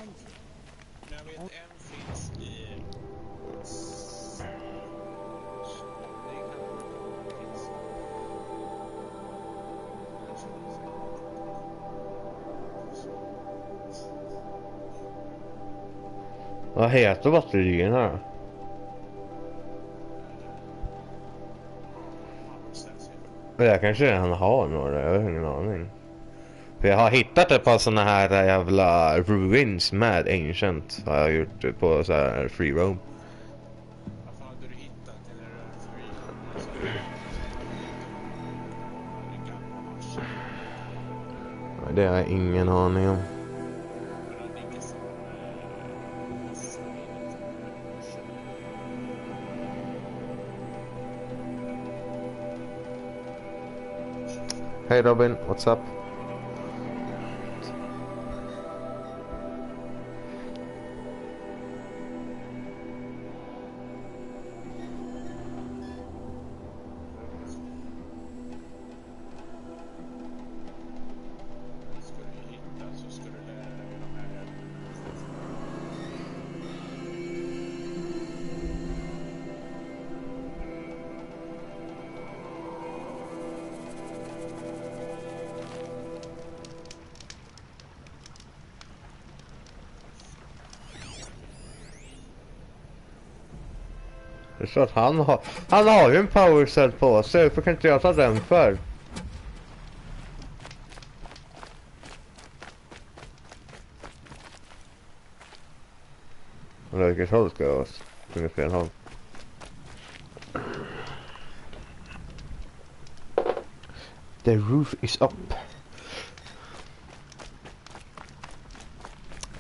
Men jag vet en finns i... Det kan finns. Vad heter batterierna då? Jag kanske redan har några, jag har ingen aning. För jag har hittat ett par såna här jävla ruins med ancient. Har jag gjort på så här free roam. Vad fan hade du hittat? Eller är det free roam? Alltså, Det har jag ingen aning om. Hey Robin, what's up? Det är så att han har ju en power cell på sig, för kan inte jag ta den för? Eller vilket håll ska jag springa fel håll? The roof is up.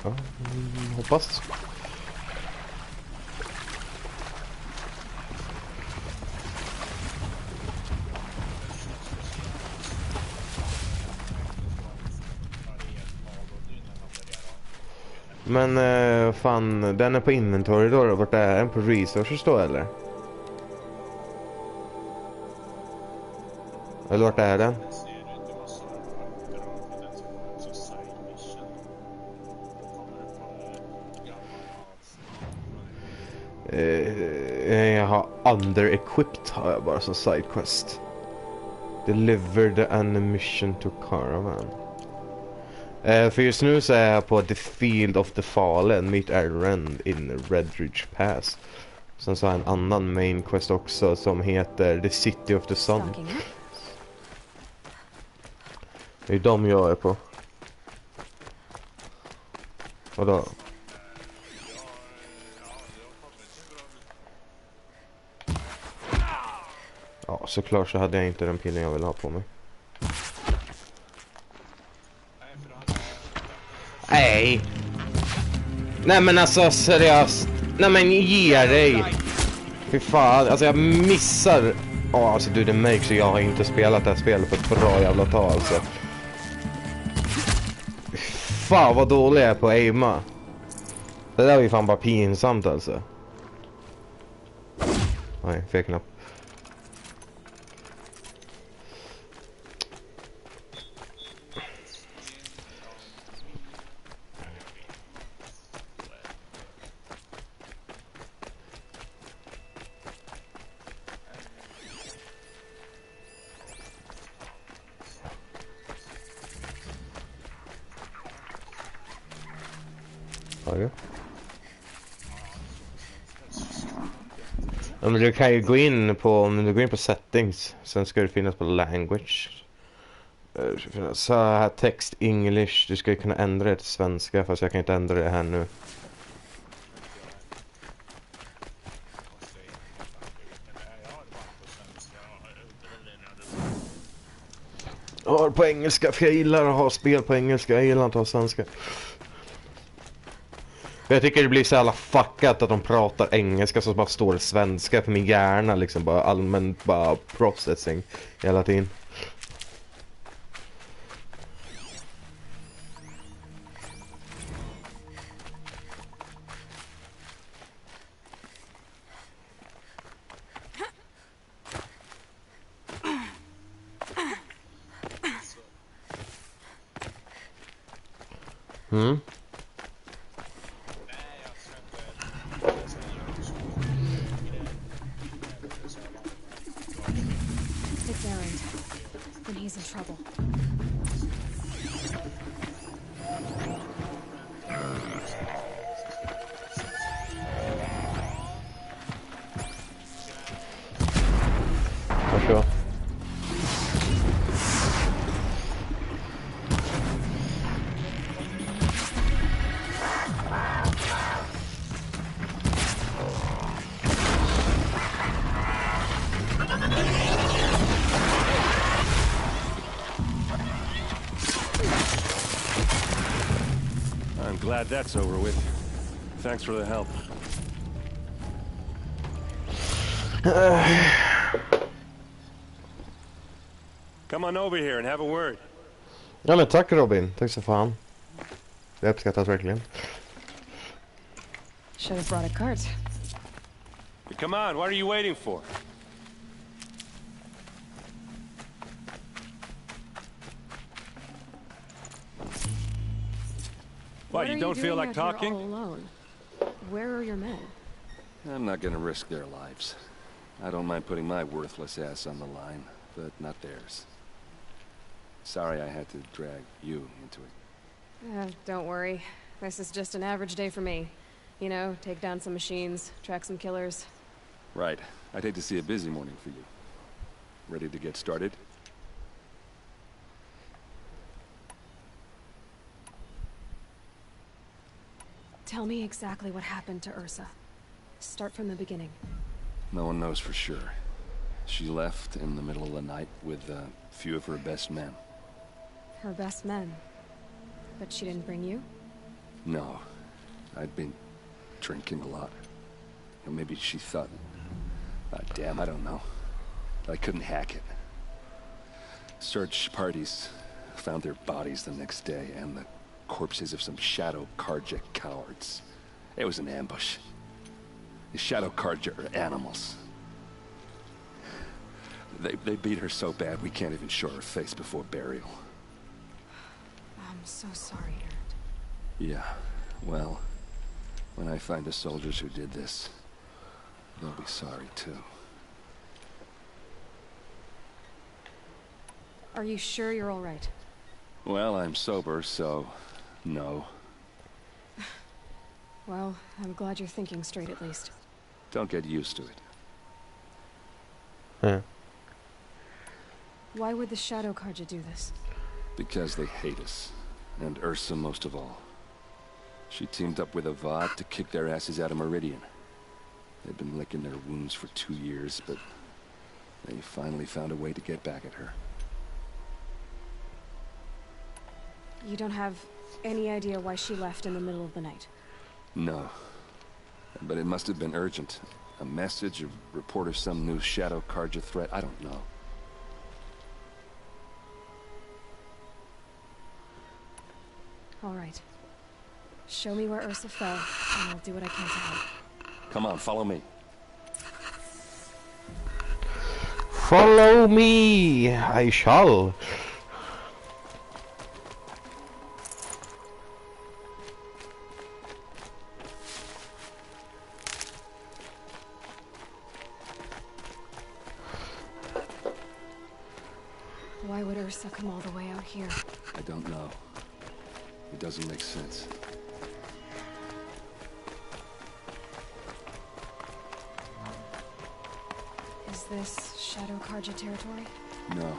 Ja, hoppas. Men fan, den är på inventory då, vart är den på resources då eller? Eller vart är den? Jag har under-equipped har jag bara som sidequest. Deliver the ammunition to caravan. För just nu så är jag på The Field of the Fallen, meet Aaron in Redridge Pass. Sen så har jag en annan main quest också som heter The City of the Sun. Det är de jag är på. Vadå? Ja, såklart så hade jag inte den pinnen jag ville ha på mig. Nej. Nej men alltså seriöst. Nej men ge dig. Fy fan, alltså jag missar. Ja alltså du, det märks ju, jag har inte spelat det här spelet på ett bra jävla tag alltså. Fan vad dålig jag är på aima. Det där var ju fan bara pinsamt alltså. Nej, fel knapp. Ja, men du kan ju gå in på, om du går in på settings, sen ska det finnas på language. Det ska finnas så här text English, du ska ju kunna ändra det till svenska, fast jag kan inte ändra det här nu. Jag har på engelska, för jag gillar att ha spel på engelska, jag gillar inte att ha svenska. Jag tycker det blir så jävla fuckat att de pratar engelska så bara står det svenska för min hjärna liksom, bara allmänt bara processing hela tiden. Glad that's over with. Thanks for the help. Come on over here and have a word. Ja men tack Robin, tack så fan. Det uppskattas verkligen. Should have brought a cart. Come on, what are you waiting for? What, you don't feel like talking? All alone? Where are your men? I'm not gonna risk their lives. I don't mind putting my worthless ass on the line, but not theirs. Sorry I had to drag you into it. Don't worry. This is just an average day for me. You know, take down some machines, track some killers. Right. I'd hate to see a busy morning for you. Ready to get started? Tell me exactly what happened to Ursa. Start from the beginning. No one knows for sure. She left in the middle of the night with a few of her best men. Her best men? But she didn't bring you? No. I'd been drinking a lot. Or maybe she thought... damn, I don't know. I couldn't hack it. Search parties found their bodies the next day, and the corpses of some Shadow Karja cowards. It was an ambush. The Shadow Karja are animals. They beat her so bad we can't even show her face before burial. I'm so sorry, Aaron. Yeah, well, when I find the soldiers who did this, they'll be sorry too. Are you sure you're all right? Well, I'm sober, so no. Well, I'm glad you're thinking straight at least. Don't get used to it. Yeah. Why would the Shadow Karja do this? Because they hate us. And Ursa most of all. She teamed up with Avad to kick their asses out of Meridian. They've been licking their wounds for 2 years, but they finally found a way to get back at her. You don't have any idea why she left in the middle of the night? No. But it must have been urgent. A message, a report of some new Shadow Karja threat, I don't know. All right. Show me where Ursa fell, and I'll do what I can to help. Come on, follow me. Follow me, I shall. Why would Ursa come all the way out here? I don't know. It doesn't make sense. Is this Shadow Karja territory? No.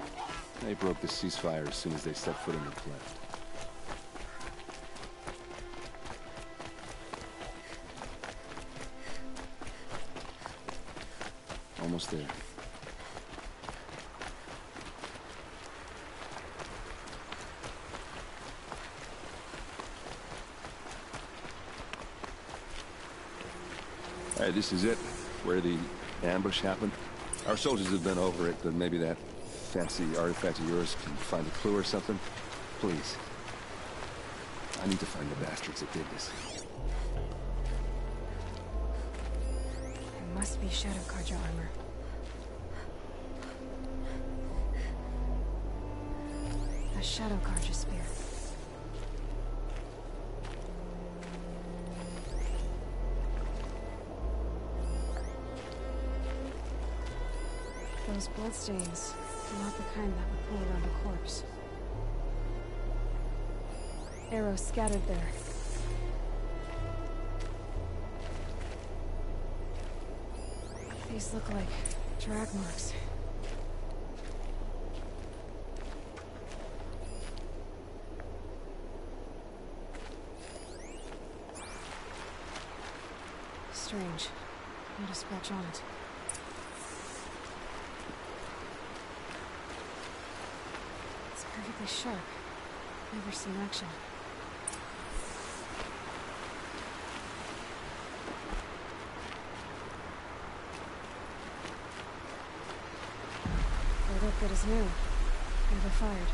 They broke the ceasefire as soon as they set foot in the cleft. Almost there. All right, this is it, where the ambush happened. Our soldiers have been over it, but maybe that fancy artifact of yours can find a clue or something. Please. I need to find the bastards that did this. It must be Shadow Karja armor. A Shadow Karja spear. Those bloodstains are not the kind that would pull around a corpse. Arrows scattered there. These look like drag marks. Strange. Not a scratch on it. Perfectly sharp. Never seen action. good as new. Never fired.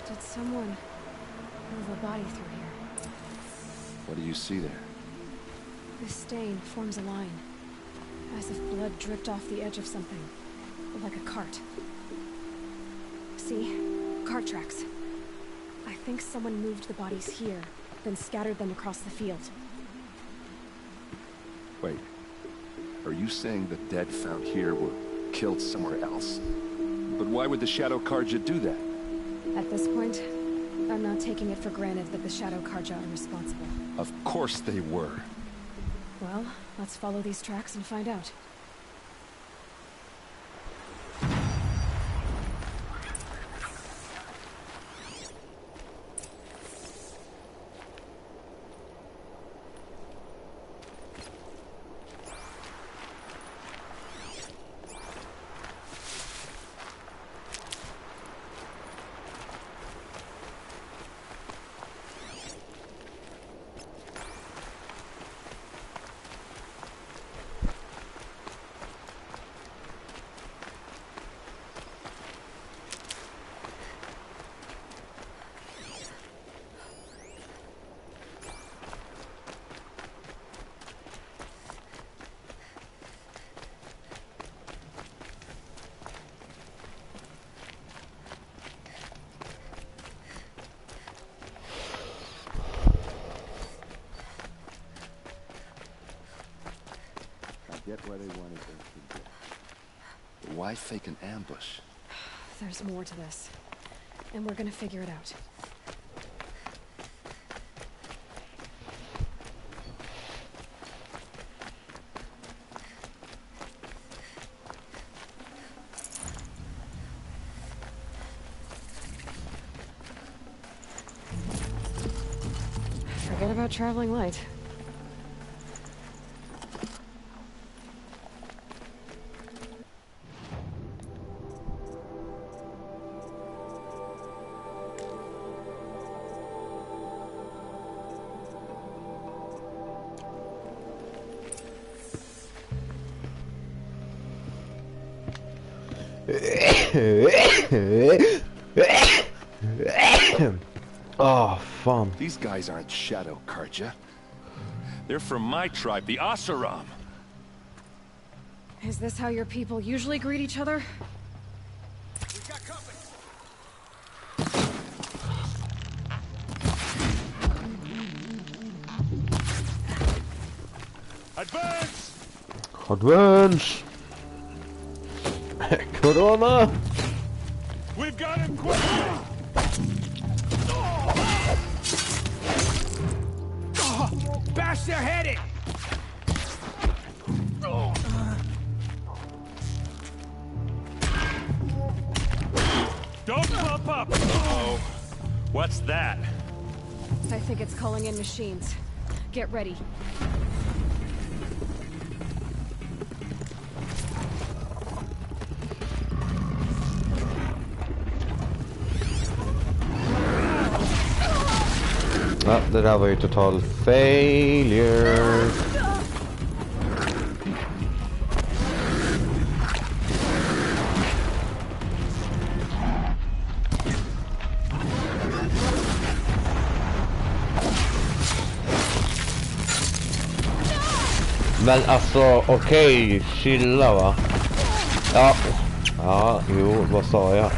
Did someone move a body through here? What do you see there? This stain forms a line, as if blood dripped off the edge of something, like a cart. See? Cart tracks. I think someone moved the bodies here, then scattered them across the field. Wait. Are you saying the dead found here were killed somewhere else? But why would the Shadow Karja do that? At this point, I'm not taking it for granted that the Shadow Karja are responsible. Of course they were. Well, let's follow these tracks and find out. Get where they wanted them to get. But why fake an ambush? There's more to this, and we're gonna figure it out. Forget about traveling light. Oh, fun. These guys aren't Shadow Karja. They're from my tribe, the Asaram. Is this how your people usually greet each other? We got company. Advance! Advance! Corona! We've got him quickly! Bash their head in! Don't pop up! Oh, what's that? I think it's calling in machines. Get ready. Ja, det där var ju total failure. Men alltså, okej, chilla va? Ja, ja, jo, vad sa jag?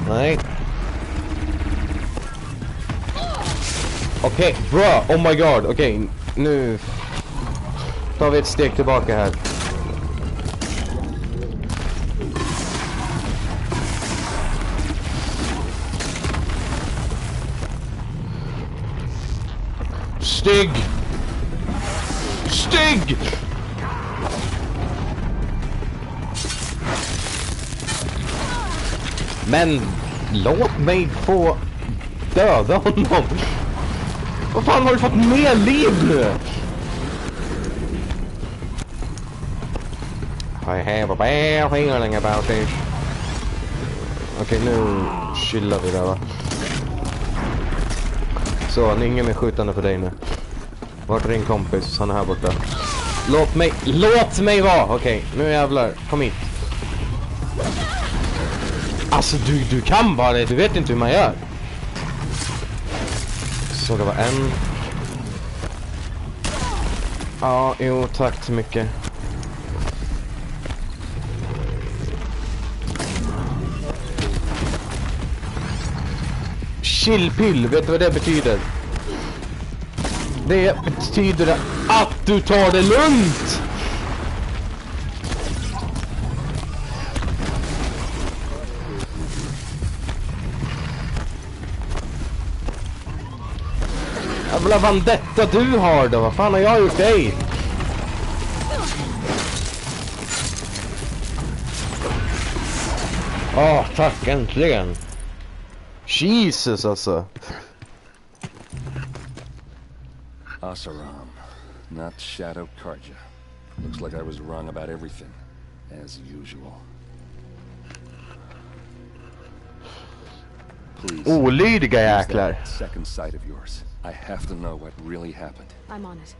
Nej. Okej, bra. Oh my god. Okej, nu tar vi ett steg tillbaka här. Stig! Stig! Men låt mig få döda honom. Vad fan, har du fått mer liv nu? I have a bad feeling about this. Okej, nu chillar vi där va. Så, ingen mer skjutande för dig nu. Vart är din kompis? Han är här borta. Låt mig vara! Okej, nu jävlar. Kom hit. Alltså, du kan bara det. Du vet inte hur man gör. Så det var en. Ja, jo, tack så mycket. Chillpill, vet du vad det betyder? Det betyder att du tar det lugnt. Jävla vendetta du har då, vad fan har jag gjort dig? Tack, äntligen. Jesus alltså. Asaram, not Shadow Karja. Looks like I was wrong about everything, as usual. Please. Olydiga jäklar. Second sight of yours. I have to know what really happened. I'm on it.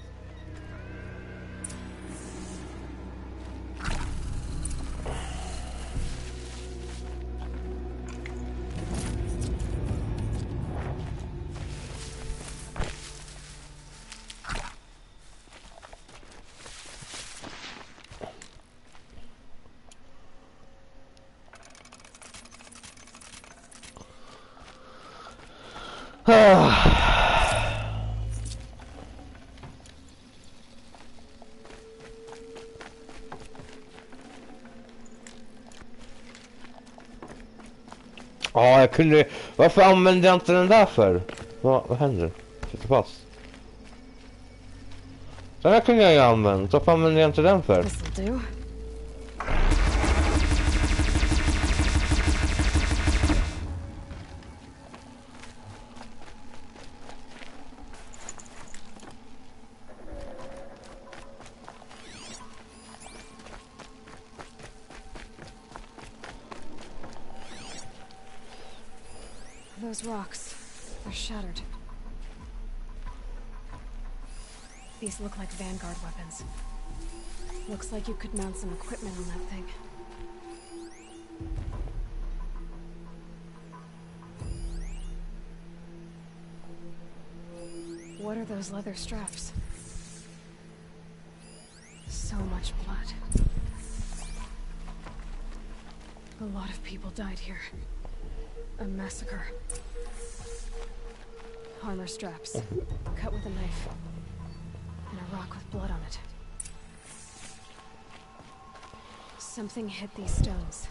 Ja, jag kunde... Varför använde jag inte den där för? Vad händer? Sitter fast. Den här kunde jag ju använt. Varför använde jag inte den för? This'll do. Those rocks, they're shattered. These look like Vanguard weapons. Looks like you could mount some equipment on that thing. What are those leather straps? So much blood. A lot of people died here. A massacre. Armor straps, cut with a knife, and a rock with blood on it. Something hit these stones.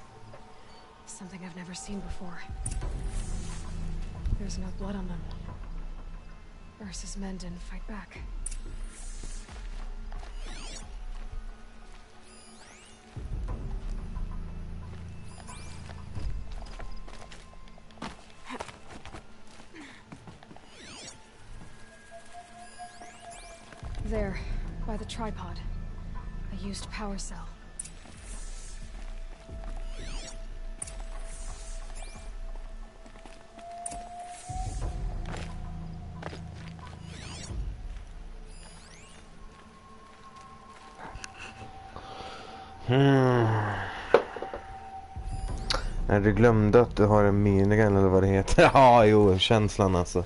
Something I've never seen before. There's no blood on them. Ursa's men didn't fight back. There, by the tripod. A used power cell. Nej, du glömde att du har en minigun eller vad det heter. Ja, jo, känslan alltså.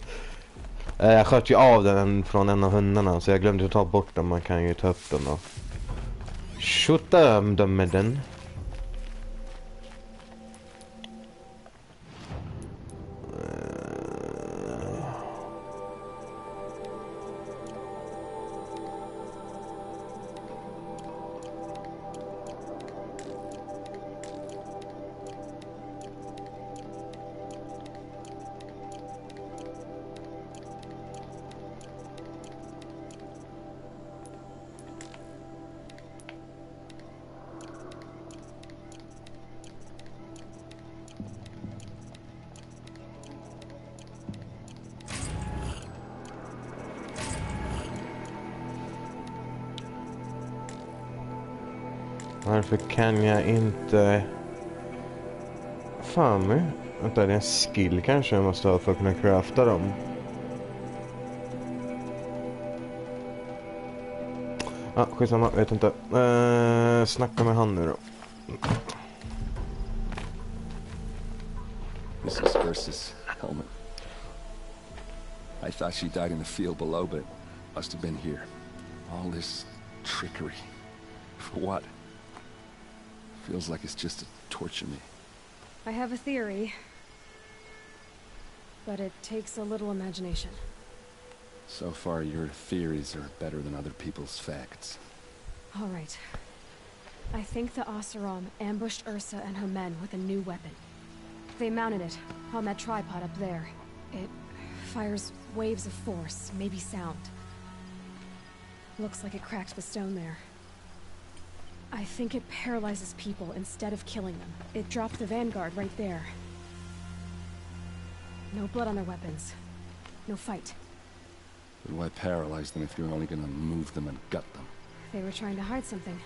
Jag sköt ju av den från en av hundarna, så jag glömde att ta bort den. Man kan ju ta upp den då. Skjuta dem med den. Varför kan jag inte för mig. Vänta, det är en skill kanske jag måste ha för att kunna crafta dem. Skitsamma, vet inte. Snacka med han nu då. This is Ursa's helmet. I thought she died in the field below, but must have been here. All this trickery. For what? Feels like it's just to torture me. I have a theory, but it takes a little imagination. So far, your theories are better than other people's facts. All right. I think the Oseram ambushed Ursa and her men with a new weapon. They mounted it on that tripod up there. It fires waves of force, maybe sound. Looks like it cracked the stone there. I think it paralyzes people instead of killing them. It dropped the vanguard right there. No blood on their weapons. No fight. But why paralyze them if you're only gonna move them and gut them? They were trying to hide something.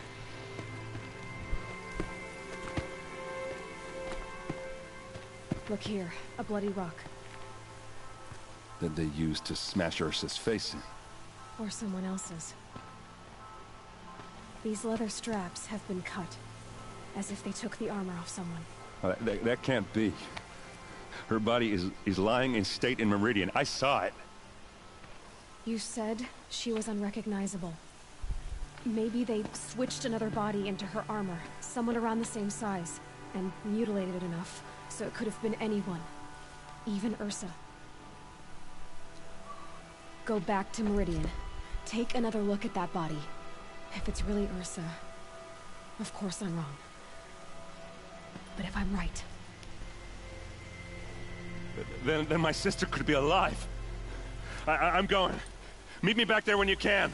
Look here, a bloody rock. That they used to smash Ursa's face in. Or someone else's. These leather straps have been cut, as if they took the armor off someone. That can't be. Her body is lying in state in Meridian. I saw it. You said she was unrecognizable. Maybe they switched another body into her armor, someone around the same size, and mutilated it enough, so it could have been anyone. Even Ursa. Go back to Meridian. Take another look at that body. If it's really Ursa, of course I'm wrong. But if I'm right... Then my sister could be alive. I'm going. Meet me back there when you can.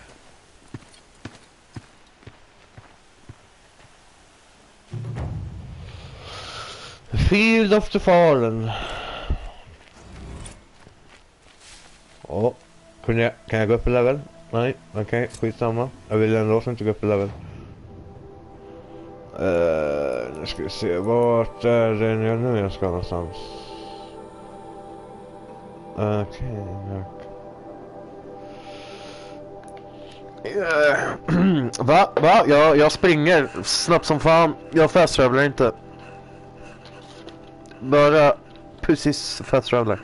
Field of the Fallen. Kan jag gå upp i level? Nej, okej, skitsamma. Jag vill ändå inte gå upp i level. Nu ska vi se, vart är det nu jag ska någonstans? Okej, Va? Jag springer snabbt som fan. Jag fast-travlar inte. Bara precis fast-travlar.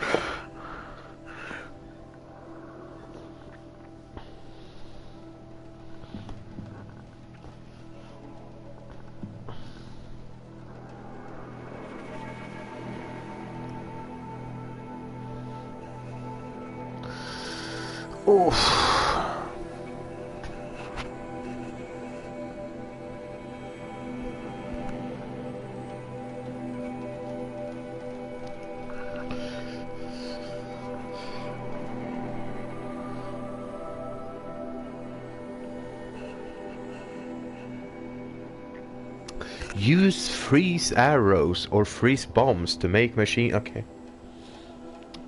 Use freeze arrows or freeze bombs to make machine... Okay.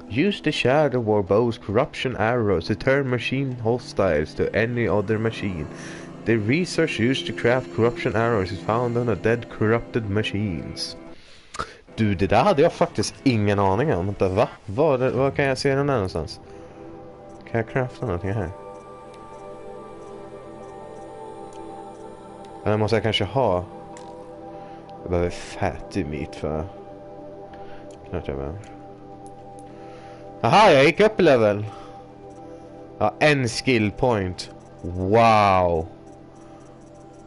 Use the Shadow War Bow's corruption arrows to turn machine hostiles to any other machine. The research used to craft corruption arrows is found on a dead corrupted machines. Du, det där hade jag faktiskt ingen aning om. Vänta, va? Vad kan jag se den där någonstans? Kan jag crafta någonting här? Eller måste jag kanske ha... Jag behöver fatty meat för... Klart jag behöver. Aha, jag gick upp i level. Ja, en skill point. Wow.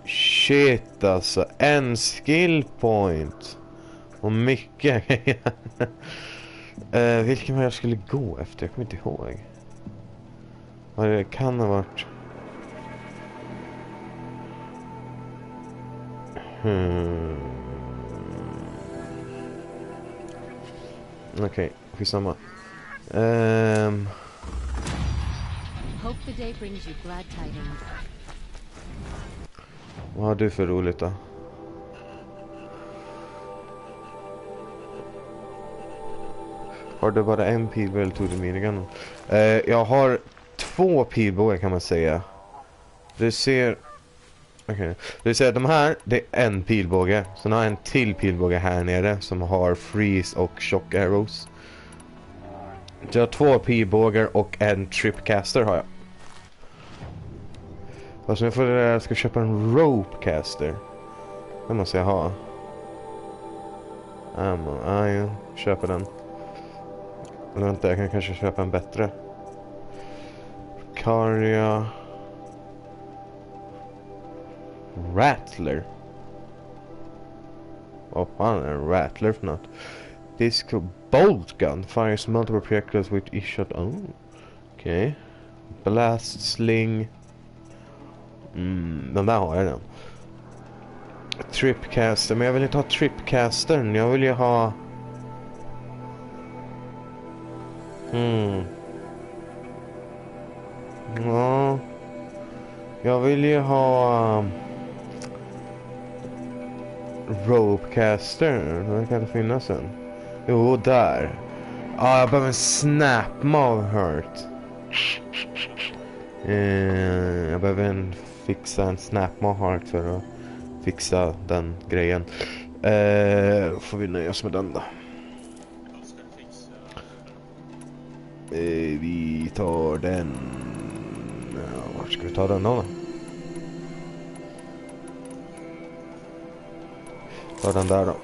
Shit alltså. En skill point. Och mycket. Vilken var jag skulle gå efter? Jag kommer inte ihåg. Vad det kan ha varit. Okej, skitsamma. Hope the day brings you glad tidings. Vad har du för roligt då? Har du bara en pilbåge eller tog du minigun? Jag har 2 pilbågar kan man säga. Det ser Okej. Det vill säga de här, det är en pilbåge. Sen har jag en till pilbåge här nere som har freeze och shock arrows. Så jag har 2 pilbågar och en tripcaster har jag. Fast jag ska köpa en ropecaster. Det måste jag ha. Jag köper den. Eller vänta, jag kan kanske köpa en bättre. Karja. Rattler. Vad fan är en rattler för något? Disco bolt gun. Fires multiple projectiles with each shot. Oh. Okej. Blast sling. Den där har jag den. Tripcaster. Men jag vill inte ha tripcastern. Jag vill ju ha... Ja. Jag vill ju ha... ropecaster. Det kan det finnas en. Jo, där. Jag behöver en snap maw hurt. Jag behöver fixa en snap maw hurt för att fixa den grejen. Får vi nöja oss med den då. Vi tar den. Var ska vi ta den då? Ta den där då.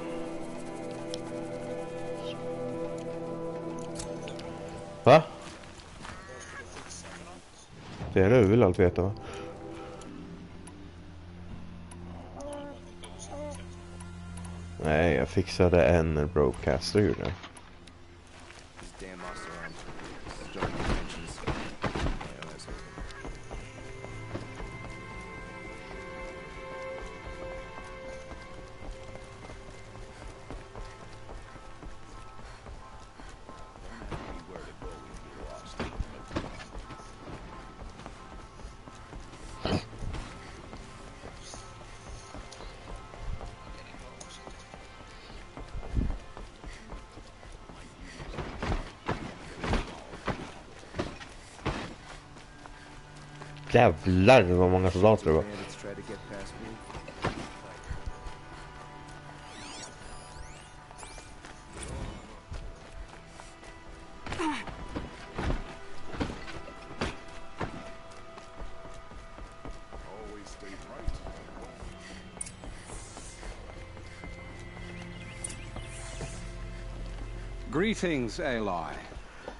Va? Det är det du vill allt veta, va? Nej, jag fixade en broadcaster gjorde jag. Jävlar vad många soldater det var. Greetings, Aloy.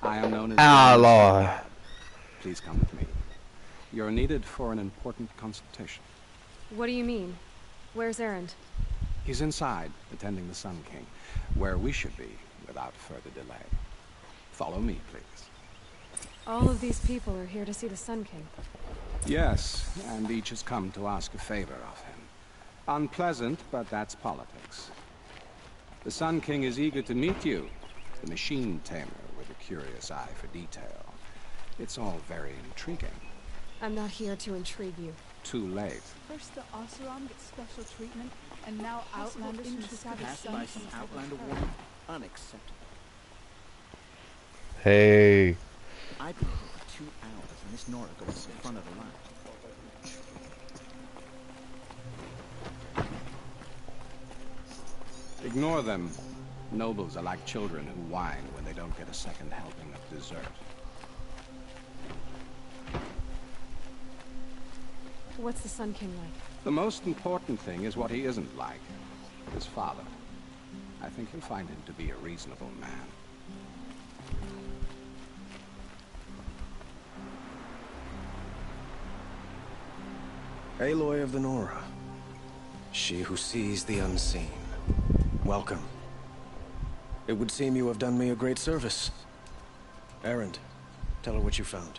I am known as... Aloy. Please come with me. You're needed for an important consultation. What do you mean? Where's Erend? He's inside, attending the Sun King, where we should be, without further delay. Follow me, please. All of these people are here to see the Sun King. Yes, and each has come to ask a favor of him. Unpleasant, but that's politics. The Sun King is eager to meet you, the machine tamer with a curious eye for detail. It's all very intriguing. I'm not here to intrigue you. Too late. First the Oseram gets special treatment, and now Outlanders from the Savage Sun. Some Outlander woman? Unacceptable. Hey. I've been here for 2 hours, and Miss Nora goes to the front of the line. Ignore them. Nobles are like children who whine when they don't get a second helping of dessert. What's the Sun King like? The most important thing is what he isn't like. His father. I think you'll find him to be a reasonable man. Aloy of the Nora. She who sees the unseen. Welcome. It would seem you have done me a great service. Erend, tell her what you found.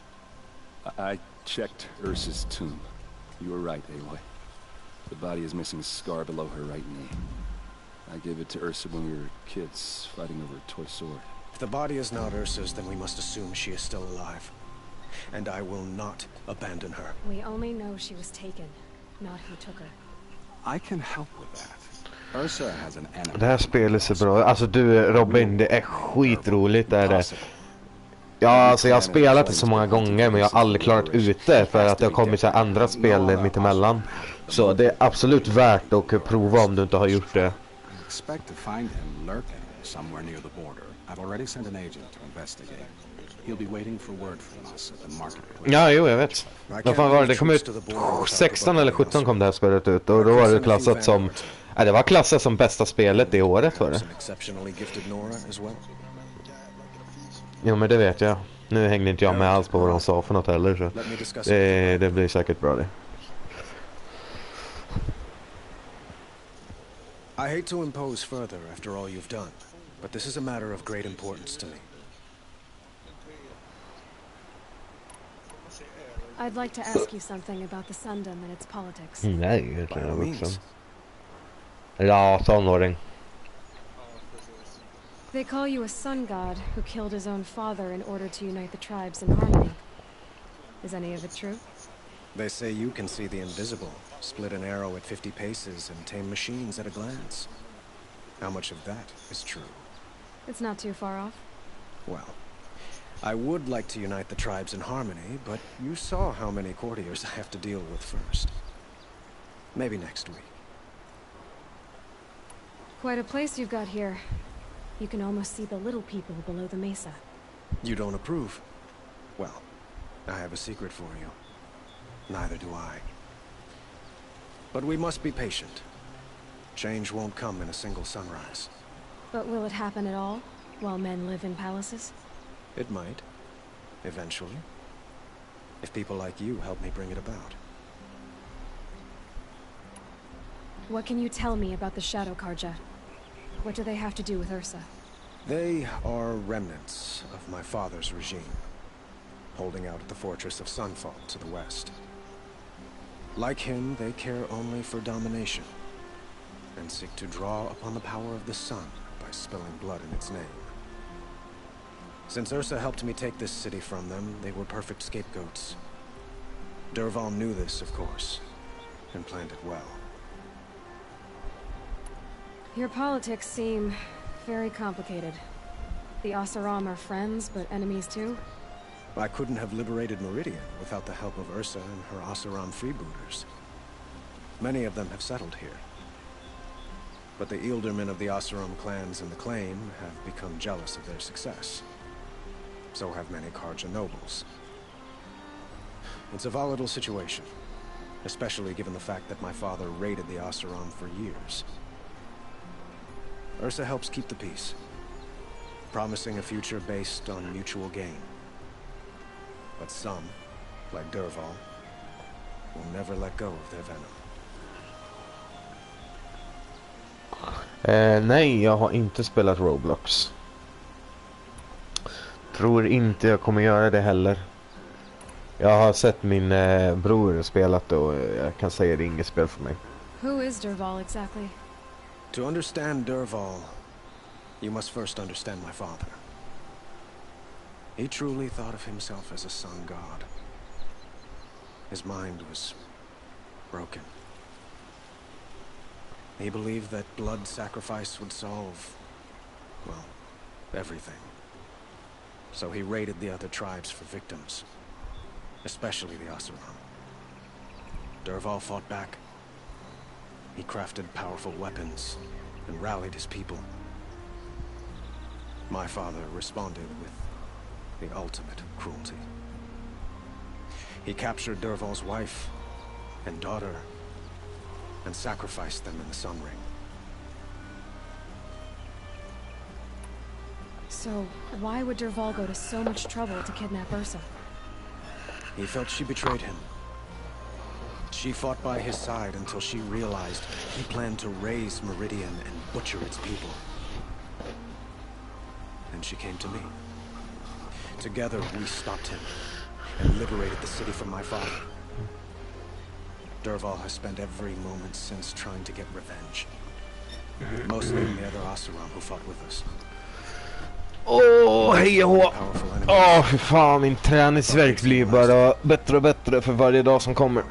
I checked Ursa's tomb. You were right, Aloy. The body is missing a scar below her right knee. I gave it to Ursa when we were kids, fighting over a toy sword. If the body is not Ursa's, then we must assume she is still alive. And I will not abandon her. We only know she was taken, not who took her. I can help with that. Ursa has an enemy. Det här spelet ser bra. Alltså du Robin, det är skitroligt det är det. Ja, alltså jag har spelat det så många gånger, men jag har aldrig klarat ut det för att det har kommit så här andra spel mittemellan. Så det är absolut värt att prova om du inte har gjort det. Expect to find him lurking somewhere near the border. I've already sent an agent to investigate. He'll be waiting for word from us at the marketplace. Ja, jo, jag vet. Vad fan var det? Det kom ut 16 eller 17 kom det här spelet ut. Och då var det klassat som... Ja, det var klassat som bästa spelet det året, var det. Jo, men det vet jag. Nu hängde inte jag med alls på vad de sa för något heller, så det blir säkert bra det. I hate to impose further after all you've done, but this is a matter of great importance to me. I'd like to ask you something about the Sundom and its politics. Nej, det är vuxen. Ja, tonåring. They call you a sun god who killed his own father in order to unite the tribes in harmony. Is any of it true? They say you can see the invisible, split an arrow at 50 paces, and tame machines at a glance. How much of that is true? It's not too far off. Well, I would like to unite the tribes in harmony, but you saw how many courtiers I have to deal with first. Maybe next week. Quite a place you've got here. You can almost see the little people below the mesa. You don't approve? Well, I have a secret for you. Neither do I. But we must be patient. Change won't come in a single sunrise. But will it happen at all, while men live in palaces? It might. Eventually. If people like you help me bring it about. What can you tell me about the Shadow Karja? What do they have to do with Ursa? They are remnants of my father's regime, holding out at the fortress of Sunfall to the west. Like him, they care only for domination, and seek to draw upon the power of the sun by spilling blood in its name. Since Ursa helped me take this city from them, they were perfect scapegoats. Dervahl knew this, of course, and planned it well. Your politics seem very complicated. The Oseram are friends, but enemies too? I couldn't have liberated Meridian without the help of Ursa and her Oseram freebooters. Many of them have settled here. But the Ealdormen of the Oseram clans in the Claim have become jealous of their success. So have many Karja nobles. It's a volatile situation, especially given the fact that my father raided the Oseram for years. Ursa helps keep the peace, promising a future based on mutual gain. But some, like Dervahl, will never let go of their venom. Nej, jag har inte spelat Roblox. Tror inte jag kommer göra det heller. Jag har sett min bror spelat och jag kan säga det är inget spel för mig. Who is Dervahl exactly? To understand Dervahl, you must first understand my father. He truly thought of himself as a sun god. His mind was broken. He believed that blood sacrifice would solve, well, everything. So he raided the other tribes for victims, especially the Oseram. Dervahl fought back. He crafted powerful weapons and rallied his people. My father responded with the ultimate cruelty. He captured Dervahl's wife and daughter and sacrificed them in the Sun Ring. So, why would Dervahl go to so much trouble to kidnap Ursa? He felt she betrayed him. She fought by his side until she realized he planned to raise Meridian and butcher its people. And she came to me. Together, we stopped him and liberated the city from my father. Dervahl has spent every moment since trying to get revenge. Mostly the other Oseram who fought with us. Hej och för fan, min träningsvärk blir bara bättre och bättre för varje dag som kommer.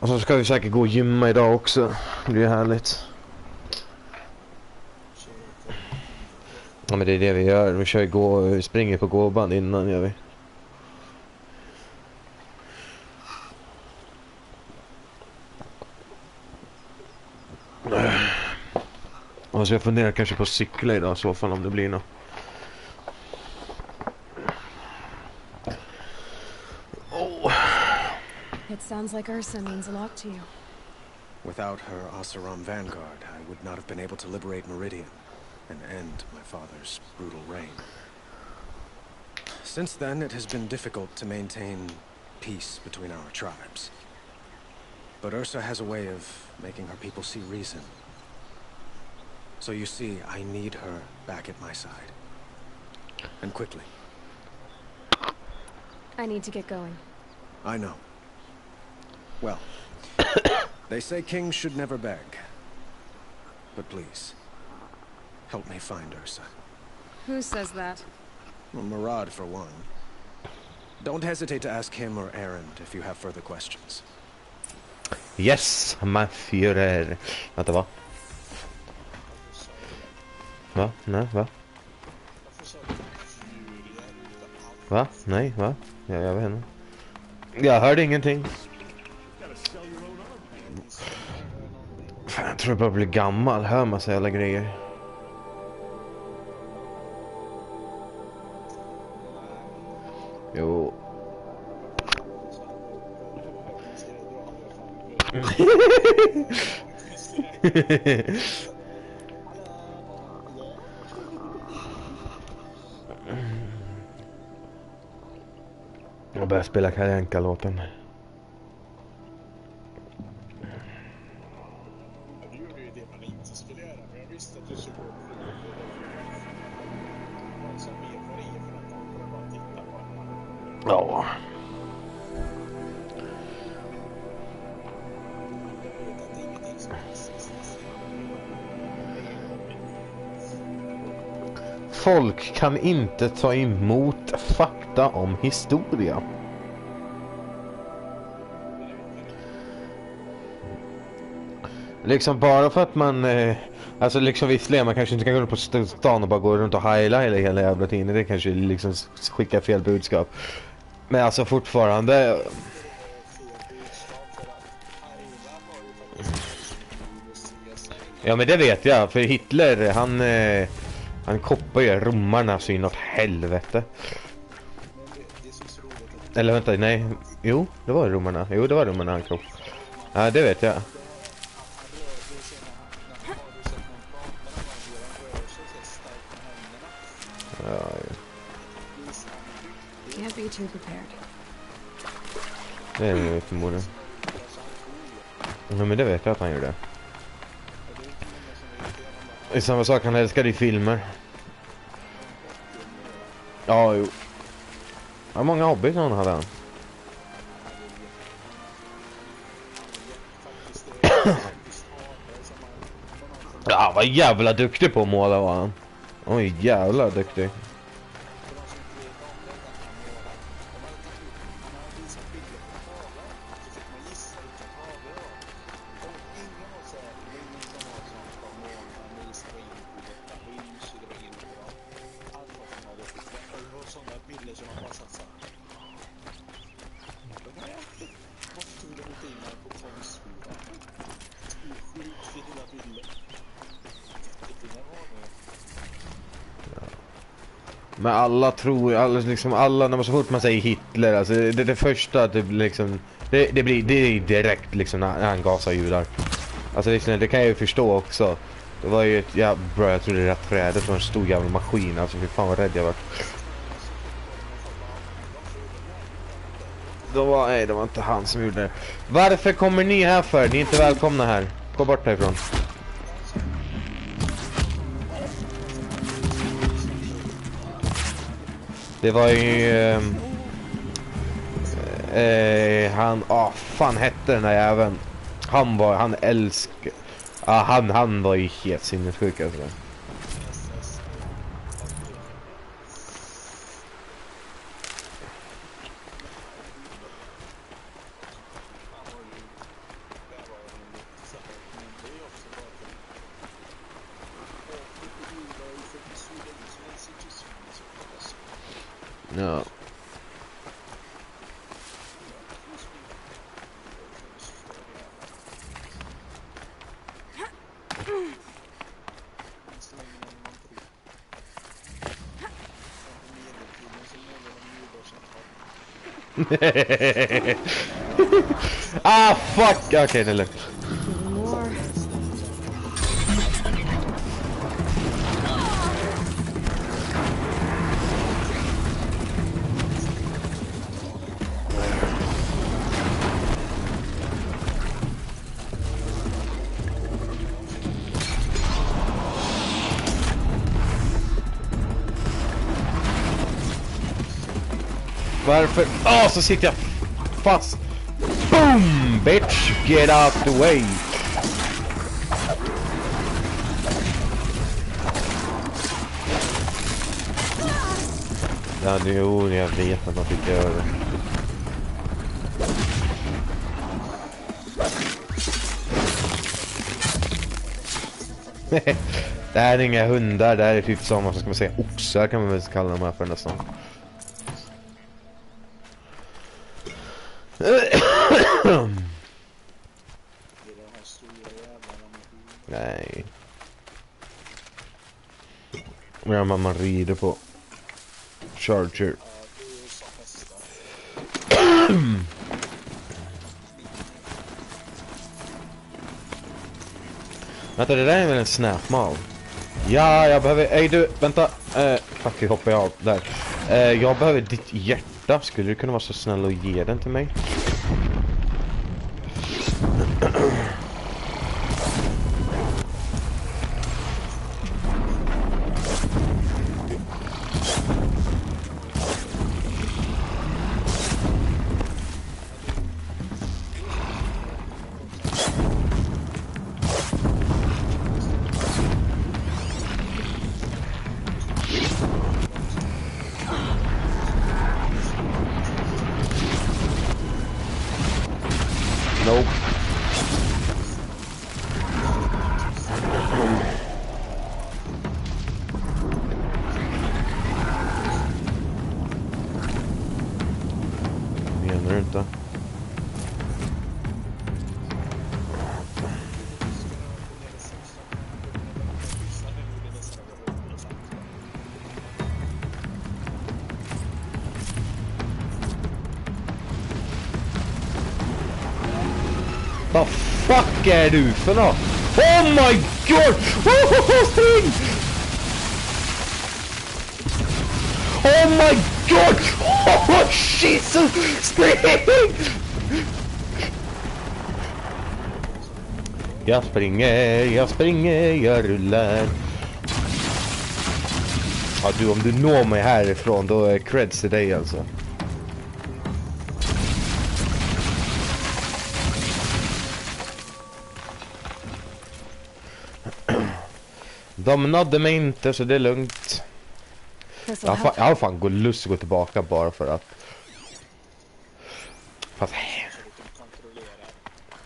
Och så ska vi säkert gå och gymma idag också. Det blir härligt. Ja, men det är det vi gör. Vi kör vi springer på gåband innan, gör vi. Och så jag funderar kanske på cykla idag, så fall om det blir något. It sounds like Ursa means a lot to you. Without her Oseram vanguard, I would not have been able to liberate Meridian and end my father's brutal reign. Since then, it has been difficult to maintain peace between our tribes. But Ursa has a way of making her people see reason. So you see, I need her back at my side. And quickly. I need to get going. I know. Well, they say kings should never beg. But please, help me find Ursa. Who says that? Well, Murad, for one. Don't hesitate to ask him or Erend if you have further questions. Yes, my Führer. Vänta, va? Va? Nej, va? Va? Nej, va? Ja, jag vet inte. Jag hörde ingenting. Fan, jag tror jag bara blir gammal. Hör massa jävla grejer. Jo. Jag börjar spela Karenka-låten. Ja. Folk kan inte ta emot fakta om historia. Liksom bara för att man alltså liksom visserligen man kanske inte kan gå runt på stan och bara gå runt och heila hela jävla tiden. Det kanske liksom skickar fel budskap. Men alltså fortfarande. Ja, men det vet jag. För Hitler, han koppar ju romarna så inåt helvete. Eller vänta, nej. Jo, det var romarna. Jo, det var romarna han koppade. Ja, det vet jag. Can't be too prepared. Det är ju förmodligen. Ja, men det vet jag att han gjorde. Det är samma sak, han älskade i filmer. Ja, jo. Hur många hobbys han hade han? Ja, vad jävla duktig på att måla var han. Oj, jävla duktig. Men alla tror, alla när man så fort man säger Hitler, alltså det första det liksom det är direkt liksom när han gasar judar. Alltså liksom, det kan jag ju förstå också. Det var ju ett bra, jag tror det är rätt trädet, det var en stor jävla maskin, alltså fy fan vad rädd jag var. Det var inte han som gjorde det. Varför kommer ni här för? Ni är inte välkomna här. Gå bort härifrån. Det var ju han, fan hette den där jäveln. Han var ju helt sinnessjuk alltså. Ja. Ah, fuck! Okej, det är lugnt. Varför? Åh, så sitter jag fast. Boom, bitch! Get out the way! Ja, det är jo, jag vet att man fick göra det. Det här är inga hundar, det här är typ som, vad ska man säga, oxar kan man väl kalla dem här för nästan. Nej. Men man rider på Charger. Vänta, det där är väl en snapmaul? Ja, jag behöver... Ej du, vänta. Fuck, hur hoppar jag av där? Jag behöver ditt hjärta. Skulle du kunna vara så snäll och ge den till mig? Nope. Menar du inte? Vad fuck är du för något? Oh my god! Spring! Oh my god! Oh Jesus! Spring! Jag springer, jag rullar. Ja du, om du når mig härifrån då är creds till dig alltså. De nådde mig inte så det är lugnt. Jag har fan gå lust att gå tillbaka bara för att. Fast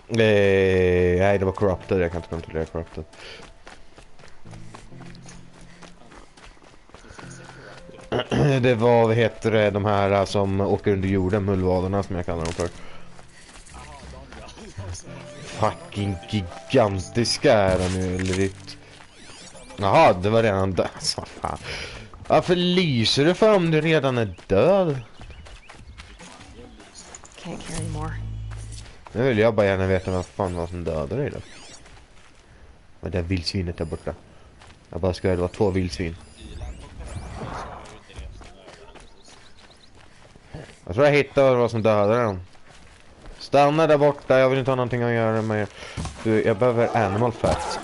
nej, det var corrupted. Jag kan inte kontrollera corrupted. Det var, vad heter det, de här som åker under jorden, mullvaderna som jag kallar dem för. Fucking gigantiska är de ju, eller ditt. Jaha, det var redan död. Så fan. Varför lyser du för om du redan är död? Can't carry more. Nu vill jag bara gärna veta vad fan var som dödade dig då. Men det är vildsvinet där borta. Jag bara ska det var 2 vildsvin. Jag tror jag hittade vad som dödade dem. Stanna där borta, jag vill inte ha någonting att göra med. Du, jag behöver animal fat.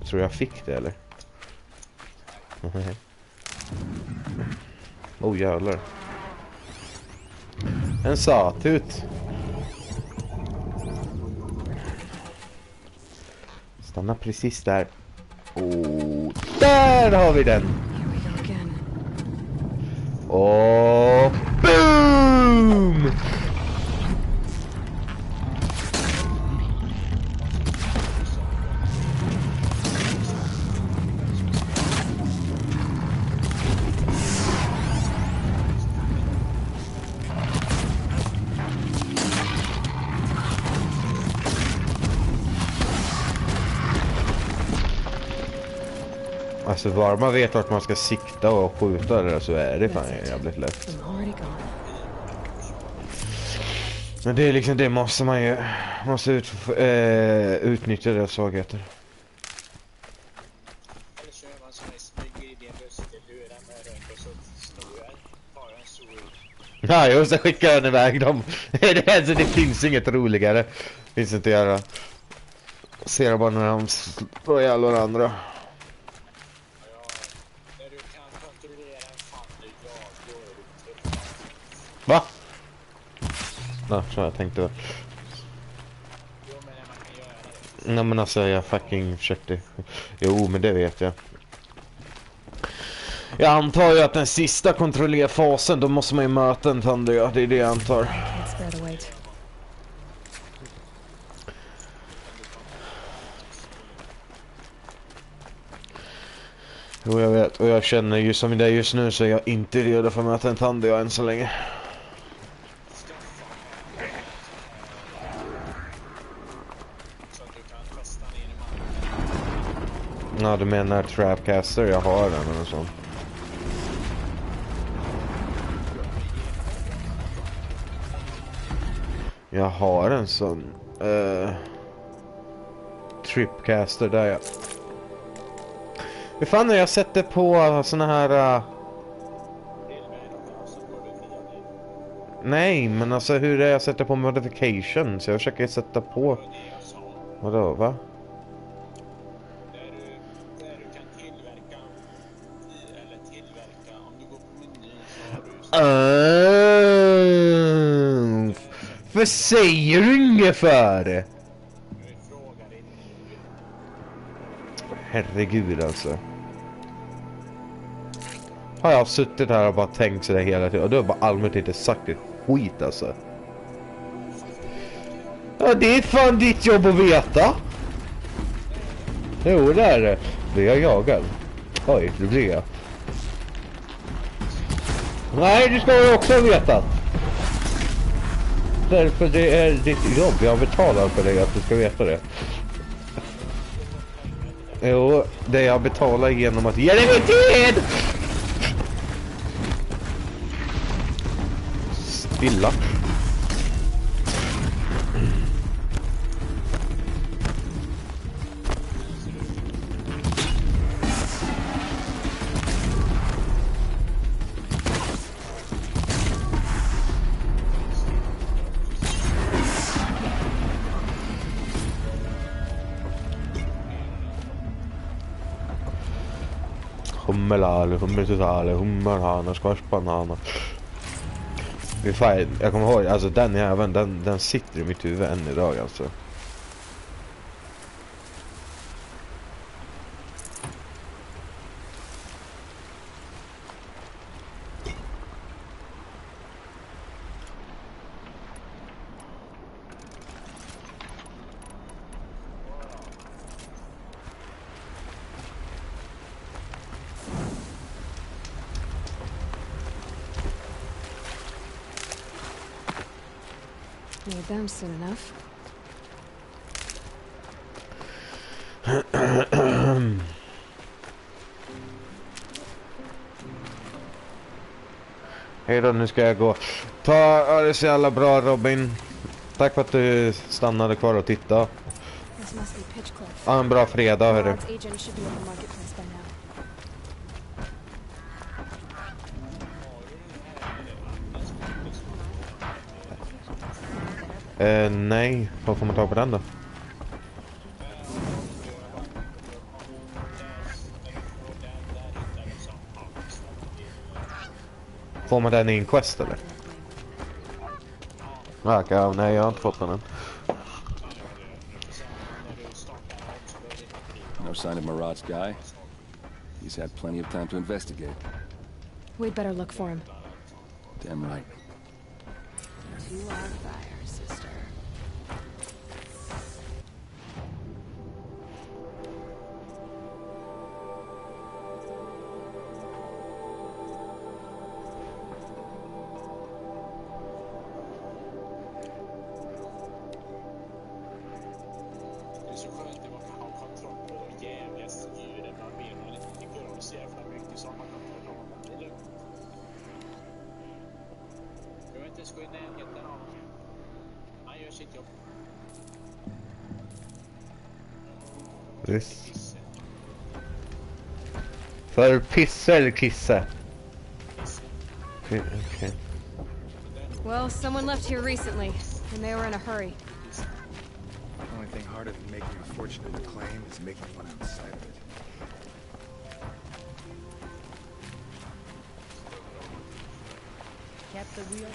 Tror jag fick det eller? Oh jävlar. En satut. Stanna precis där. Oh, där har vi den. Och boom! Alltså bara man vet vart man ska sikta och skjuta där så är det fan jävligt lätt. Men det är liksom det måste man ju utnyttja deras svagheter. Eller så gör man så här, smyger i din buske, lurar med rök och så snor jag bara en stor... Ja, och så skickar den iväg dem. Det finns inget roligare. Finns inte att göra. Ser bara när de slår ihjäl varandra. När du kan kontrollera en fan du då är du tuff. Va? Ja, så jag tänkte. Jo, men när man kan göra det. Nej men alltså jag fucking försökte. Jo men det vet jag. Jag antar ju att den sista kontrollerfasen då måste man ju möta en tandra. Det är det jag antar. Jo jag vet och jag känner ju som det är just nu så är jag inte redo för att möta en tandra än så länge. Ja, du menar Trapcaster? Jag har den eller så. Jag har en sån Tripcaster där jag. Hur fan är jag sätter på såna här nej, men alltså hur är jag sätter på modification? Så jag försöker sätta på. Vadå, va? Vad säger du ungefär? Herregud alltså. Har jag suttit här och bara tänkt sådär hela tiden. Och du har bara allmänt inte sagt ett skit alltså. Ja, det är fan ditt jobb att veta. Jo, det är det. Blir jag jagad? Oj, det blir jag. Nej, det ska jag också veta. Därför det är ditt jobb. Jag betalar för dig att du ska veta det. Jo, det jag betalar genom att ge dig min tid! Stilla. Hummelale, hummeltotale, hummerhana, squashbanana. Jag kommer ihåg, alltså den jäveln, den sitter i mitt huvud än idag alltså. Need them soon enough. Hej då, nu ska jag gå. Ja, det är så jävla bra Robin. Tack för att du stannade kvar och tittade. Ja, en bra fredag hörru. Nej, vad får man ta på den då? Får man den i en quest eller? Okay, nej, jag har inte fått den än. No sign of Marat's guy. He's had plenty of time to investigate. We'd better look for him. Damn right. You are fire, sister. Det är så skönt när man kan ha kontroll på de jävligaste djuren man vill man inte tycker om. Sebastian ska gå i närheten av honom. Han gör sitt jobb. Visst. För pissa eller kissa? Okay. Well, someone left here recently, and they were in a hurry. The only thing harder than making a fortune in the claim is making one outside of it. Kept the wheel.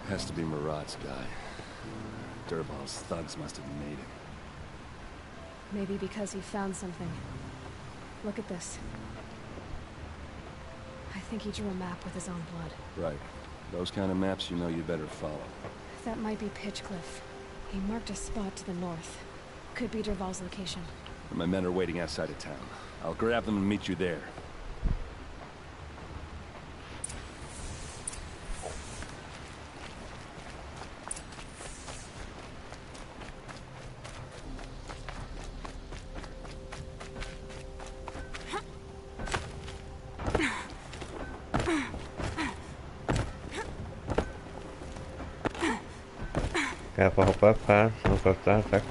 Has to be Murat's guy. Dervahl's thugs must have made him. Maybe because he found something. Look at this. I think he drew a map with his own blood. Right. Those kind of maps you know you better follow. That might be Pitchcliff. He marked a spot to the north. Could be Dervahl's location. My men are waiting outside of town. I'll grab them and meet you there. Kan jag få hoppa upp här? Hoppa upp där, tack.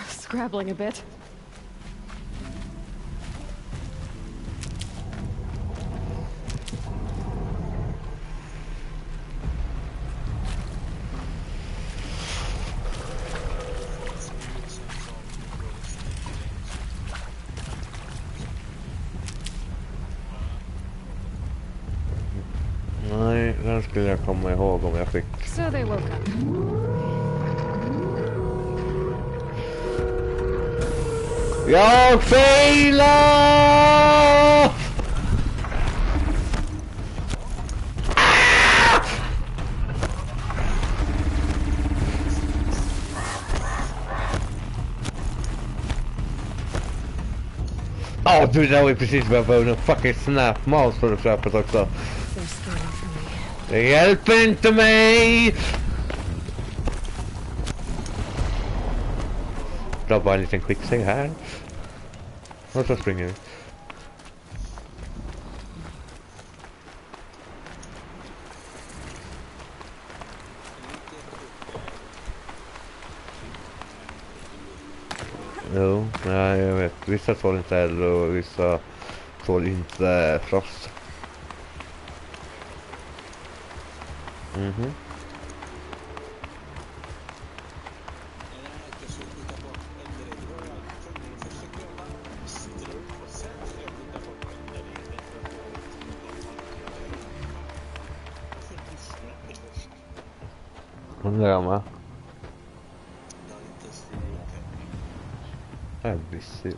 Scrabbling a bit. Nej, den skulle jag komma ihåg om jag fick. So they woke up. Jag failar! Ja, du, där var ju precis vad jag behövde en fucking snap mouse för att köpet också. Det hjälper inte mig! Dra bara en liten quick save här. Och så springer vi. Jo, nej, jag vet. Vissa tål inte eld och vissa tål inte frost. Mhm. Undrar jag med. Jag blir sur.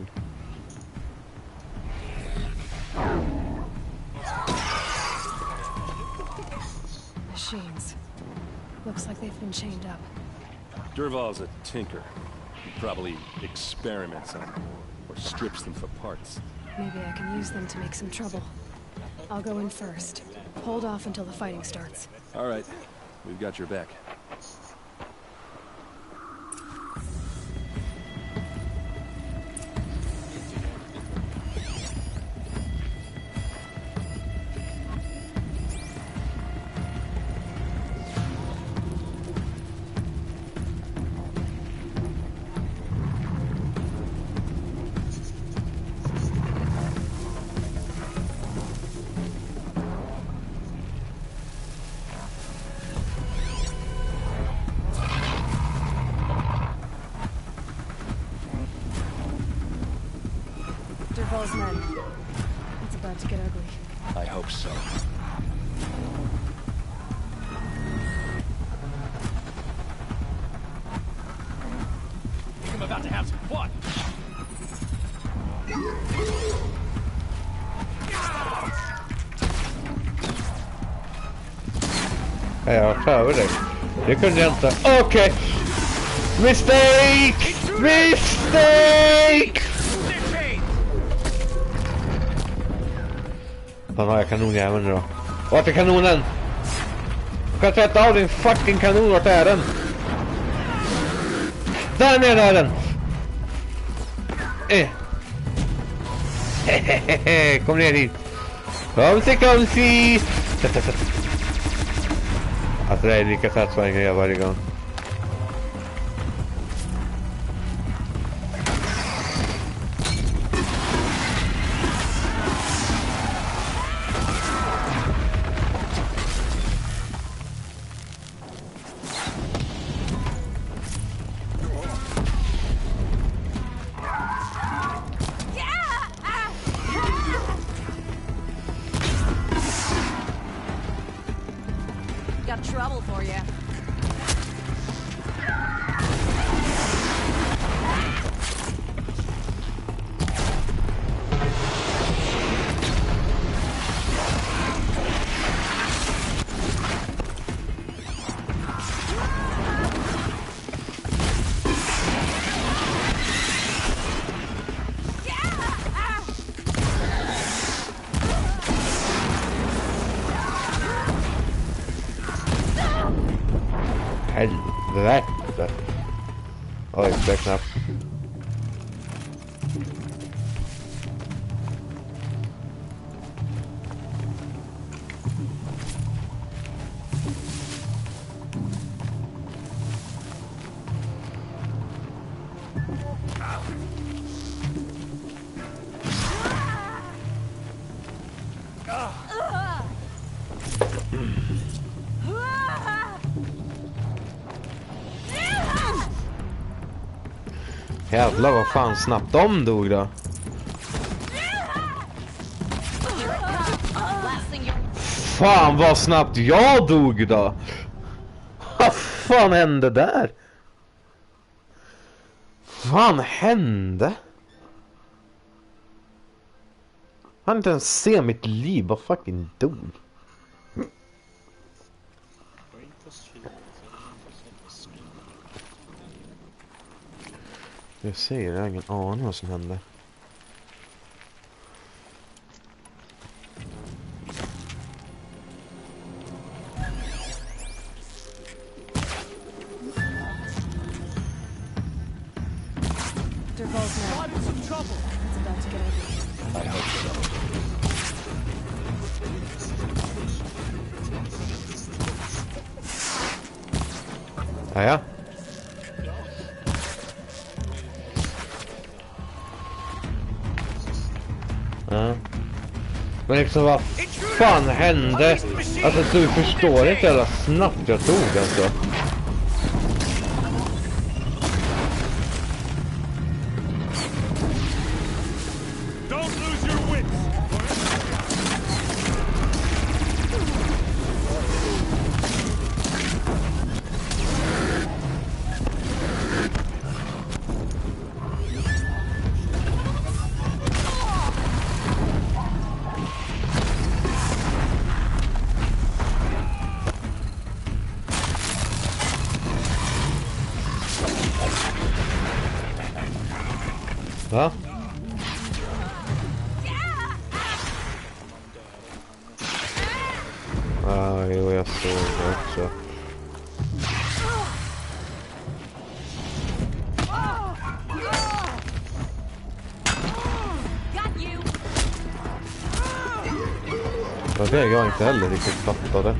Machines. Looks like they've been chained up. Dervahl's a tinker. He probably experiments on them or strips them for parts. Maybe I can use them to make some trouble. I'll go in first. Hold off until the fighting starts. All right. We've got your back. Dervahl's men. It's about to get ugly. I hope so. I'm about to have some fun. Jag tar över dig. Det kunde jag inte. Okej. Mistake! Mistake! Fan har jag kanonjäveln då? Vart är kanonen? Kan jag tvätta av din fucking kanon? Vart är den? Där nere är den! Kom ner hit. Kom si. Alltså det är lika satisfying jag varje gång. Got trouble for you. Helvete. Oj, det är knappt. Jävlar vad fan snabbt de dog då. Fan vad snabbt jag dog då. Vad fan hände där? Fan hände? Han inte ens se mitt liv, vad fucking dog. Jag säger, jag har ingen aning vad som hände. Ja. Ja. Men liksom vad fan hände? Alltså du förstår inte hur snabbt jag tog alltså. Va? Jo, jag såg det också. Det är jag inte heller riktigt fattade.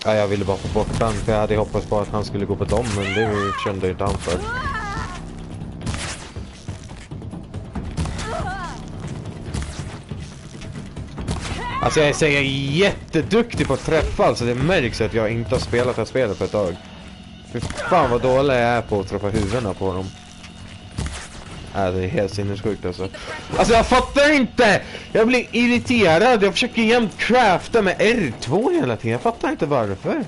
Ja, jag ville bara få bort den, för jag hade hoppats på att han skulle gå på dem, men det kände jag inte han för. Alltså jag är jätteduktig på att träffa, alltså det märks att jag inte har spelat det här spelet på ett tag. För fan vad dålig jag är på att träffa huvudena på dem. Det är helt sinnessjukt alltså. Alltså jag fattar inte! Jag blir irriterad, jag försöker jämt crafta med R2 hela tiden. Jag fattar inte varför.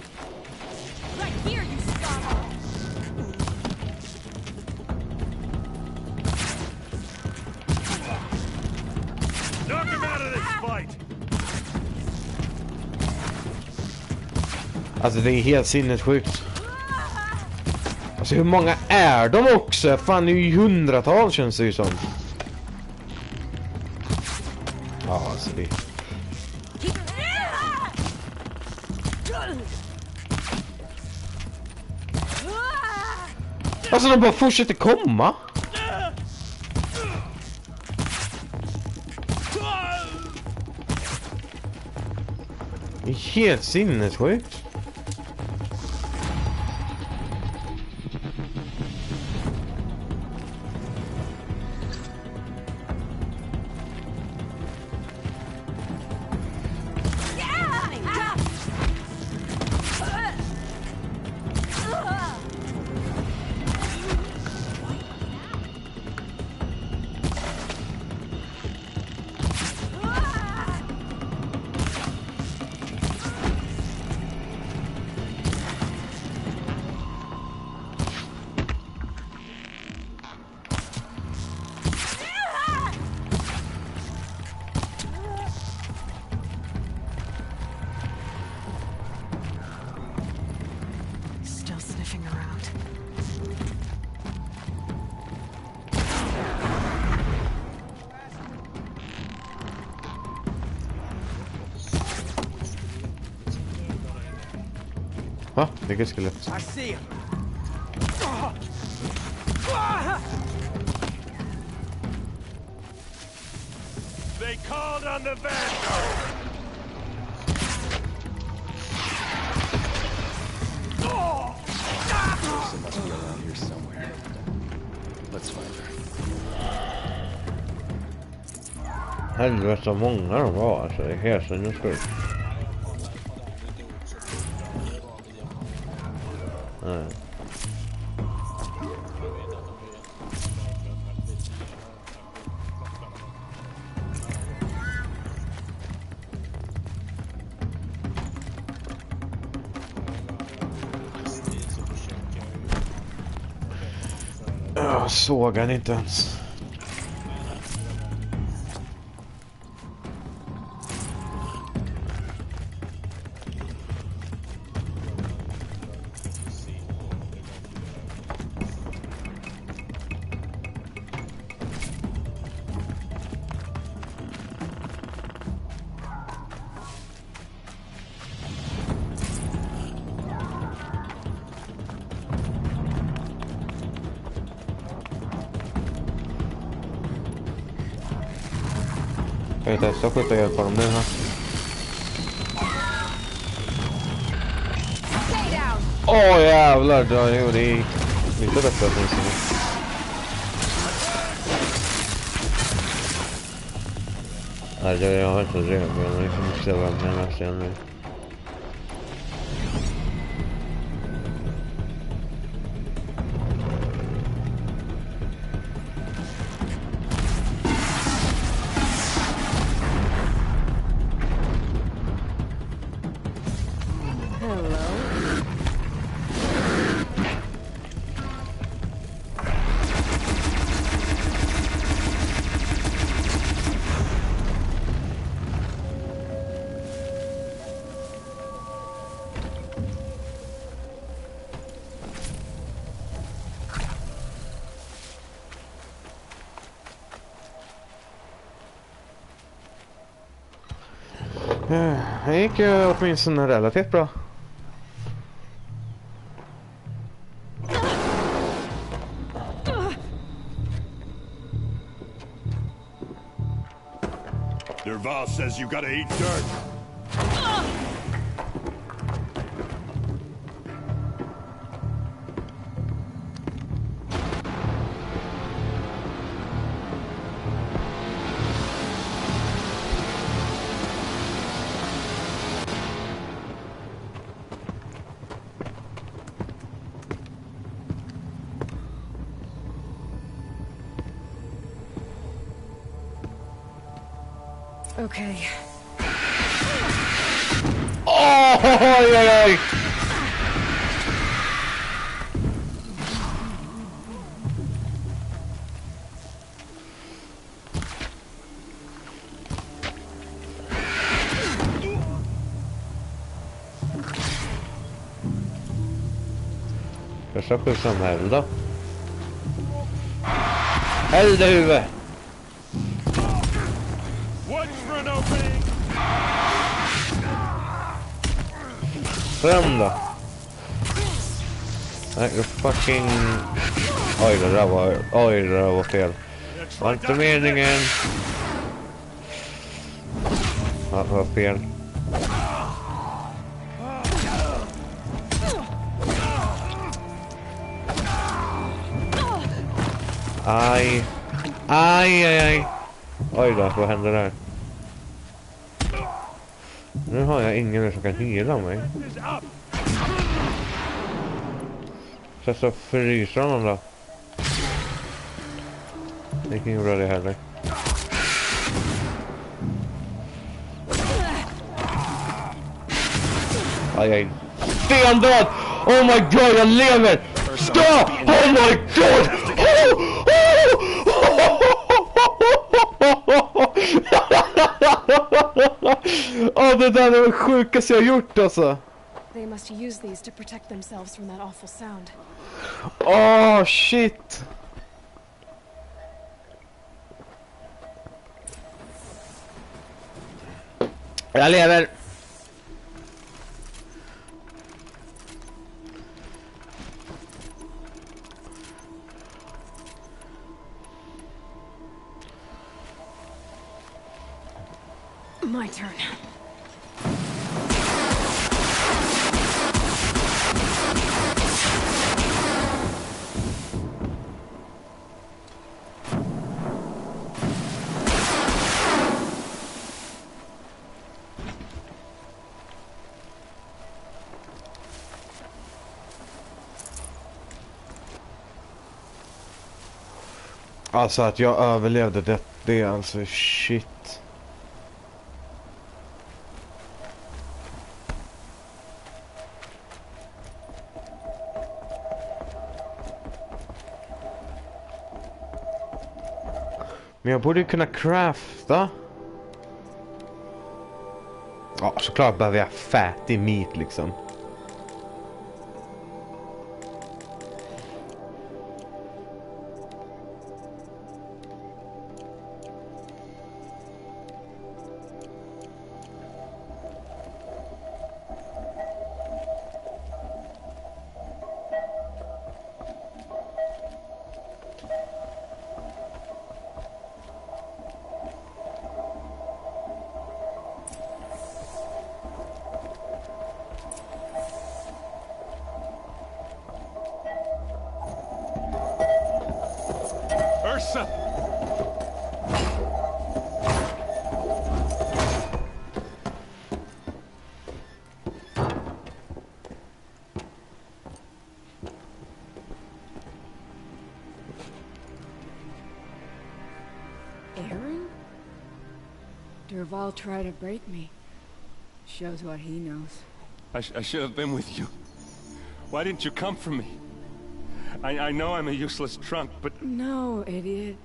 Alltså det är helt sinnessjukt. Alltså hur många är de också? Fan, det är ju hundratals känns det ju som. Ja, alltså det... Alltså de bara fortsätter komma. Det är helt sinnessjukt. Still sniffing around. Va? Vilket skulle... I see him. They called on the Vanguard. She must be around here somewhere. Let's find her. Helvete så många de var alltså. Det är helt sinnessjukt. Nej. Jag såg han inte ens. Okej, testa att skjuta hjälp på dem nu här. Åh jävlar, det gjorde lite bättre åtminstone. Nej, jag har inte röven, jag får se vad jag menar sen nu. Det gick åtminstone relativt bra. Derval says you gotta eat dirt. Okay. Oj, oj, oj. Första skjutsam här då. Eld i huvudet! Fram då! Nej, du fucking... Oj, det där var fel. Det var inte meningen. Ja, det var fel. Aj. Aj, aj, aj. Oj då, vad händer där? Nu har jag ingen som kan hila mig. Så fryser honom då. Det är inget bra det heller. Aj, aj. Stendöd! Oh my god, jag lever! Stop! Oh my god! Det där är det sjukaste jag gjort alltså. They must use these to protect themselves from that awful sound. Oh shit. Jag lever. My turn. Alltså att jag överlevde det är alltså shit. Men jag borde kunna crafta. Ja, såklart behöver jag fatty meat liksom. Derval tried to break me. Shows what he knows. I should have been with you. Why didn't you come for me? I know I'm a useless trunk, but... No, idiot.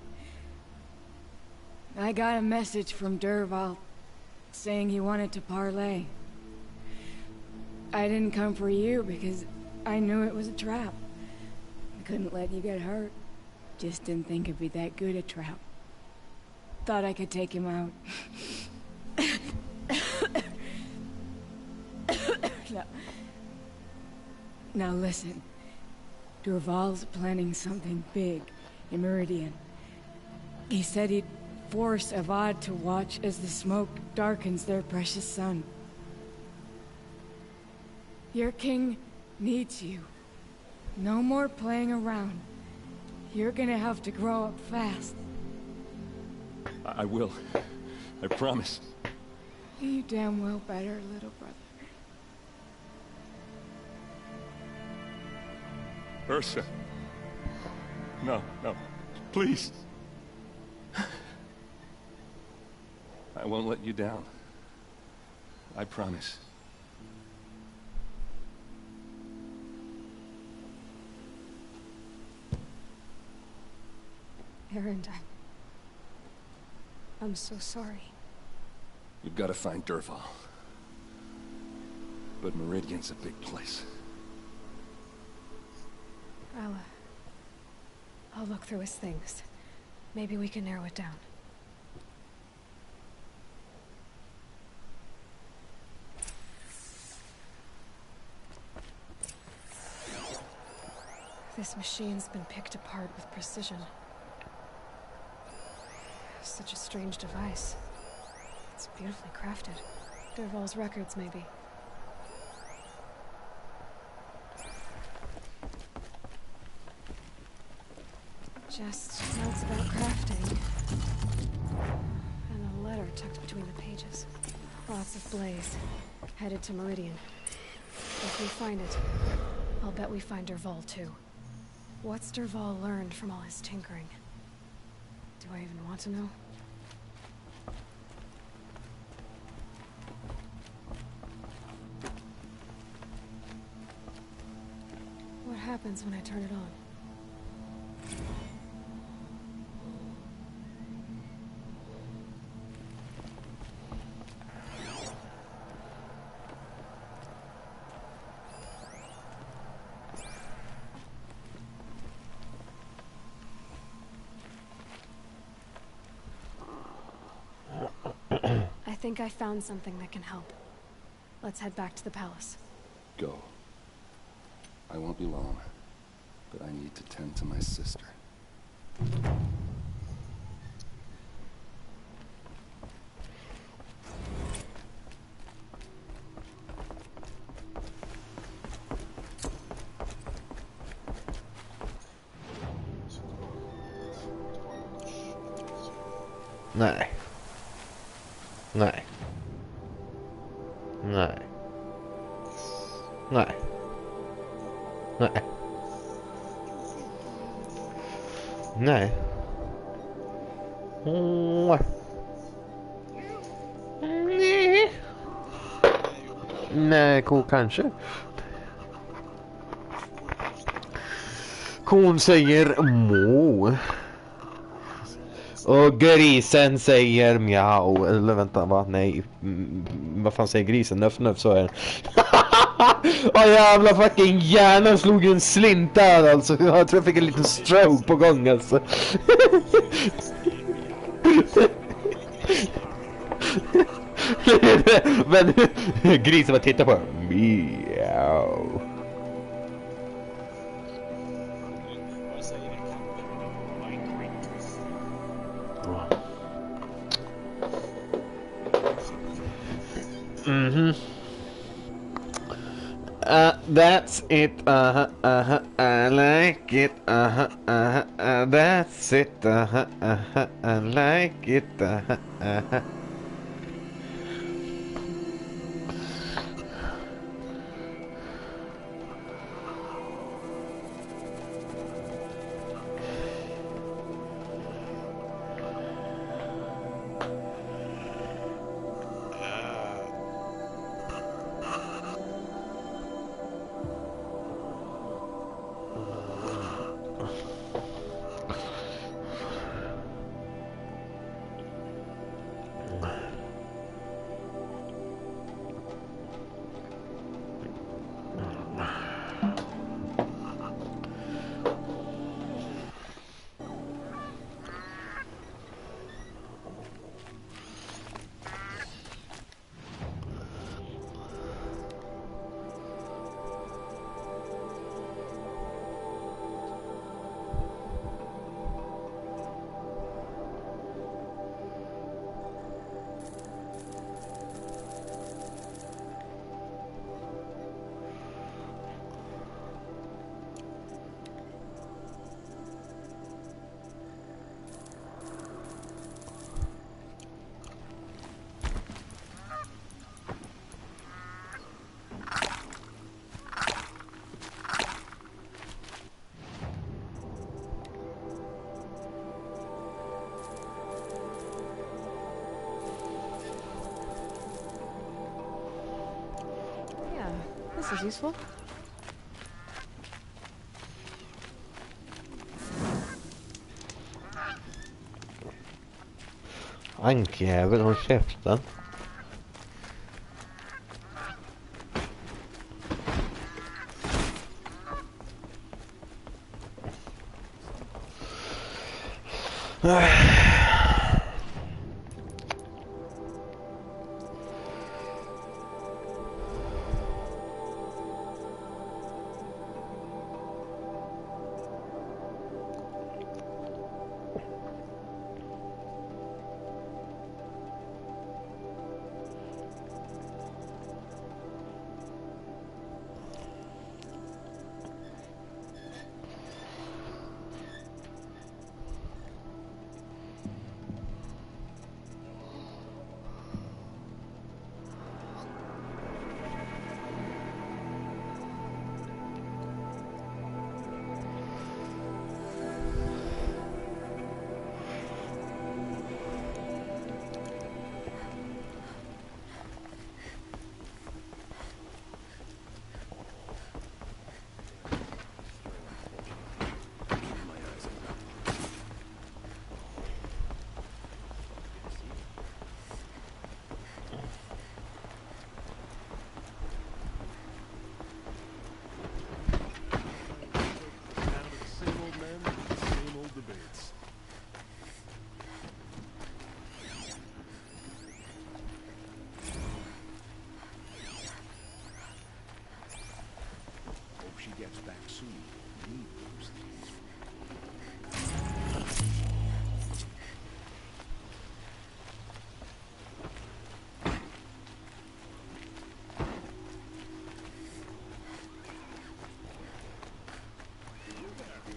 I got a message from Derval saying he wanted to parlay. I didn't come for you because I knew it was a trap. I couldn't let you get hurt. Just didn't think it'd be that good a trap. Thought I could take him out. Now listen. Derval's planning something big in Meridian. He said he'd force Avad to watch as the smoke darkens their precious sun. Your king needs you. No more playing around. You're gonna have to grow up fast. I will. I promise. You damn well better, little brother. Ursa. No, no. Please. I won't let you down. I promise. Erend, I'm so sorry. You've got to find Derval. But Meridian's a big place. I'll look through his things. Maybe we can narrow it down. This machine's been picked apart with precision. Such a strange device. It's beautifully crafted. Dervahl's records, maybe. Just notes about crafting. And a letter tucked between the pages. Lots of blaze. Headed to Meridian. If we find it, I'll bet we find Dervahl too. What's Dervahl learned from all his tinkering? Do I even want to know? What happens when I turn it on? I think I found something that can help. Let's head back to the palace. Go. I won't be long, but I need to tend to my sister. Nej. Nej. Nej. Nej. Nej. Nej. Nej. Nej. Nej, kanske. Kon säger må. Och grisen säger mjau. Eller vänta, va? Nej. Vad fan säger grisen? Nöff, nöff, så är det. Åh jävla fucking hjärnan slog ju en slint där alltså. Jag tror jag fick en liten stroke på gång alltså. Men grisen var titta på. Mjau. That's it, I like it, that's it, I like it, This is useful. Ankjävel, håll käften.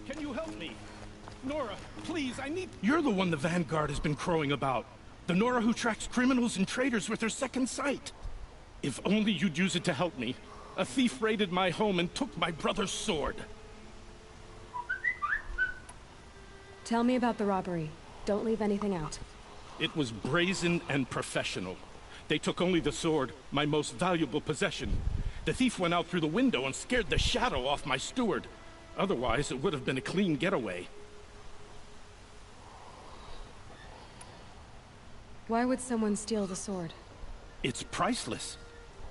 Can you help me? Nora, please, I need... You're the one the Vanguard has been crowing about. The Nora who tracks criminals and traitors with her second sight. If only you'd use it to help me. A thief raided my home and took my brother's sword. Tell me about the robbery. Don't leave anything out. It was brazen and professional. They took only the sword, my most valuable possession. The thief went out through the window and scared the shadow off my steward. Otherwise, it would have been a clean getaway. Why would someone steal the sword? It's priceless.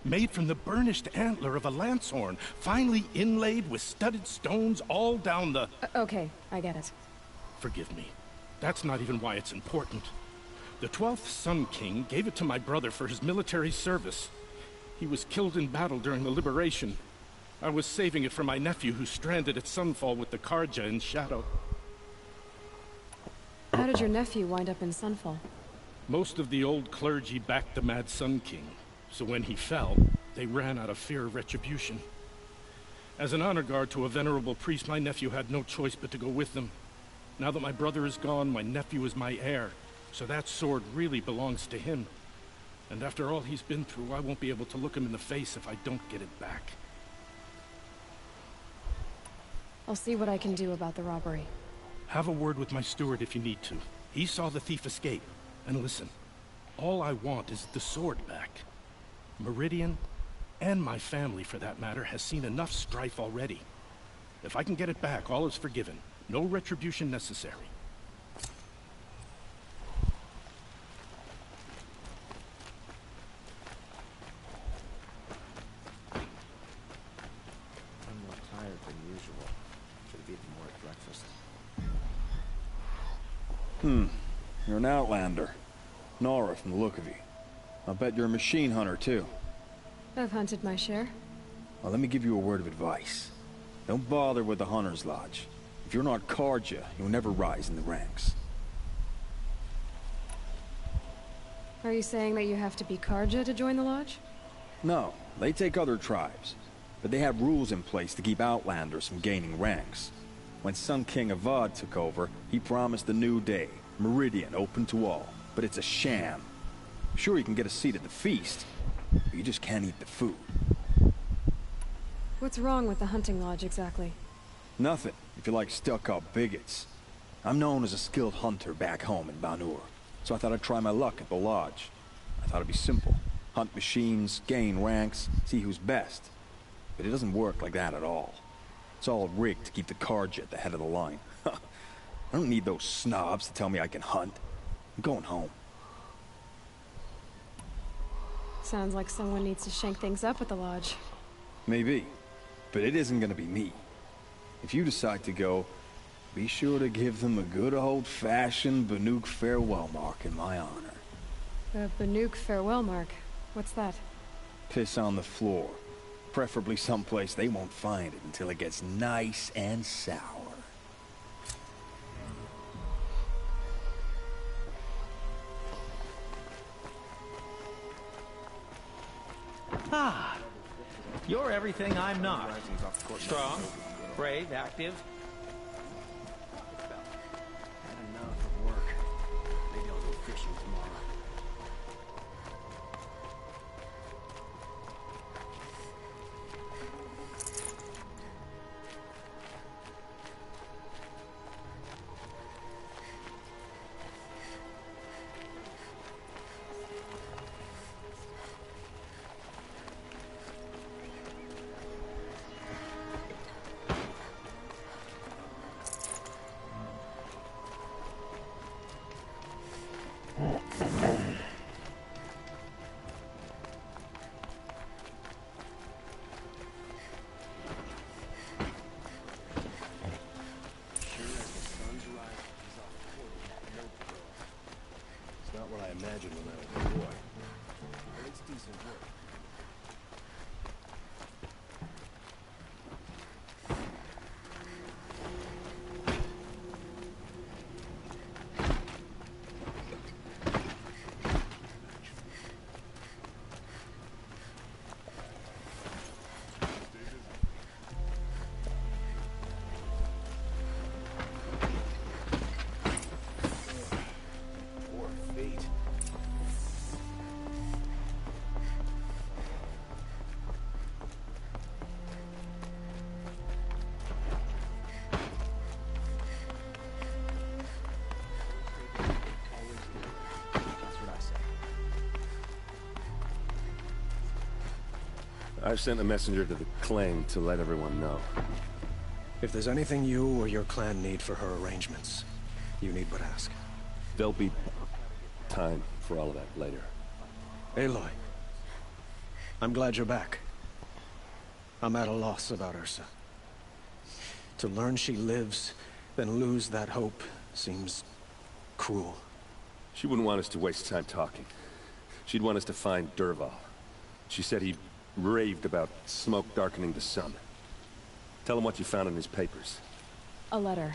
Made from the burnished antler of a lancehorn, finely inlaid with studded stones all down the... Okay, I get it. Forgive me. That's not even why it's important. The 12th Sun King gave it to my brother for his military service. He was killed in battle during the liberation. I was saving it for my nephew who's stranded at Sunfall with the Karja in Shadow. How did your nephew wind up in Sunfall? Most of the old clergy backed the Mad Sun King, so when he fell, they ran out of fear of retribution. As an honor guard to a venerable priest, my nephew had no choice but to go with them. Now that my brother is gone, my nephew is my heir, so that sword really belongs to him. And after all he's been through, I won't be able to look him in the face if I don't get it back. I'll see what I can do about the robbery. Have a word with my steward if you need to. He saw the thief escape. And listen, all I want is the sword back. Meridian, and my family for that matter, has seen enough strife already. If I can get it back, all is forgiven. No retribution necessary. I'm more tired than usual. Should have eaten more at breakfast. You're an outlander. Nora from the look of you. I'll bet you're a machine hunter, too. I've hunted my share. Well, let me give you a word of advice. Don't bother with the Hunter's Lodge. If you're not Karja, you'll never rise in the ranks. Are you saying that you have to be Karja to join the lodge? No, they take other tribes. But they have rules in place to keep outlanders from gaining ranks. When Sun King Avad took over, he promised a new day, Meridian open to all. But it's a sham. Sure, you can get a seat at the feast, but you just can't eat the food. What's wrong with the hunting lodge exactly? Nothing, if you like stuck-up bigots. I'm known as a skilled hunter back home in Banur, so I thought I'd try my luck at the lodge. I thought it'd be simple. Hunt machines, gain ranks, see who's best. But it doesn't work like that at all. It's all rigged to keep the Karja at the head of the line. I don't need those snobs to tell me I can hunt. I'm going home. Sounds like someone needs to shake things up at the lodge. Maybe, but it isn't gonna be me. If you decide to go, Be sure to give them a good old-fashioned Banuk farewell mark in my honor. The Banuk farewell mark. What's that? Piss on the floor. Preferably someplace they won't find it until it gets nice and sour. Ah, you're everything I'm not. Strong, brave, active. Had enough of work. Maybe I'll go fishing tomorrow. Not what I imagined when I was a boy. But it's decent work. I've sent a messenger to the claim to let everyone know. If there's anything you or your clan need for her arrangements, you need but ask. There'll be time for all of that later. Aloy, I'm glad you're back. I'm at a loss about Ursa. To learn she lives, then lose that hope seems cruel. She wouldn't want us to waste time talking. She'd want us to find Dervahl. She said he raved about smoke darkening the sun. Tell him what you found in his papers. A letter.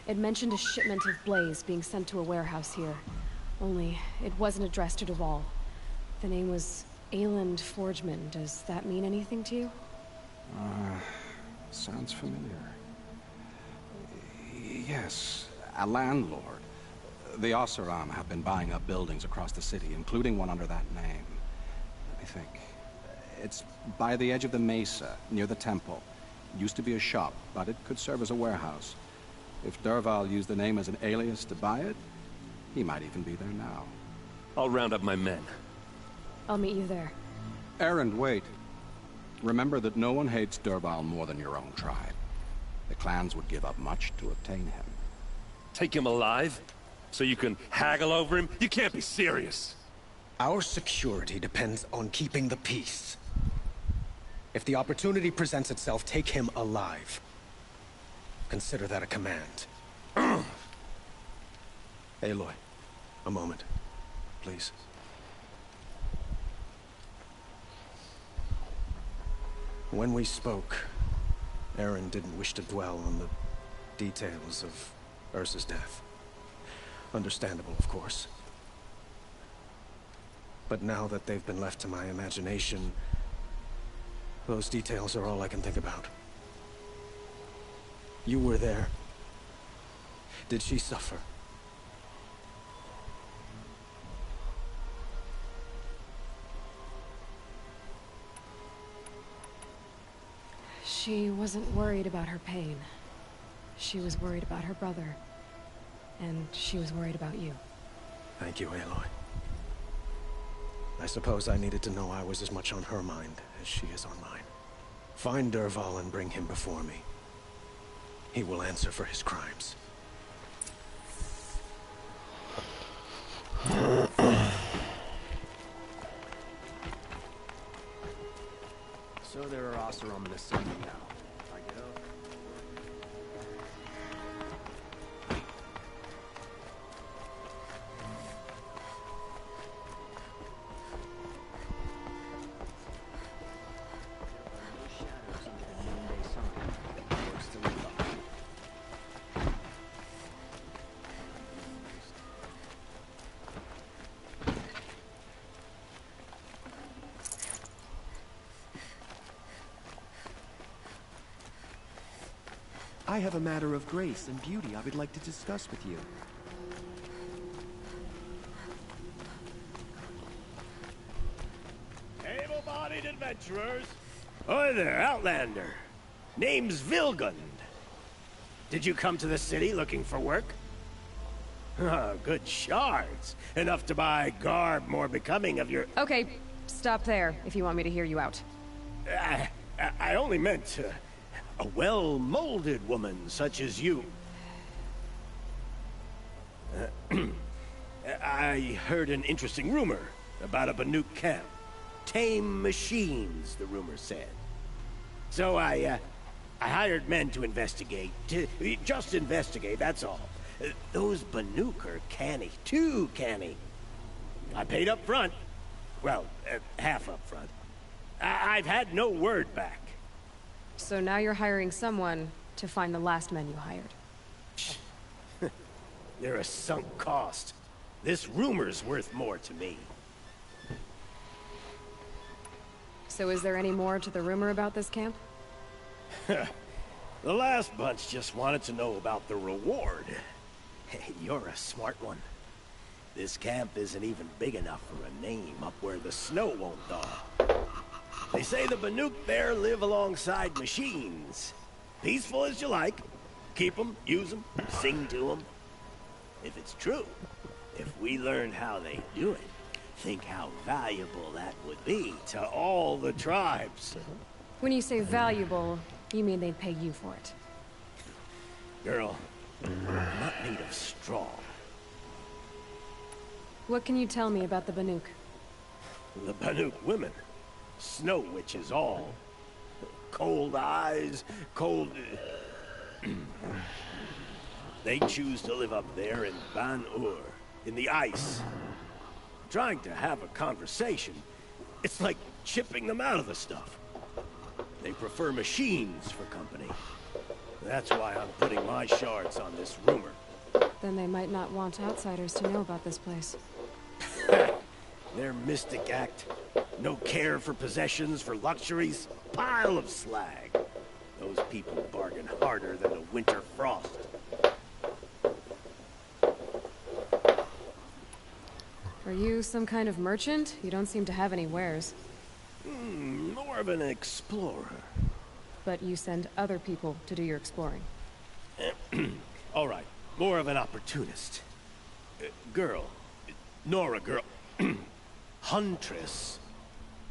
It mentioned a shipment of blaze being sent to a warehouse here. Only, it wasn't addressed to Dervahl. The name was Ayland Forgeman. Does that mean anything to you? Sounds familiar. Yes, a landlord. The Oseram have been buying up buildings across the city, including one under that name. Let me think. It's by the edge of the mesa, near the temple. Used to be a shop, but it could serve as a warehouse. If Dervahl used the name as an alias to buy it, he might even be there now. I'll round up my men. I'll meet you there. Erend, wait. Remember that no one hates Dervahl more than your own tribe. The clans would give up much to obtain him. Take him alive? So you can haggle over him? You can't be serious! Our security depends on keeping the peace. If the opportunity presents itself, take him alive. Consider that a command. Aloy, a moment, please. When we spoke, Erend didn't wish to dwell on the details of Ursa's death. Understandable, of course. But now that they've been left to my imagination, those details are all I can think about. You were there. Did she suffer? She wasn't worried about her pain. She was worried about her brother. And she was worried about you. Thank you, Aloy. I suppose I needed to know I was as much on her mind as she is on mine. Find Dervahl and bring him before me. He will answer for his crimes. So there are Oseram in the city now. I get up. I have a matter of grace and beauty I would like to discuss with you. Able-bodied adventurers. Hi there, Outlander. Name's Vilgund. Did you come to the city looking for work? Ah, good shards. Enough to buy garb more becoming of your... Okay, stop there if you want me to hear you out. I only meant a well-molded woman such as you. I heard an interesting rumor about a Banuk camp. Tame machines, the rumor said. So I hired men to investigate. Just investigate, that's all. Those Banuk are canny, too canny. I paid up front. Well, half up front. I've had no word back. So now you're hiring someone to find the last men you hired. They're a sunk cost. This rumor's worth more to me. So is there any more to the rumor about this camp? The last bunch just wanted to know about the reward. Hey, you're a smart one. This camp isn't even big enough for a name up where the snow won't thaw. They say the Banuk there live alongside machines. Peaceful as you like. Keep them, use them, sing to them. If it's true, if we learn how they do it, think how valuable that would be to all the tribes. When you say valuable, you mean they'd pay you for it. Girl, I'm not made of straw. What can you tell me about the Banuk? The Banuk women. Snow witches all. Cold eyes, cold... They choose to live up there in Ban-Ur, in the ice. Trying to have a conversation, it's like chipping them out of the stuff. They prefer machines for company. That's why I'm putting my shards on this rumor. Then they might not want outsiders to know about this place. Their mystic act. No care for possessions, for luxuries. Pile of slag. Those people bargain harder than a winter frost. Are you some kind of merchant? You don't seem to have any wares. More of an explorer. But you send other people to do your exploring. All right, more of an opportunist. Girl. Nora girl. Huntress.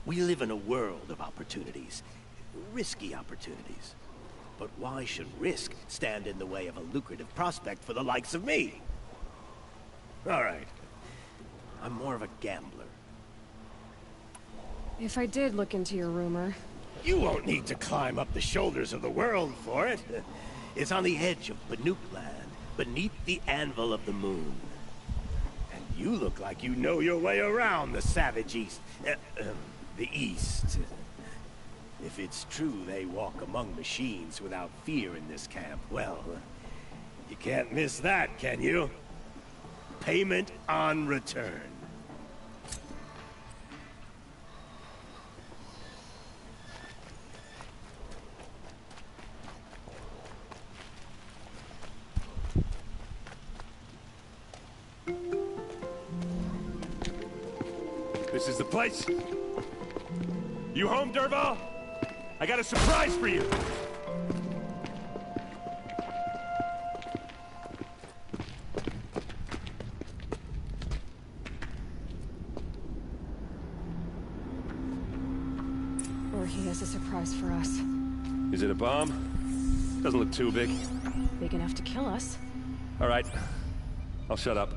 We live in a world of opportunities. Risky opportunities. But why should risk stand in the way of a lucrative prospect for the likes of me? All right. I'm more of a gambler. If I did look into your rumor... You won't need to climb up the shoulders of the world for it. It's on the edge of Banuk land, beneath the anvil of the moon. And you look like you know your way around the savage east. The east. If it's true they walk among machines without fear in this camp, well, you can't miss that, can you? Payment on return. This is the place. You home, Dervahl? I got a surprise for you. Or he has a surprise for us. Is it a bomb? Doesn't look too big. Big enough to kill us. All right. I'll shut up.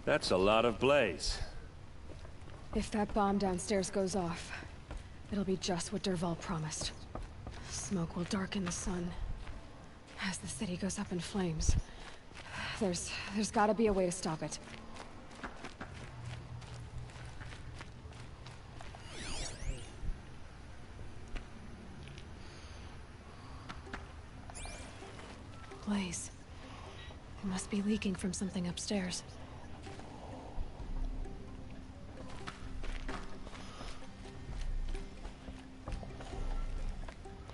That's a lot of blaze. If that bomb downstairs goes off, it'll be just what Dervahl promised. Smoke will darken the sun. As the city goes up in flames. There's gotta be a way to stop it. Must be leaking from something upstairs.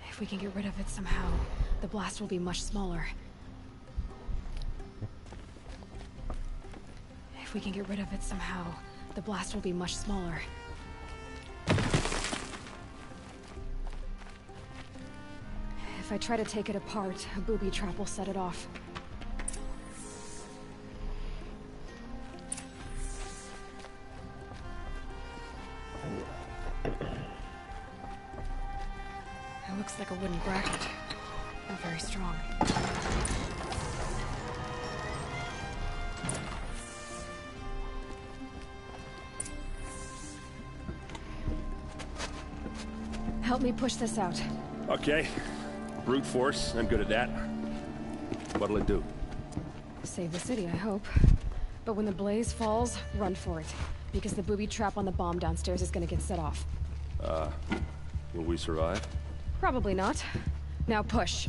If we can get rid of it somehow, the blast will be much smaller. If we can get rid of it somehow, the blast will be much smaller. If I try to take it apart, a booby trap will set it off. It looks like a wooden bracket. Not very strong. Help me push this out. Okay. Brute force, I'm good at that. What'll it do? Save the city, I hope. But when the blaze falls, run for it. Because the booby trap on the bomb downstairs is gonna get set off. Will we survive? Probably not. Now push.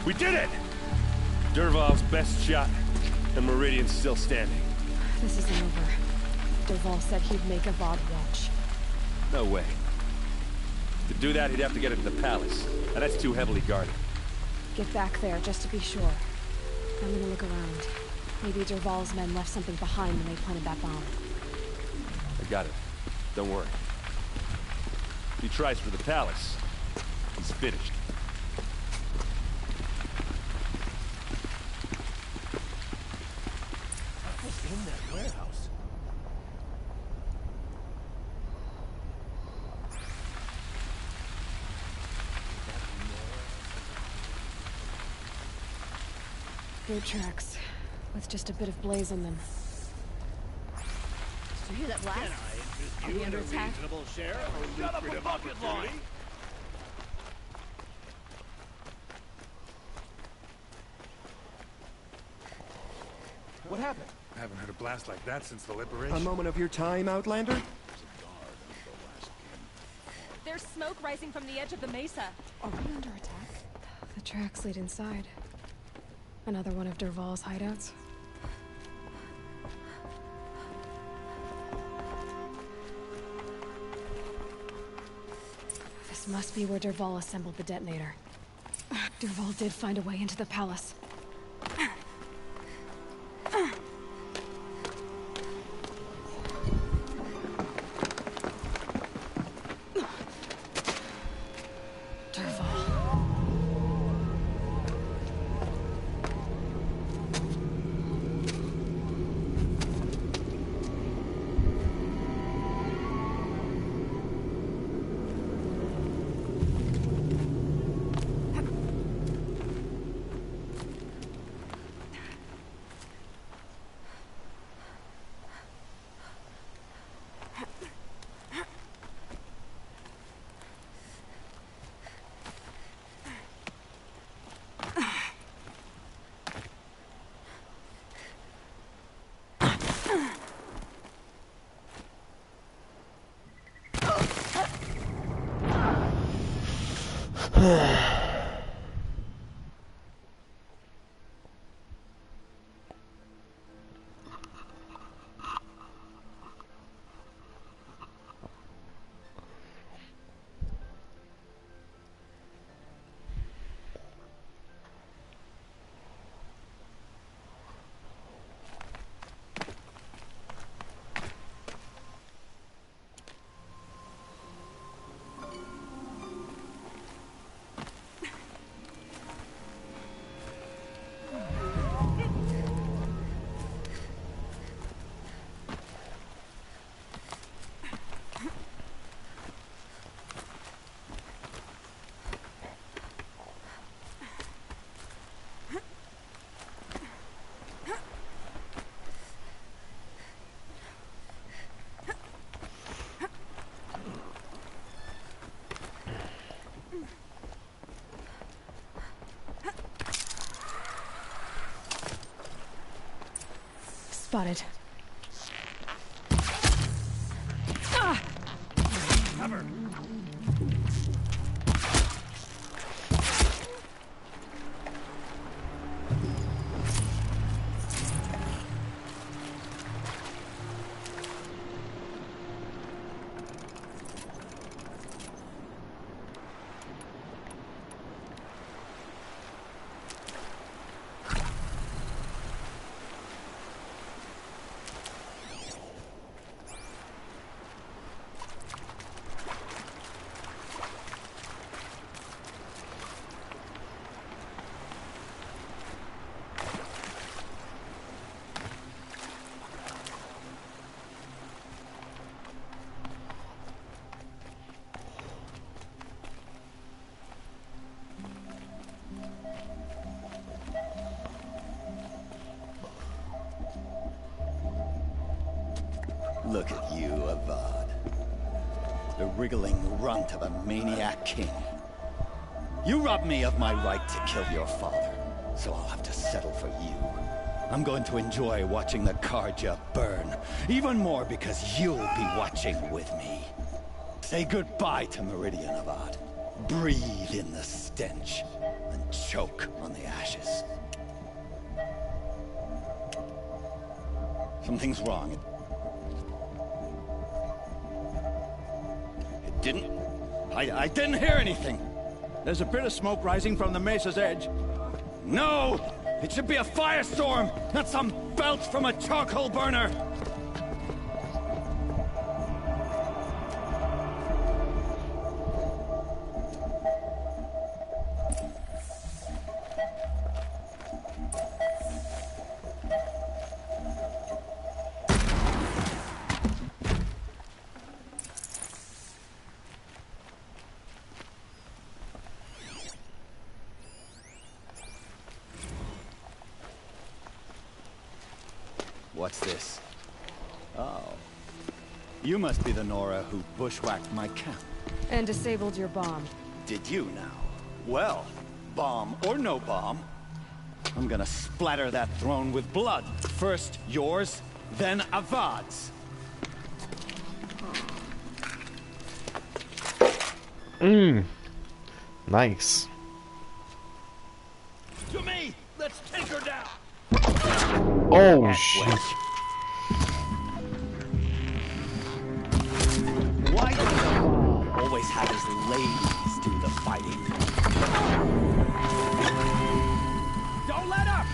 We did it! Dervahl's best shot, and Meridian's still standing. This isn't over. Dervahl said he'd make a VOD watch. No way. To do that, he'd have to get into the palace, and that's too heavily guarded. Get back there, just to be sure. I'm gonna look around. Maybe Dervahl's men left something behind when they planted that bomb. I got it. Don't worry. If he tries for the palace, he's finished. What's in that warehouse? Boot tracks, with just a bit of blaze in them. Did you hear that blast? Are we under attack? Shut up a bucket line! What happened? I haven't heard a blast like that since the liberation. A moment of your time, Outlander? There's smoke rising from the edge of the mesa. Are we under attack? The tracks lead inside. Another one of Dervahl's hideouts. This must be where Dervahl assembled the detonator. Dervahl did find a way into the palace. Spotted. Cover. Look at you, Avad. The wriggling runt of a maniac king. You robbed me of my right to kill your father, so I'll have to settle for you. I'm going to enjoy watching the Karja burn, even more because you'll be watching with me. Say goodbye to Meridian, Avad. Breathe in the stench, and choke on the ashes. Something's wrong. It didn't... I didn't hear anything. There's a bit of smoke rising from the mesa's edge. No! It should be a firestorm, not some belch from a charcoal burner! What's this? Oh. You must be the Nora who bushwhacked my camp. And disabled your bomb. Did you now? Well, bomb or no bomb, I'm gonna splatter that throne with blood. First yours, then Avad's. Nice. To me! Let's take her down! Oh shit. Why does the mob always have his ladies do the fighting? Don't let up!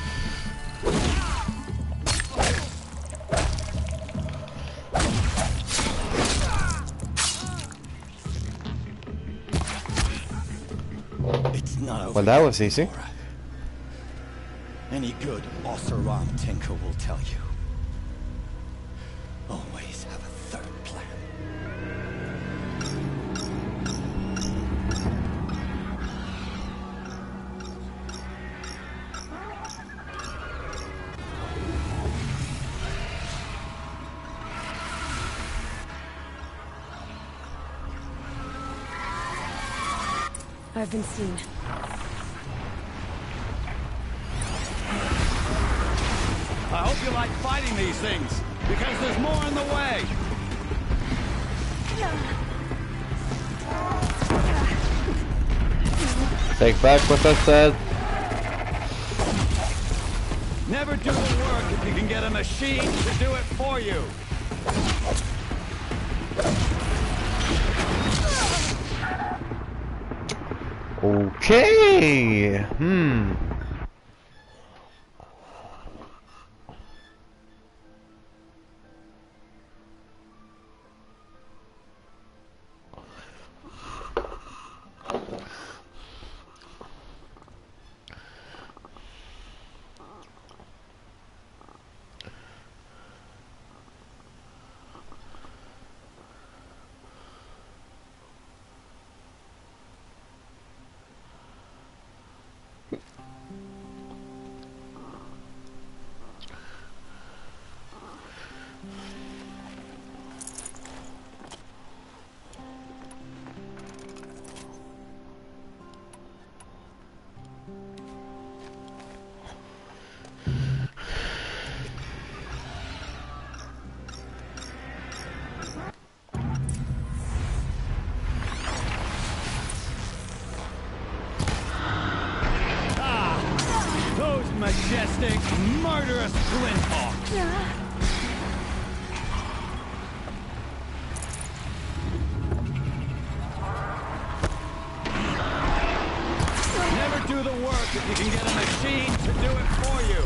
It's not over. Well, that was easy. Any good Oseram tinker will tell you. Always have a third plan. I've been seen. I hope you like fighting these things, because there's more in the way. Take back what I said. Never do the work if you can get a machine to do it for you. Okay. Never do the work if you can get a machine to do it for you.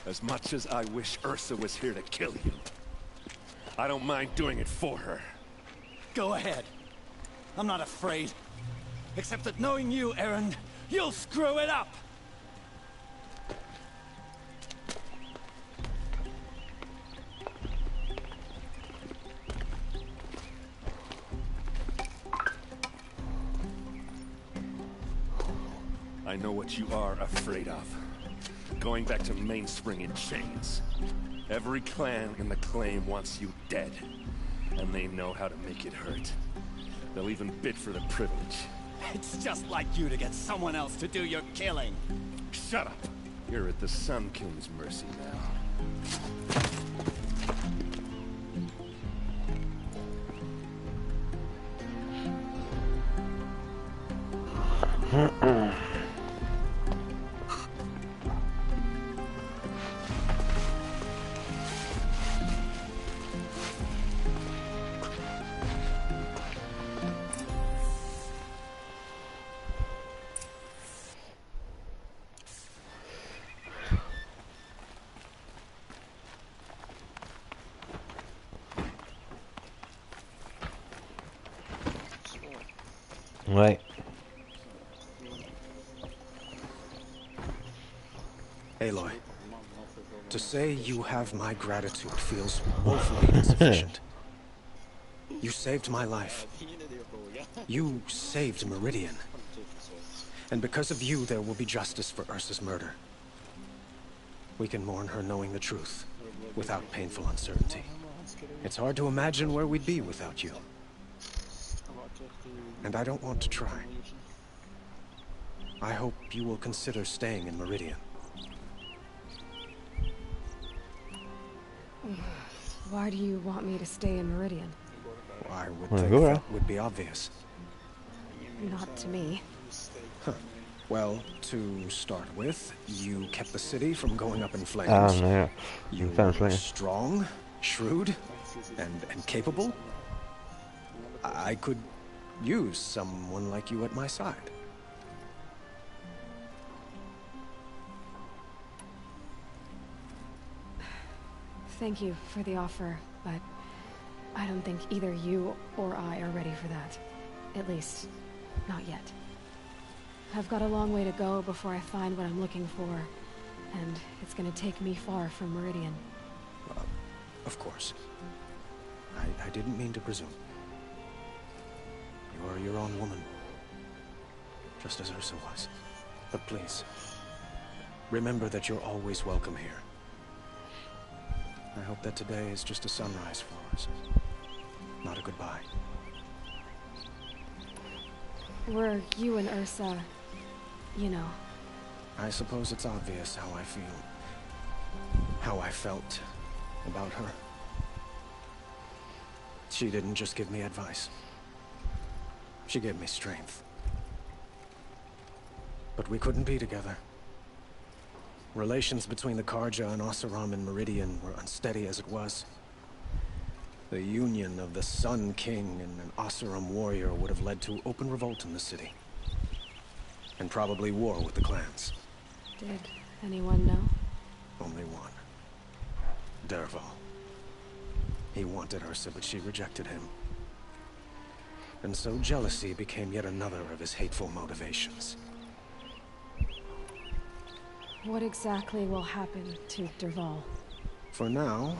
As much as I wish Ursa was here to kill you, I don't mind doing it for her. Go ahead. I'm not afraid. Except that knowing you, Erend, you'll screw it up! I know what you are afraid of. Going back to Mainspring in chains. Every clan in the claim wants you dead. And they know how to make it hurt. They'll even bid for the privilege. It's just like you to get someone else to do your killing. Shut up! You're at the Sun King's mercy now. Ouais. Aloy, to say you have my gratitude feels woefully insufficient. You saved my life. You saved Meridian. And because of you, there will be justice for Ursa's murder. We can mourn her knowing the truth, without painful uncertainty. It's hard to imagine where we'd be without you. And I don't want to try. I hope you will consider staying in Meridian. Why do you want me to stay in Meridian? I would think that would be obvious. Not to me. Huh. Well, to start with, you kept the city from going up in flames. Yeah. You were strong, shrewd, and capable. I could use someone like you at my side. Thank you for the offer, but I don't think either you or I are ready for that. At least, not yet. I've got a long way to go before I find what I'm looking for, and it's gonna take me far from Meridian. Of course. I didn't mean to presume. You are your own woman, just as Ursa was. But please, remember that you're always welcome here. I hope that today is just a sunrise for us, not a goodbye. Were you and Ursa, you know? I suppose it's obvious how I feel. How I felt about her. She didn't just give me advice. She gave me strength. But we couldn't be together. Relations between the Karja and Oseram and Meridian were unsteady as it was. The union of the Sun King and an Oseram warrior would have led to open revolt in the city. And probably war with the clans. Did anyone know? Only one. Dervahl. He wanted Ursa, but she rejected him. And so jealousy became yet another of his hateful motivations. What exactly will happen to Dervahl? For now,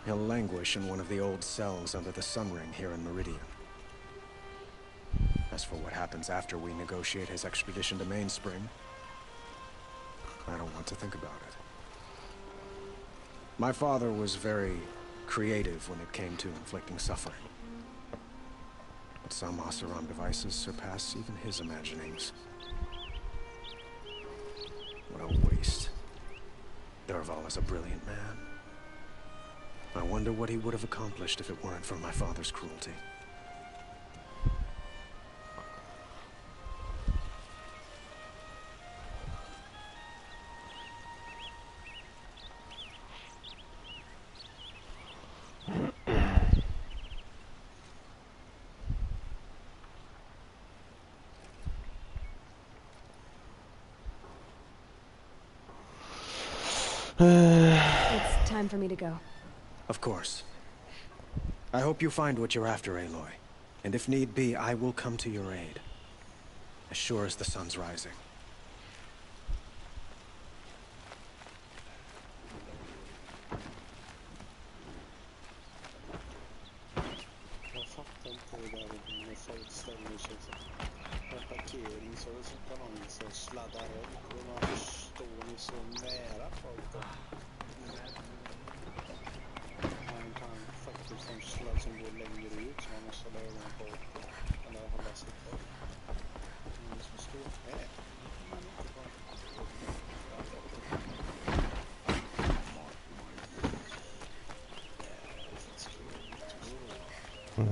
he'll languish in one of the old cells under the Sun Ring here in Meridian. As for what happens after we negotiate his extradition to Mainspring, I don't want to think about it. My father was very creative when it came to inflicting suffering. But some Oseram devices surpass even his imaginings. What a waste. Dervahl is a brilliant man. I wonder what he would have accomplished if it weren't for my father's cruelty. It's time for me to go. Of course. I hope you find what you're after, Aloy. And if need be, I will come to your aid. As sure as the sun's rising. Jag fattar inte det där med folk ställer sig på parkering så kan någon så sladdar runt och man förstår ni så nära folk då. Man kan faktiskt en sladd som går längre ut så man måste hålla ögonen på eller hålla sig på. Man måste stå med.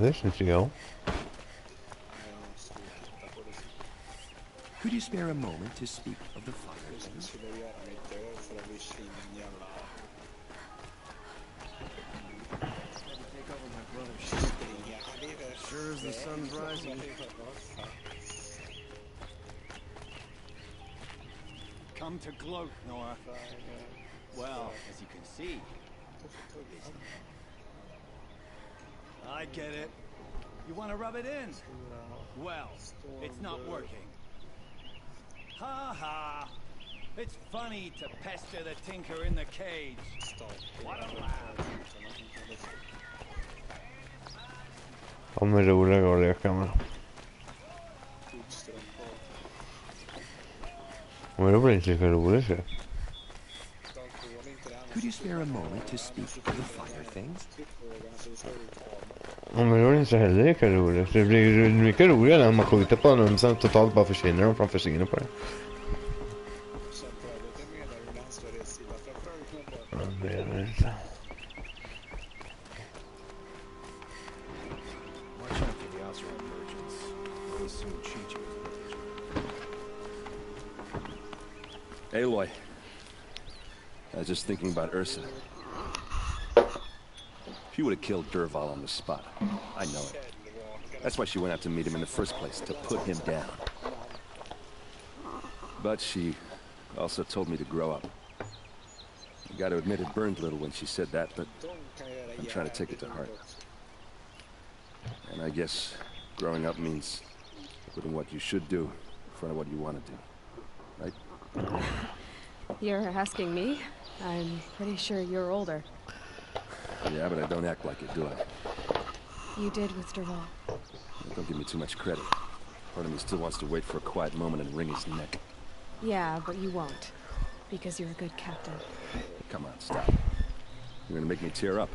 This is Joe. Could you spare a moment to speak of the fire things? Sure as the sun's rising. Come to gloat, Nora. Well, as you can see, I get it. You want to rub it in? Well, it's not working. Ha ha! It's funny to pester the tinker in the cage. What a laugh! De är roliga att leka med. Men det blir inte lika roligt så. Could you spare a moment to speak of the fire things? Ja, men det är inte heller lika roligt. Det blir mycket roligare när man skjuter på dem och sen totalt bara försvinner de framför synen på det. Ja, det är det inte. Aloy. I was just thinking about Ursa. She would have killed Dervahl on the spot. I know it. That's why she went out to meet him in the first place, to put him down. But she also told me to grow up. I gotta admit it burned a little when she said that, but I'm trying to take it to heart. And I guess growing up means putting what you should do in front of what you want to do. Right? You're asking me? I'm pretty sure you're older. Yeah, but I don't act like it, do I? You did with Dervahl. Don't give me too much credit. Part of me still wants to wait for a quiet moment and wring his neck. Yeah, but you won't. Because you're a good captain. Come on, stop. You're gonna make me tear up.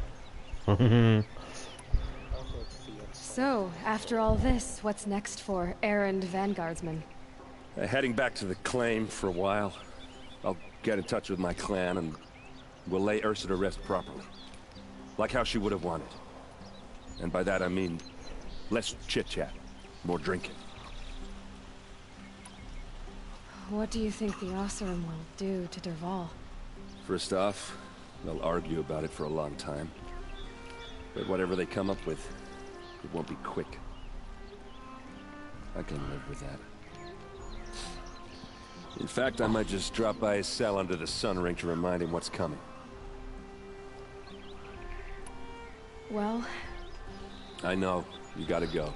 So, after all this, what's next for errand vanguardsman? Heading back to the claim for a while. I'll get in touch with my clan and we'll lay Ursa to rest properly. Like how she would have wanted. And by that I mean less chit-chat, more drinking. What do you think the Oseram will do to Dervahl? First off, they'll argue about it for a long time. But whatever they come up with, it won't be quick. I can live with that. In fact, I might just drop by his cell under the sun ring to remind him what's coming. Well... I know. You gotta go.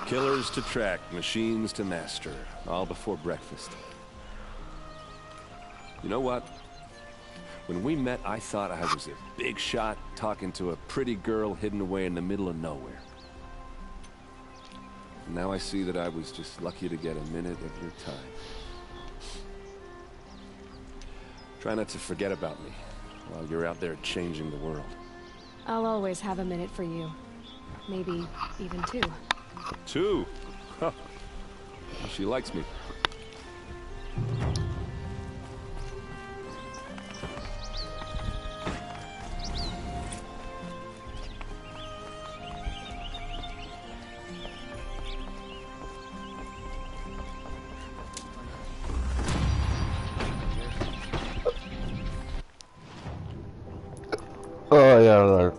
Killers to track, machines to master. All before breakfast. You know what? When we met, I thought I was a big shot talking to a pretty girl hidden away in the middle of nowhere. Now I see that I was just lucky to get a minute of your time. Try not to forget about me while you're out there changing the world. I'll always have a minute for you. Maybe even two. Two? Huh. She likes me. Åh jävlar.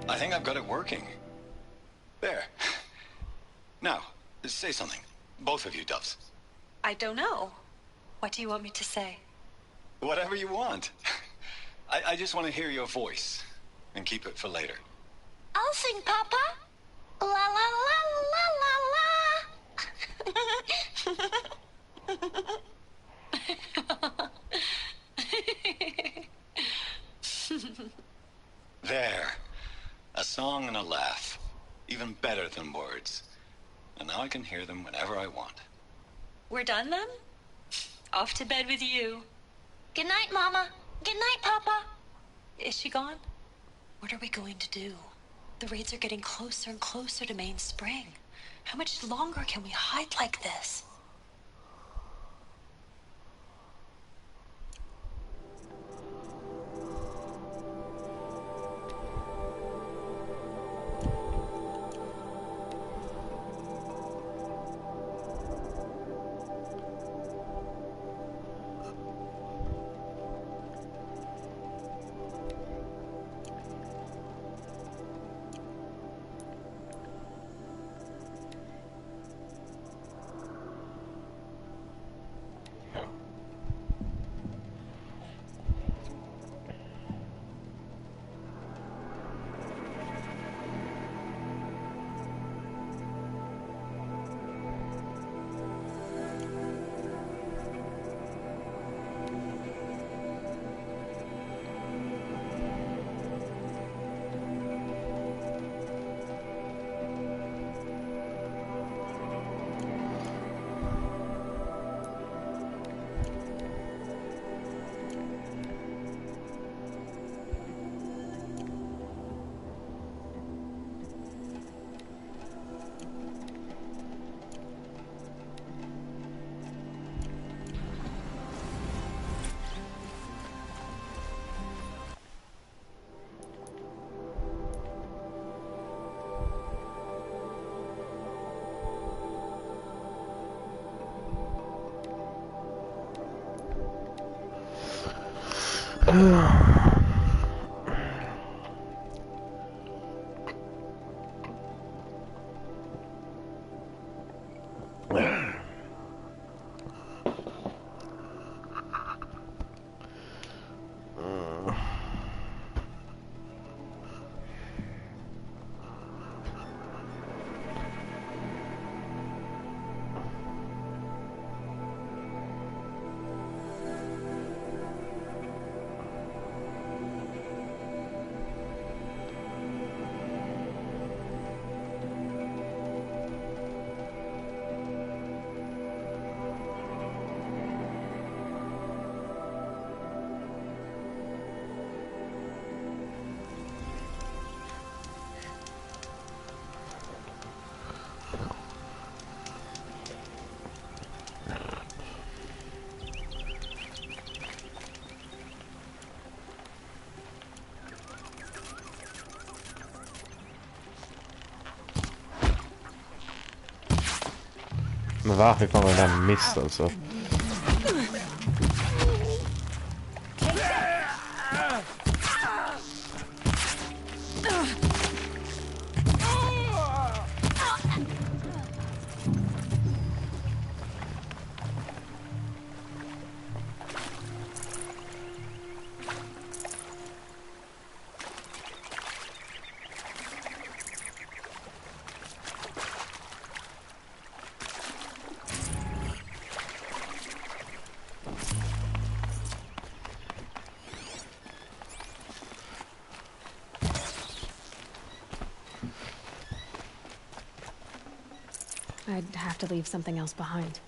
I think I've got it working. There. Now, say something. Both of you, Doves. I don't know. What do you want me to say? Whatever you want. I just want to hear your voice. And keep it for later. I'll sing, Papa. La la la la la la. There. A song and a laugh. Even better than words. And now I can hear them whenever I want. We're done then? Off to bed with you. Good night, Mama. Good night, Papa. Is she gone? What are we going to do? The raids are getting closer and closer to Main Spring. How much longer can we hide like this? Men varför kommer den där miss alltså? I'd have to leave something else behind.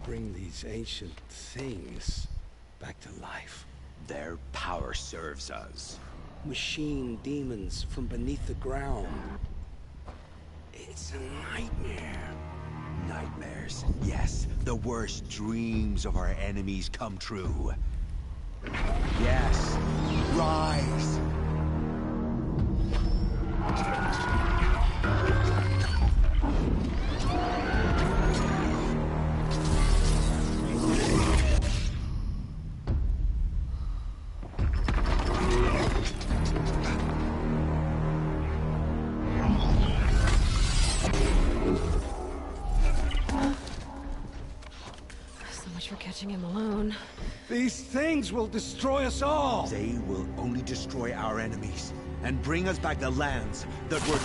bring these ancient things back to life? Their power serves us. Machine demons from beneath the ground. It's a nightmare. Nightmares, yes. The worst dreams of our enemies come true. Yes, rise! For catching him alone. These things will destroy us all! They will only destroy our enemies and bring us back the lands that were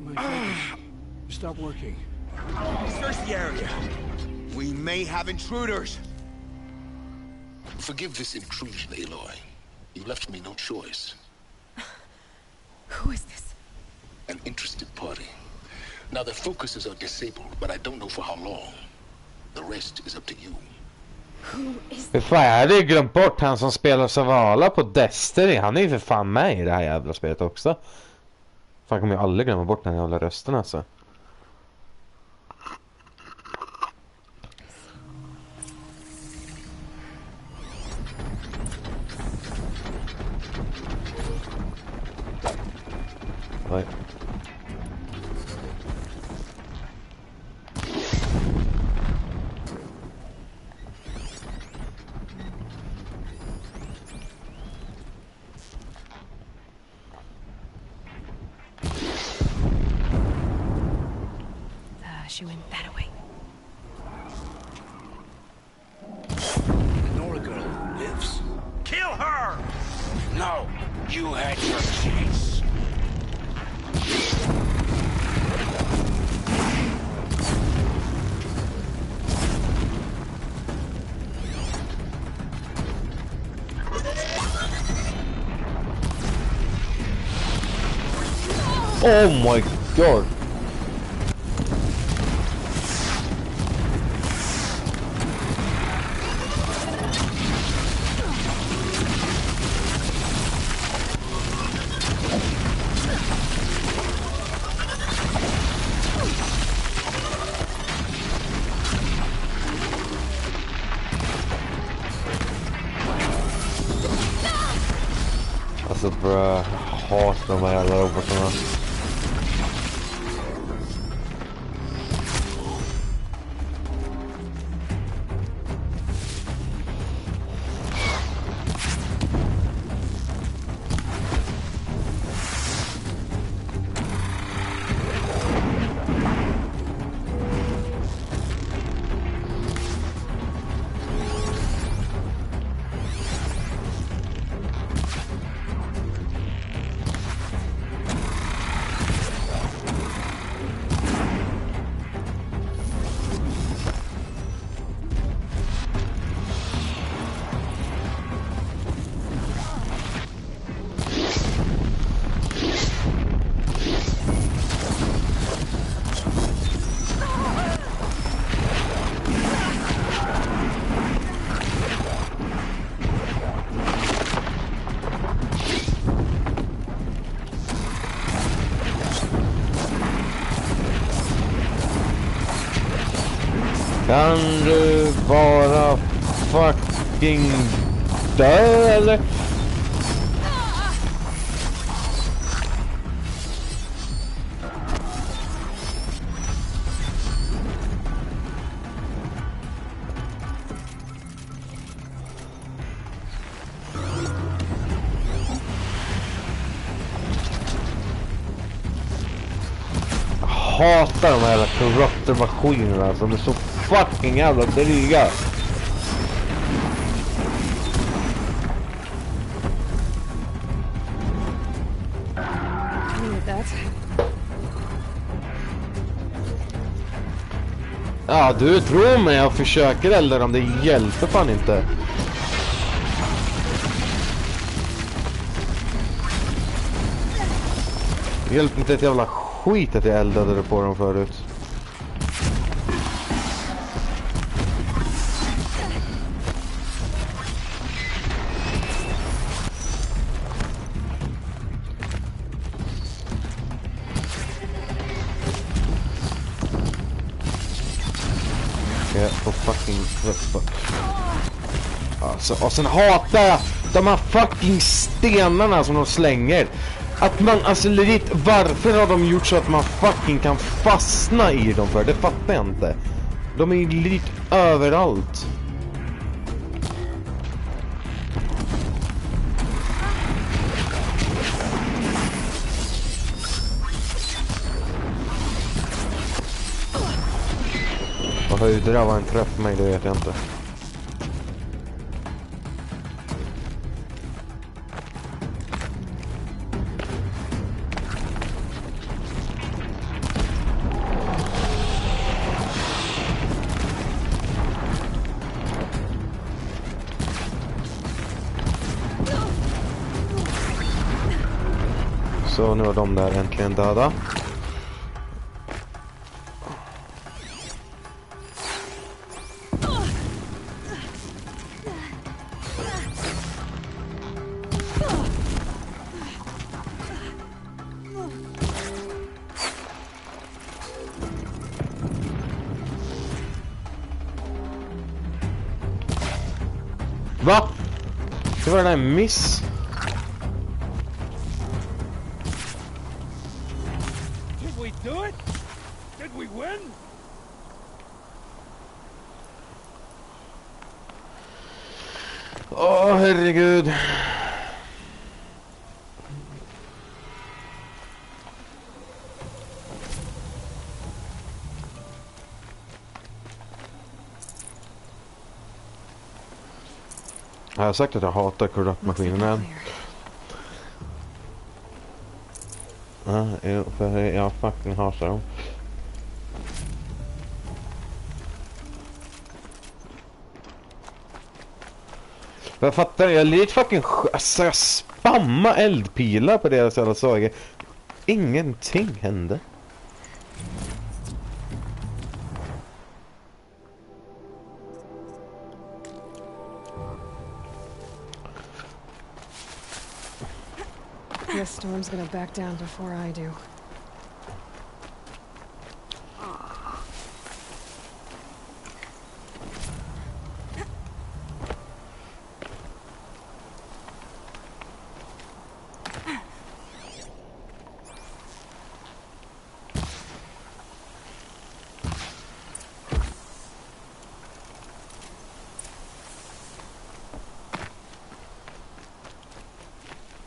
My fingers stop working. Search the area. We may have intruders. Forgive this intrusion, Aloy. You left me no choice. Who is this? An interested party. Now their focuses are disabled, but I don't know for how long. The rest is up to you. Who is För fan, jag hade ju glömt bort han som spelar Zavala på Destiny. Han är ju för fan med i det här jävla spelet också. Fan, kommer jag aldrig glömma bort den jävla rösten alltså. Oj. She went that way. The Nora girl lives. Kill her! No, you had your chance. Oh my god. Alltså bra, jag hatar de här jävla robotarna. Kan du bara fucking dö eller? Hatar de här jävla corruptor-maskinerna som är så fucking jävla dryga. Ja, du tror mig, jag försöker elda dem, det hjälper fan inte. Det hjälpte inte ett jävla skit att jag eldade på dem förut. Jag får fucking träffa. Alltså, och sen hatar jag de här fucking stenarna som de slänger. Att man, alltså legit, varför har de gjort så att man fucking kan fastna i dem för? Det fattar jag inte. De är ju legit överallt. Och hur det där var en träff mig, det vet jag inte. Så nu är de där äntligen döda. Va? Det var den där miss. Did we do it? Did we win? Åh, herregud. Jag har sagt att jag hatar korruptmaskinen. Ja, för jag fucking hatar dem. Jag fattar, jag är lite fucking... Alltså jag spamma eldpilar på deras jävla saker. Ingenting hände. This storm's gonna back down before I do.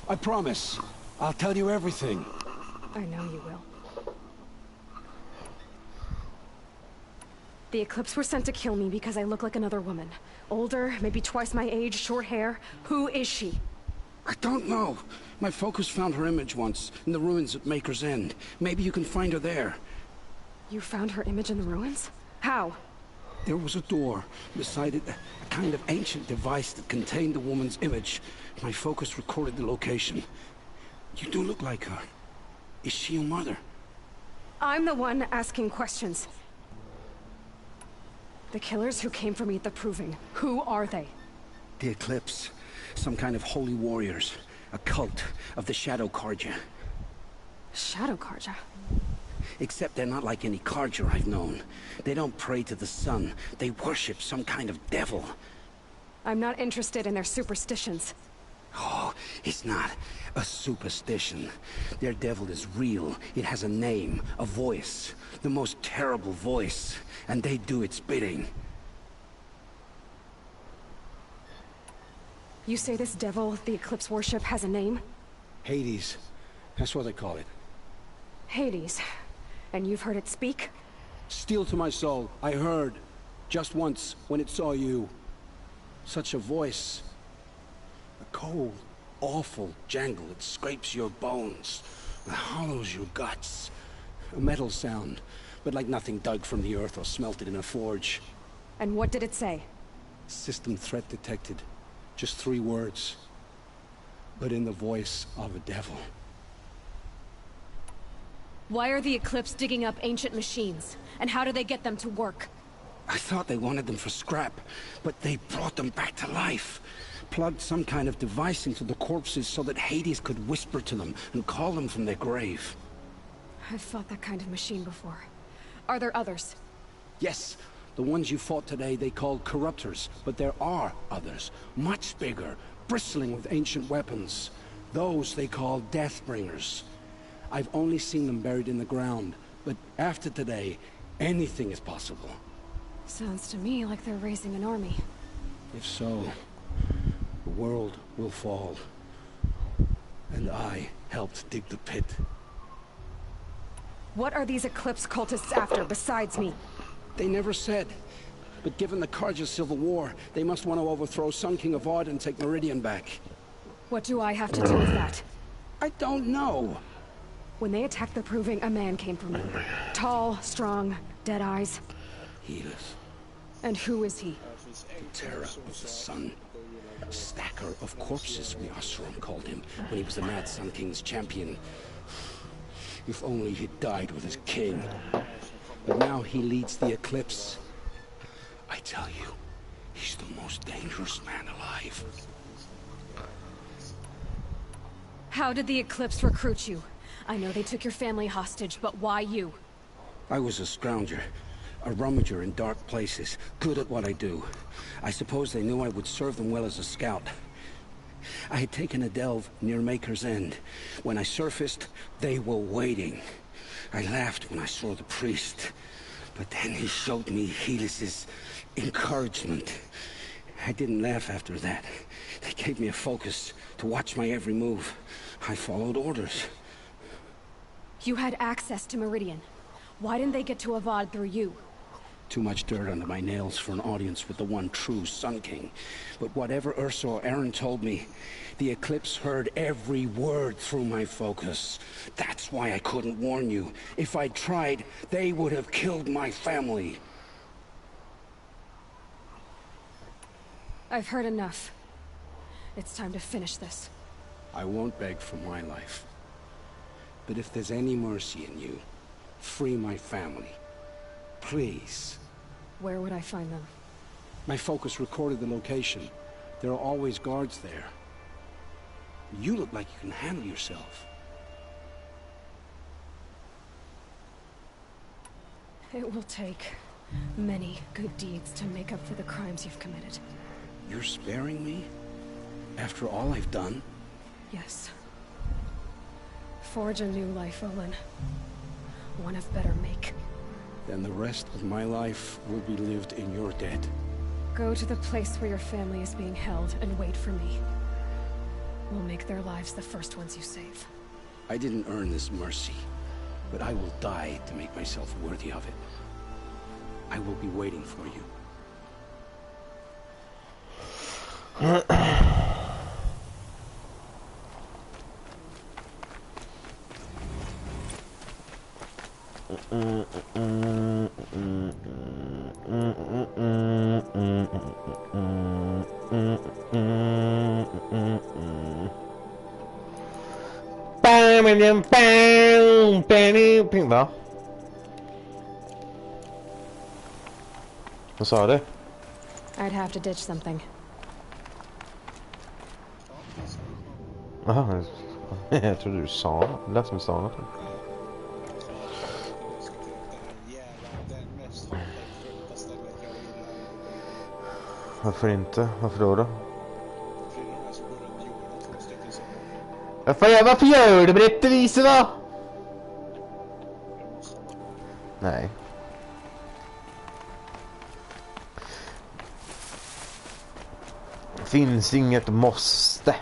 I promise. I'll tell you everything. I know you will. The Eclipse were sent to kill me because I look like another woman. Older, maybe twice my age, short hair. Who is she? I don't know. My focus found her image once, in the ruins at Maker's End. Maybe you can find her there. You found her image in the ruins? How? There was a door. Beside it, a kind of ancient device that contained the woman's image. My focus recorded the location. You do look like her. Is she your mother? I'm the one asking questions. The killers who came for me at the Proving, who are they? The Eclipse. Some kind of holy warriors. A cult of the Shadow Karja. Shadow Karja? Except they're not like any Karja I've known. They don't pray to the sun. They worship some kind of devil. I'm not interested in their superstitions. Oh, it's not a superstition. Their devil is real. It has a name, a voice. The most terrible voice. And they do its bidding. You say this devil the Eclipse worship has a name? Hades. That's what they call it. Hades. And you've heard it speak? Steel to my soul. I heard. Just once, when it saw you. Such a voice. A cold, awful jangle that scrapes your bones. That hollows your guts. A metal sound, but like nothing dug from the earth or smelted in a forge. And what did it say? System threat detected. Just 3 words. But in the voice of a devil. Why are the Eclipse digging up ancient machines? And how do they get them to work? I thought they wanted them for scrap, but they brought them back to life. Plugged some kind of device into the corpses so that Hades could whisper to them and call them from their grave. I've fought that kind of machine before. Are there others? Yes, the ones you fought today they called corruptors, but there are others, much bigger, bristling with ancient weapons. Those they call Deathbringers. I've only seen them buried in the ground, but after today, anything is possible. Sounds to me like they're raising an army. If so, the world will fall. And I helped dig the pit. What are these Eclipse cultists after besides me? They never said. But given the Carja civil war, they must want to overthrow Sun King Avad and take Meridian back. What do I have to do with that? I don't know. When they attacked the Proving, a man came from me. Tall, strong, dead eyes. Helis. And who is he? The terror of the sun. Stacker of corpses, we Oseram called him, when he was the Mad Sun King's champion. If only he'd died with his king. But now he leads the Eclipse. I tell you, he's the most dangerous man alive. How did the Eclipse recruit you? I know they took your family hostage, but why you? I was a scrounger. A rummager in dark places, good at what I do. I suppose they knew I would serve them well as a scout. I had taken a delve near Maker's End. When I surfaced, they were waiting. I laughed when I saw the priest, but then he showed me Helis's encouragement. I didn't laugh after that. They gave me a focus to watch my every move. I followed orders. You had access to Meridian. Why didn't they get to Avad through you? Too much dirt under my nails for an audience with the one true Sun King. But whatever Ursa or Aaron told me, the Eclipse heard every word through my focus. That's why I couldn't warn you. If I'd tried, they would have killed my family. I've heard enough. It's time to finish this. I won't beg for my life. But if there's any mercy in you, free my family. Please. Where would I find them? My focus recorded the location. There are always guards there. You look like you can handle yourself. It will take many good deeds to make up for the crimes you've committed. You're sparing me? After all I've done? Yes. Forge a new life, Olin. One of better make. Then the rest of my life will be lived in your debt. Go to the place where your family is being held and wait for me. We'll make their lives the first ones you save. I didn't earn this mercy, but I will die to make myself worthy of it. I will be waiting for you. Va? Vad sa du? I'd have to ditch something. Aha, jag trodde du sa. Det lät som du sa något. Varför inte? Varför då? Varför gör du på det viset då? Nej. Finns inget måste.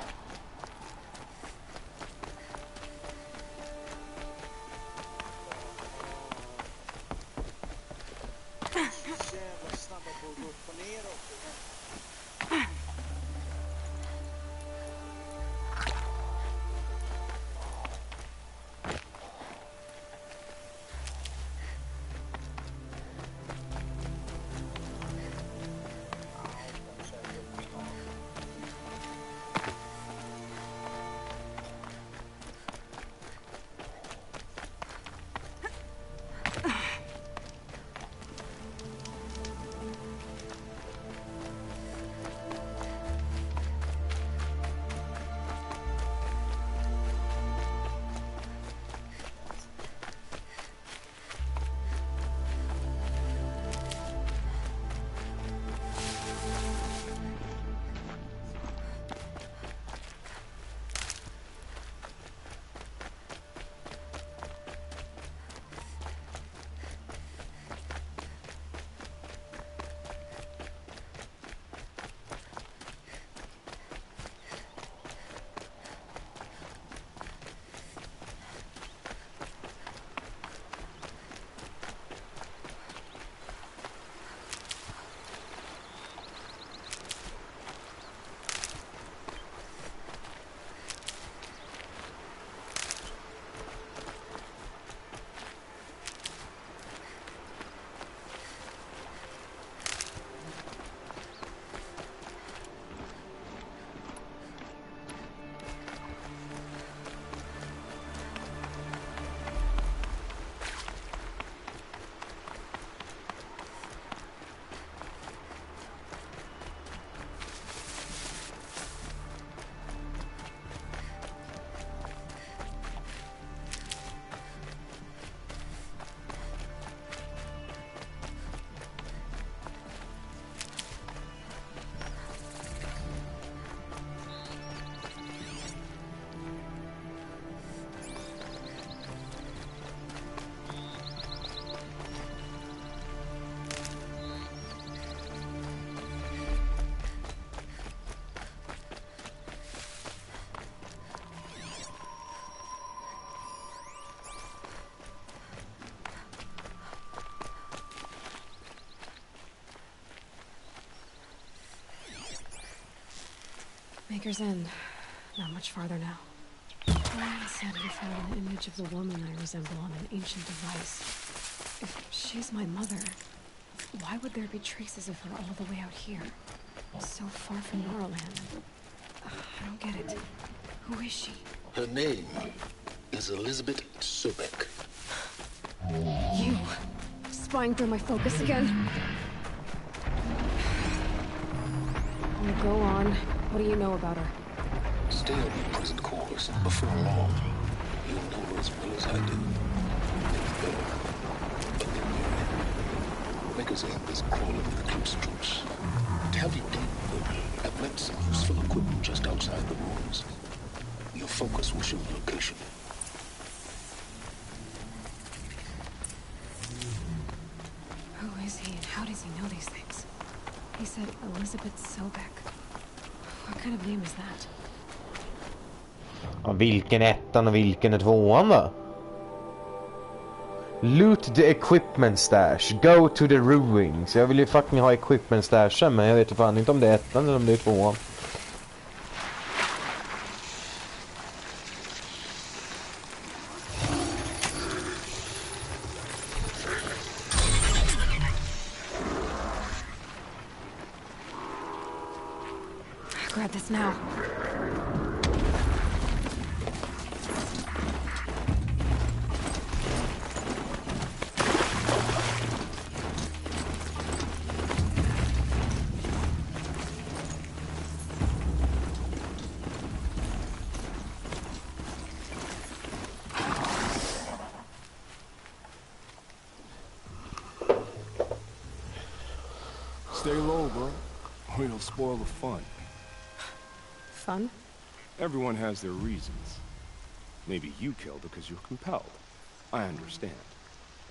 Maker's End. Not much farther now. Ryan said he found an image of the woman I resemble on an ancient device. If she's my mother, why would there be traces of her all the way out here? So far from Norland. I don't get it. Who is she? Her name is Elizabeth Sobek. You! Spying through my focus again? Oh, go on. What do you know about her? Stay on your present course. Before long, you'll know her as well as I do. Maker's End is crawling with Eclipse troops. To help you deal with them, I've left some useful equipment just outside the ruins. Your focus will show the location. Who is he and how does he know these things? He said Elizabeth Sobek. What kind of name is that? Ja, vilken ettan och vilken är tvåan då? Loot the equipment stash. Go to the ruins. Jag vill ju fucking ha equipment stashen, men jag vet fan inte om det är ettan eller om det är tvåan. Grab this now. Stay low, bro, or you'll spoil the fun. Fun? Everyone has their reasons. Maybe you killed because you're compelled. I understand.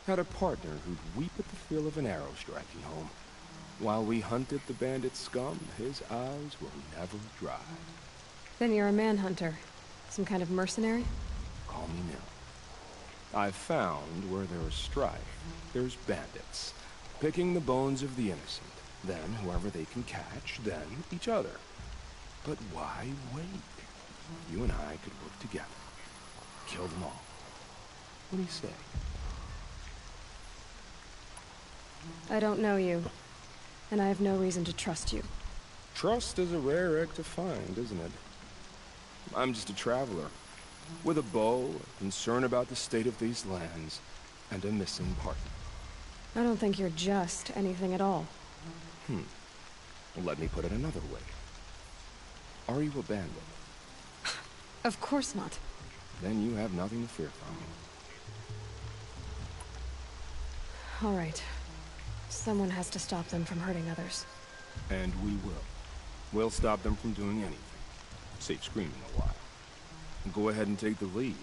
Had a partner who'd weep at the feel of an arrow striking home. While we hunted the bandit scum, his eyes were never dry. Then you're a manhunter. Some kind of mercenary? Call me Nil. I've found where there is strife, there's bandits. Picking the bones of the innocent. Then whoever they can catch, then each other. But why wait? You and I could work together. Kill them all. What do you say? I don't know you, and I have no reason to trust you. Trust is a rare egg to find, isn't it? I'm just a traveler, with a bow, a concern about the state of these lands, and a missing partner. I don't think you're just anything at all. Well, let me put it another way. Are you a bandit? Of course not. Then you have nothing to fear from me. All right. Someone has to stop them from hurting others. And we will. We'll stop them from doing anything. Save screaming a while. And go ahead and take the lead.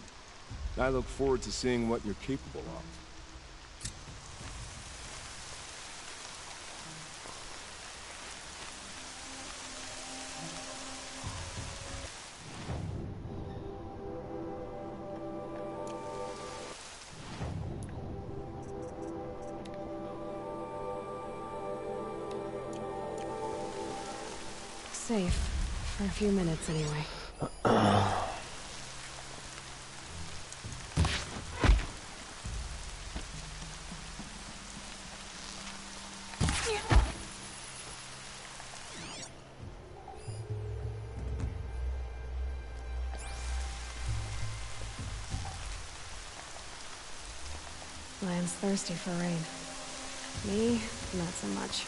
I look forward to seeing what you're capable of. Safe. For a few minutes, anyway. Land's thirsty for rain. Me, not so much.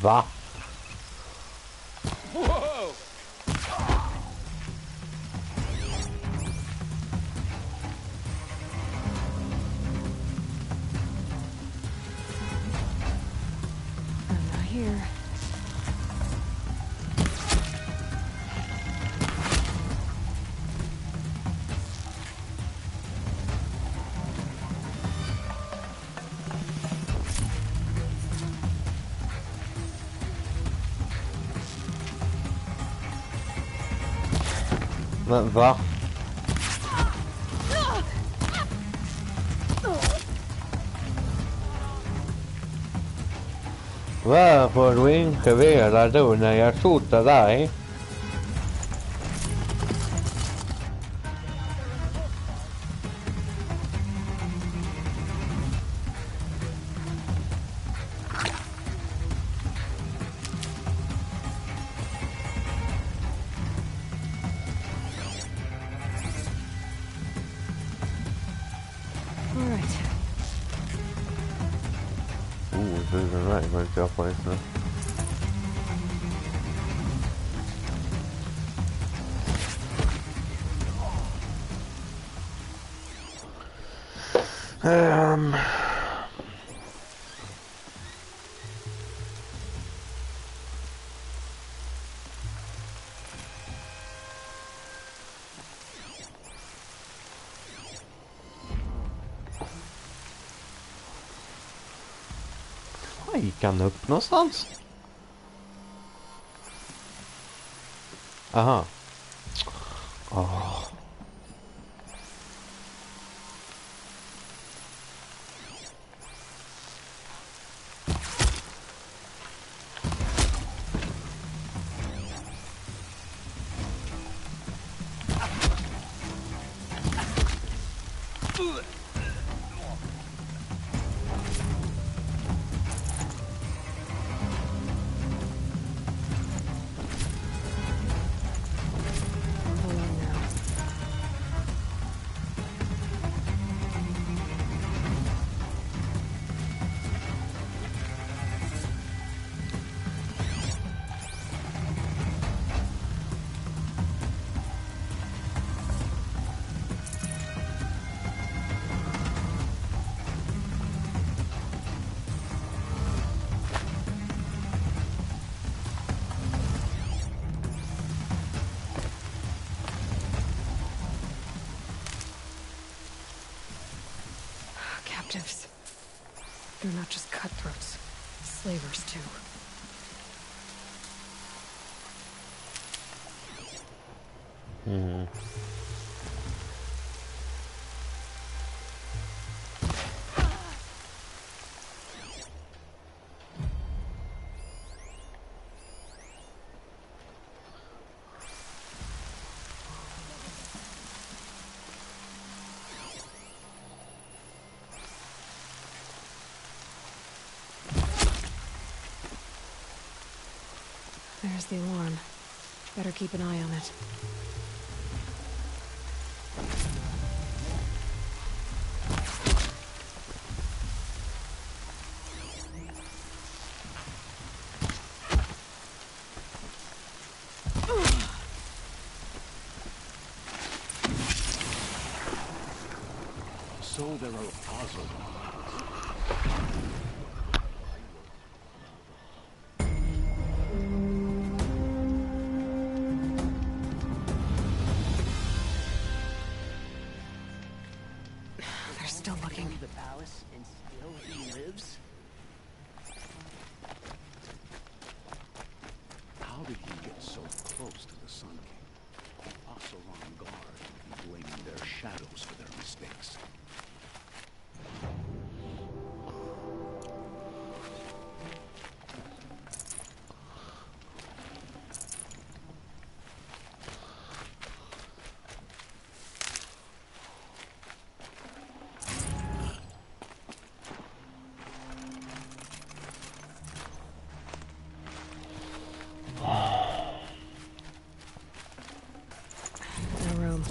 Va? Whoa! I'm not here. Men va? Varför du inte velar då när jag skjuter dig? All right. This is right, but your place now. Gick han upp någonstans? Aha. Captives. They're not just cutthroats. Slavers, too. There's the alarm. Better keep an eye on it. So there are also They're still looking. the palace and still he lives? How did he get so close to the Sun King? Also on guard, blaming their shadows for their mistakes. No room.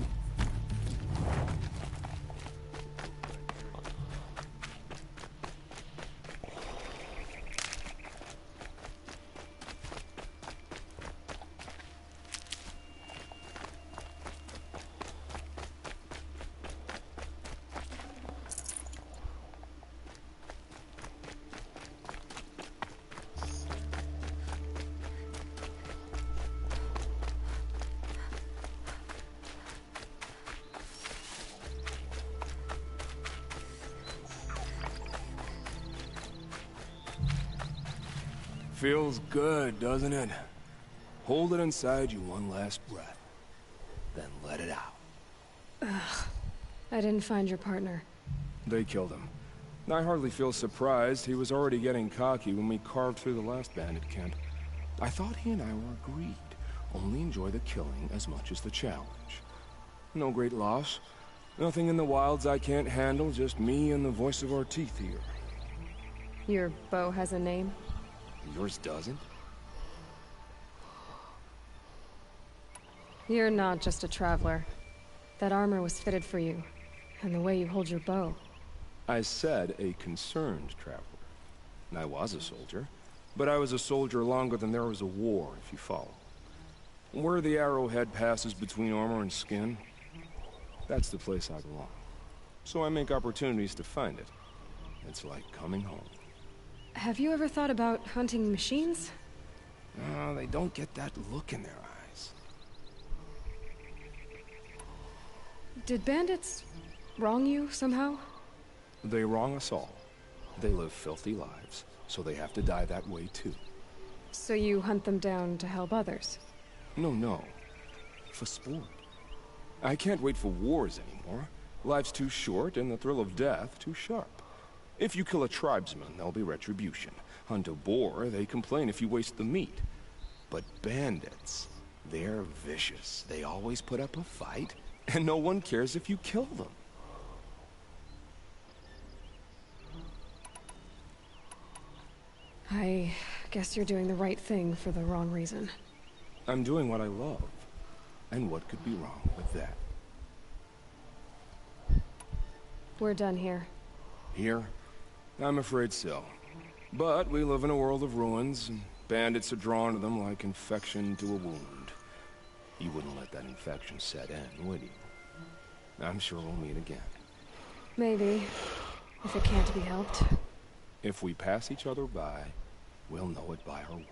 Feels good, doesn't it? Hold it inside you one last breath. Then let it out. Ugh. I didn't find your partner. They killed him. I hardly feel surprised. He was already getting cocky when we carved through the last bandit camp. I thought he and I were agreed. Only enjoy the killing as much as the challenge. No great loss. Nothing in the wilds I can't handle, just me and the voice of our teeth here. Your bow has a name? Yours doesn't? You're not just a traveler. That armor was fitted for you, and the way you hold your bow. I said a concerned traveler. I was a soldier, but I was a soldier longer than there was a war, if you follow. Where the arrowhead passes between armor and skin, that's the place I belong. So I make opportunities to find it. It's like coming home. Have you ever thought about hunting machines? They don't get that look in their eyes. Did bandits wrong you somehow? They wrong us all. They live filthy lives, so they have to die that way too. So you hunt them down to help others? No. For sport. I can't wait for wars anymore. Life's too short and the thrill of death too sharp. If you kill a tribesman, there'll be retribution. Hunt a boar, they complain if you waste the meat. But bandits, they're vicious. They always put up a fight, and no one cares if you kill them. I guess you're doing the right thing for the wrong reason. I'm doing what I love. And what could be wrong with that? We're done here. Here? I'm afraid so. But we live in a world of ruins, and bandits are drawn to them like infection to a wound. You wouldn't let that infection set in, would you? I'm sure we'll meet again. Maybe, if it can't be helped. If we pass each other by, we'll know it by our work.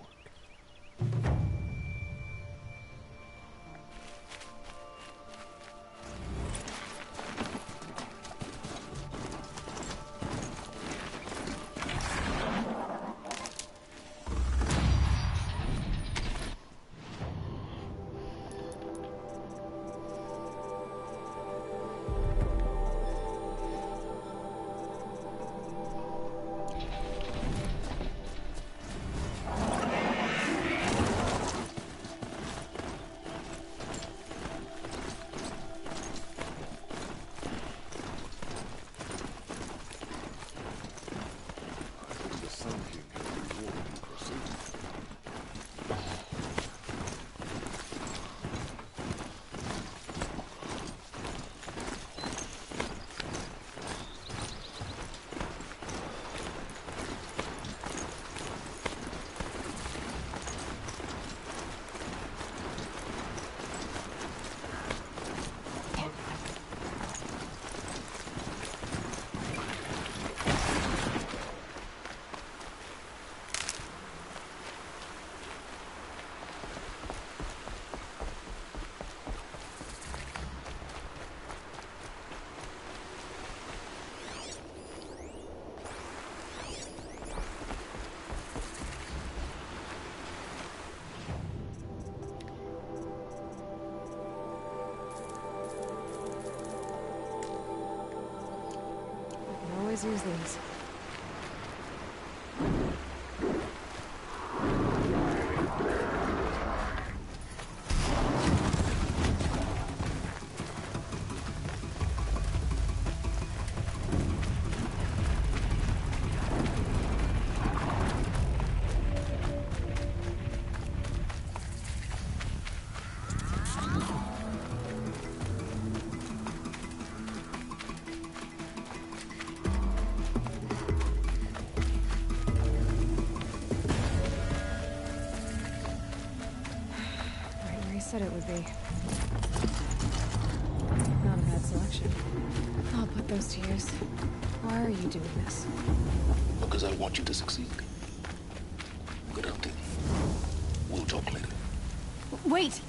Use these. Said it would be. Not a bad selection. I'll put those to use. Why are you doing this? Because I want you to succeed. Good hunting. We'll talk later. Wait!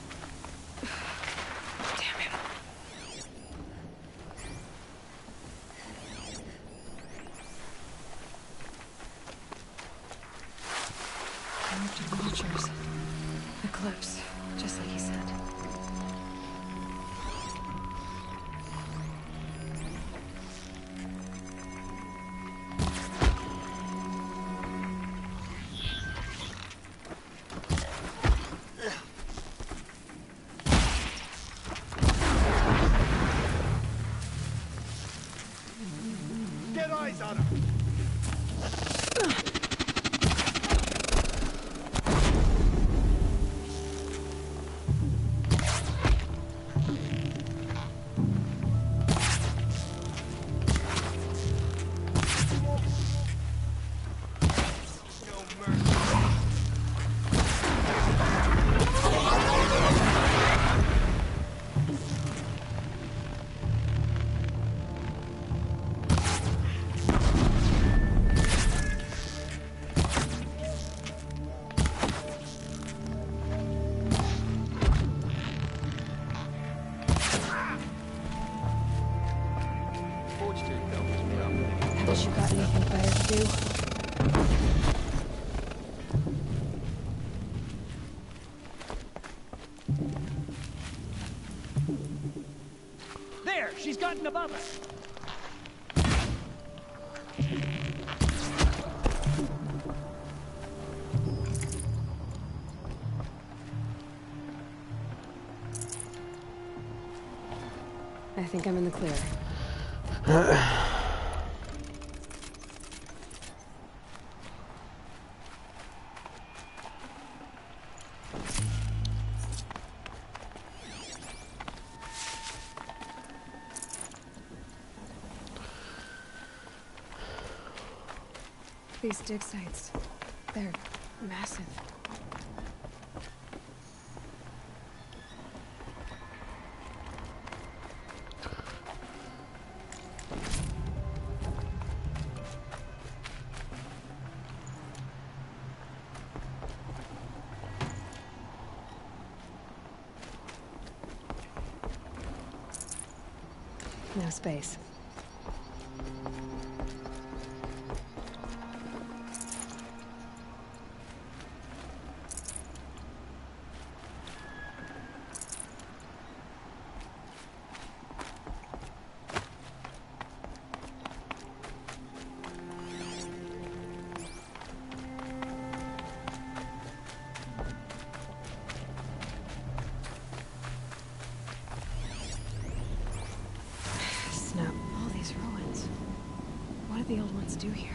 eyes on him! Haven't you got anything better to do? There! She's gotten above us! I think I'm in the clear. These dig sites, they're massive. No space. Snap, all these ruins. What did the old ones do here?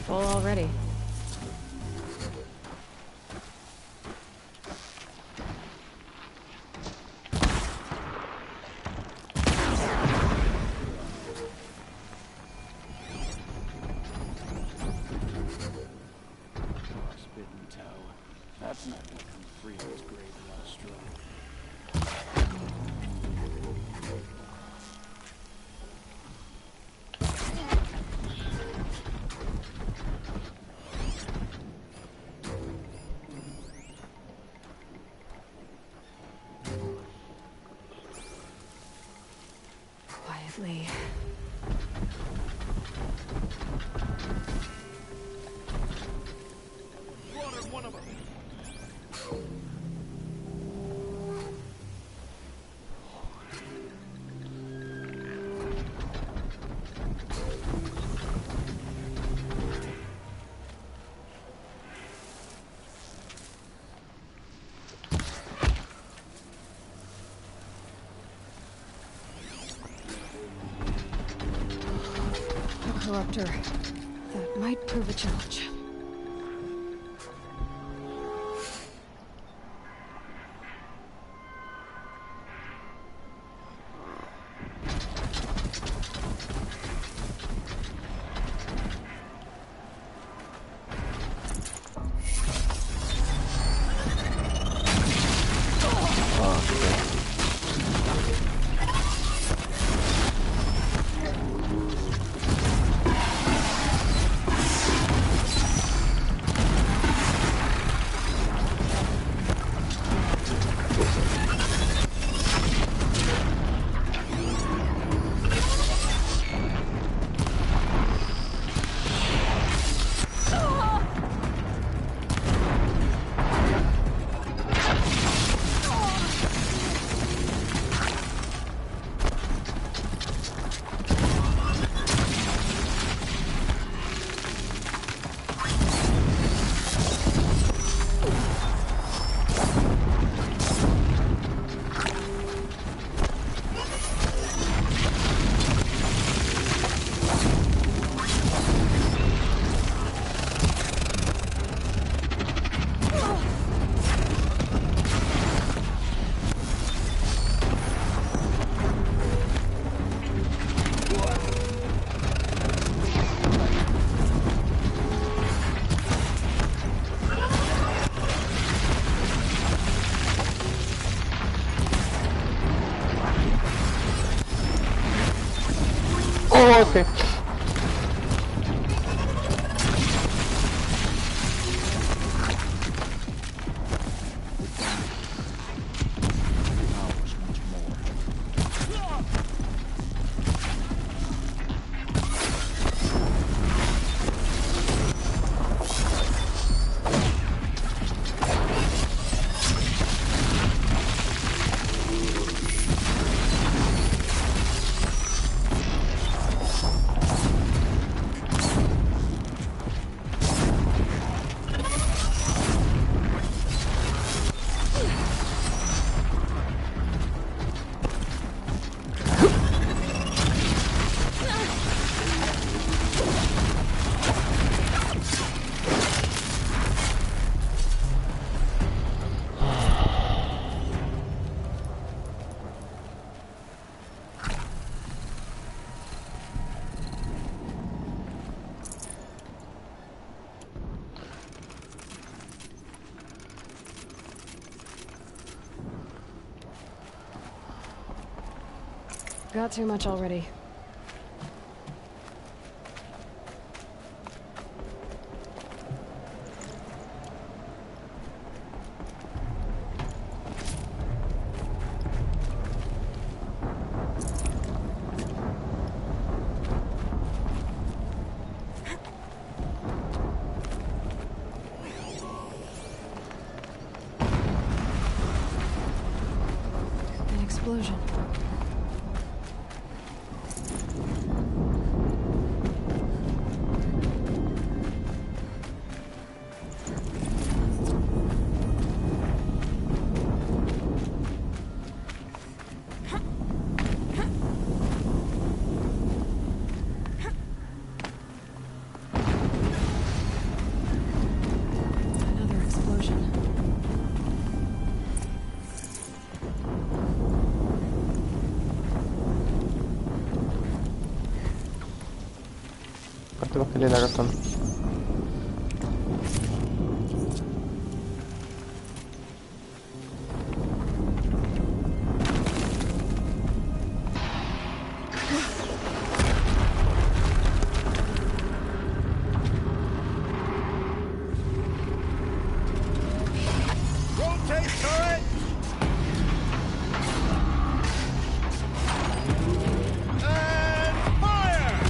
Full already. Spitting toe. That's not gonna come free of this grave without a struggle. disruptor. That might prove a challenge. Oh, okay. Got too much already. An explosion. Another explosion. Gå tillbaka lilla gatan. Rotate turret! And fire!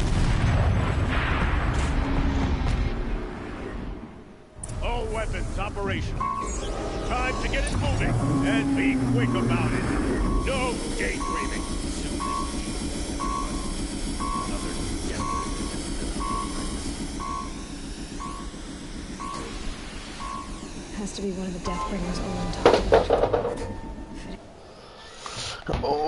All weapons operational. Time to get it moving, and be quick about it. No daydreaming. Has to be one of the Deathbringers Owen talked about. Oh.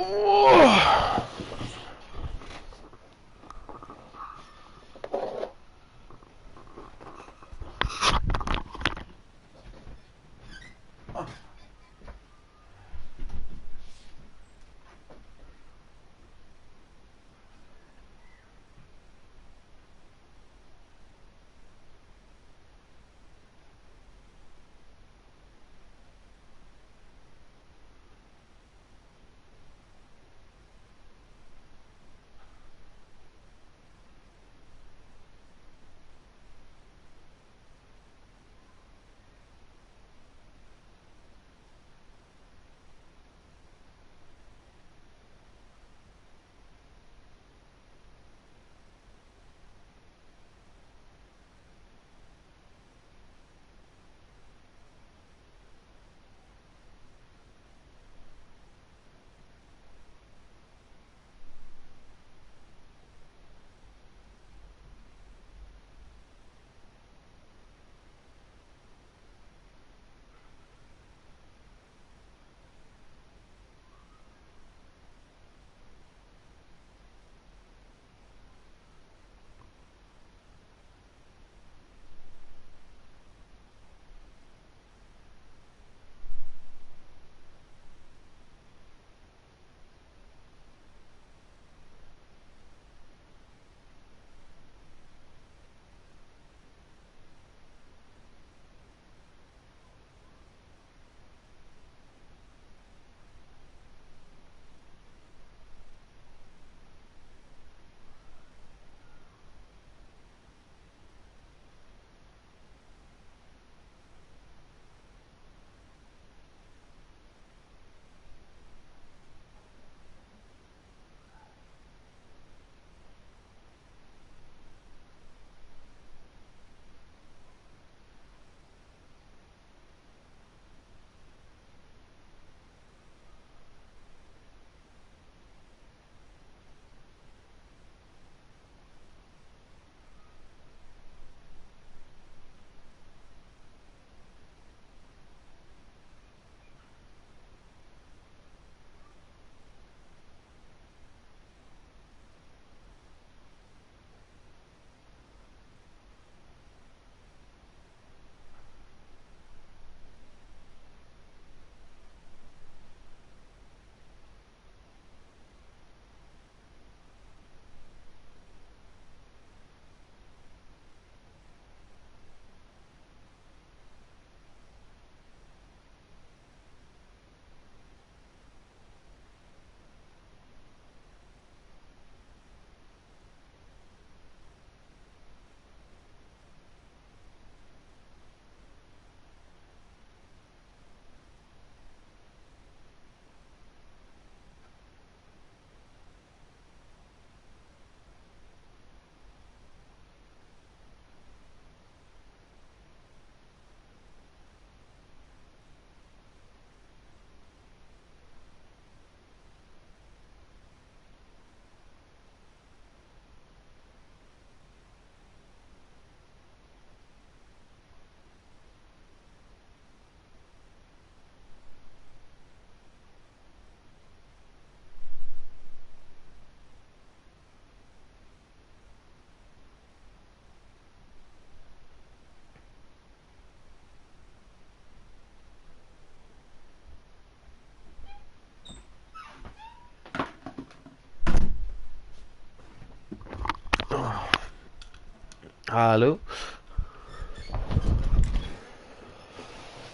Hallå?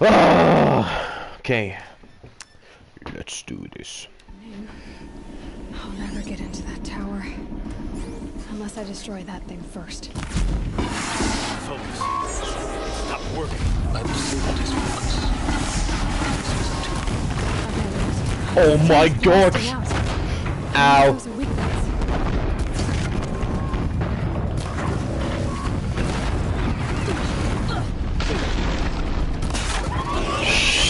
Ah, okay. Let's do this. I'll never get into that tower. Unless I destroy that thing first. Focus. Stop working. I will see that his focus. Oh my god! Ow.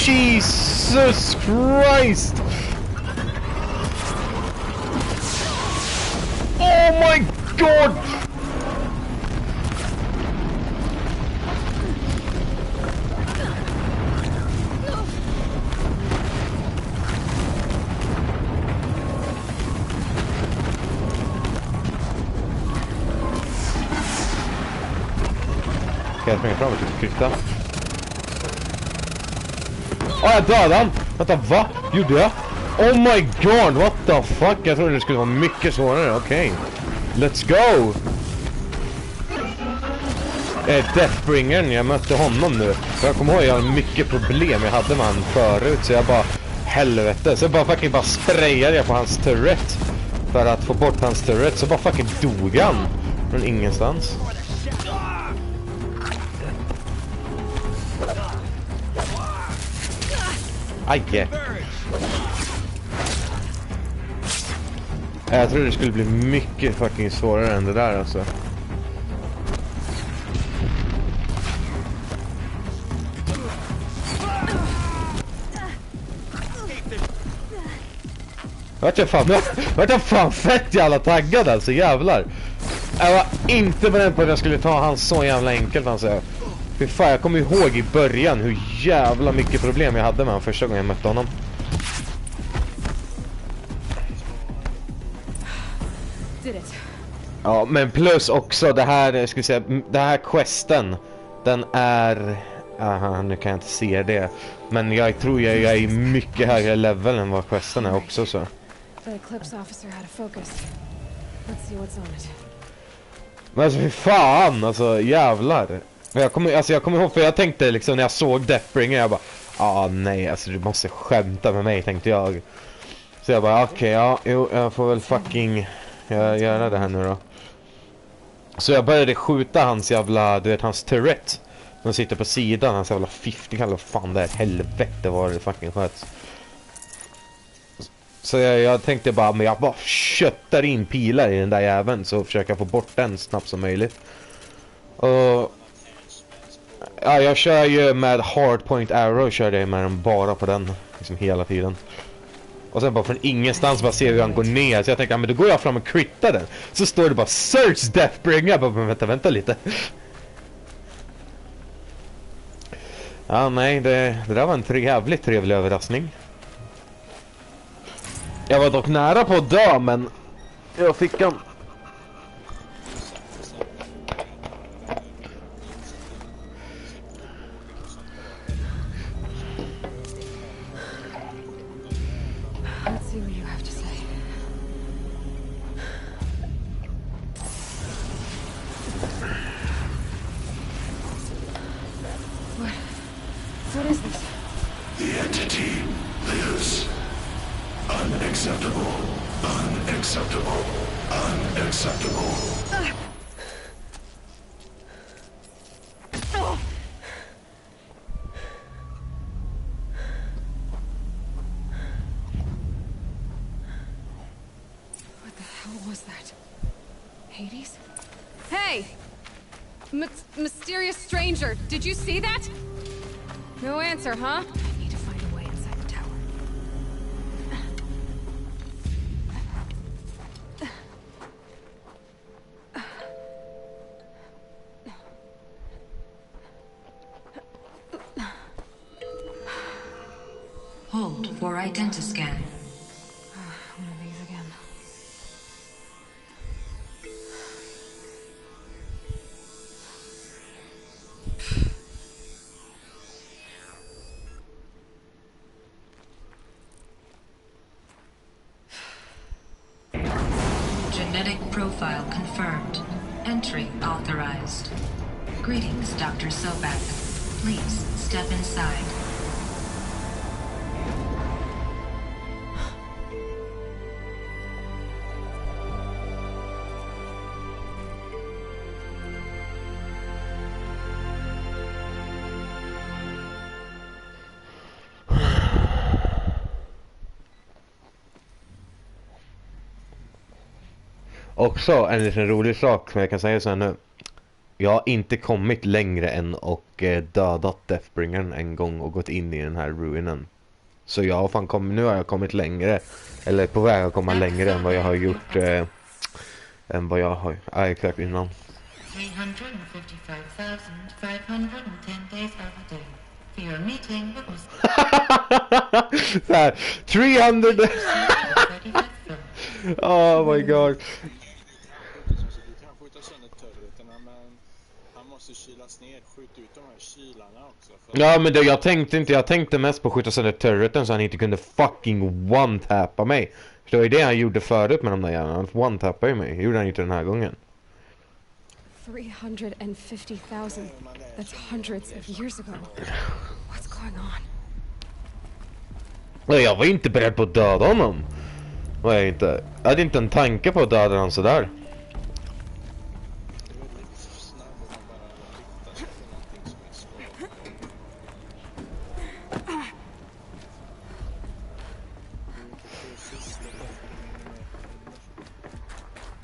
Jesus Christ! Oh my god! Ska jag springa framåt och krytta? Jag dödade han! Vänta, va? Gjorde jag? Oh my god, what the fuck? Jag trodde det skulle vara mycket svårare, okej. Let's go! Deathbringern, jag mötte honom nu. Jag kommer ihåg att jag hade mycket problem jag hade med han förut. Så jag bara, helvete. Så jag bara fucking sprayade jag på hans turret. För att få bort hans turret. Så bara fucking dog han. Från ingenstans. Aj. Jag tror det skulle bli mycket fucking svårare än det där alltså. Vart jag fan fett jävla taggad alltså, jävlar. Jag var inte beredd på att jag skulle ta han så jävla enkelt alltså. Fy fan, jag kommer ihåg i början hur jävla mycket problem jag hade med honom första gången jag mötte honom. Ja, men plus också det här, ska vi säga, det här questen, den är, aha, nu kan jag inte se det, men jag tror jag är i mycket högre level än vad questen är också så. The Eclipse officer had a focus. Let's see what's on it. Men alltså fy fan, alltså jävlar. Jag kommer ihåg, för jag tänkte liksom när jag såg Deathbringer, jag bara, nej, alltså du måste skämta med mig, tänkte jag. Så jag bara, okej, jag får väl fucking göra det här nu då. Så jag började skjuta hans jävla, du vet, hans turret. De sitter på sidan, hans jävla 50, vad fan det är, helvete var det fucking sköt. Så jag tänkte bara, men jag bara köttar in pilar i den där jäveln så försöka få bort den snabbt som möjligt. Och ja, jag kör ju med hardpoint arrow, körde jag med den bara på den liksom hela tiden. Och sen bara från ingenstans bara ser hur han går ner. Så jag tänkte, men då går jag fram och crittar den. Så står det bara search Deathbringer. Jag bara, men vänta lite. Ja, nej, det där var en jävligt trevlig överraskning. Jag var dock nära på att dö, men jag fick en... Let's see what you have to say. What is this? The entity lives. Unacceptable. Unacceptable. Unacceptable. What the hell was that? Hades? Hey! Mysterious stranger, did you see that? No answer, huh? I need to find a way inside the tower. Hold for identiscan. One of these again. Genetic profile confirmed. Entry authorized. Greetings, Dr. Sobek. Please step inside. Också en liten rolig sak som jag kan säga så här nu. Jag har inte kommit längre än och dödat Deathbringern en gång och gått in i den här ruinen. Så jag har fan kommit, nu har jag kommit längre, eller på väg att komma längre än vad jag har gjort än vad jag har exakt innan. 355,510 days overdue. For your meeting was... Så här, 300. Oh my god. Du kan skjuta sönder turreterna, men han måste kylas ner. Skjut ut de här kylarna också. Ja, men jag tänkte mest på att skjuta sönder turreten så han inte kunde fucking one-tappa mig. För det var ju det han gjorde förut med de där jävlarna. Han one-tappade ju mig. Det gjorde han inte den här gången. 350,000. That's hundreds of years ago. What's going on? Jag var inte beredd på att döda honom. Var jag inte. Jag hade inte en tanke på att döda honom sådär.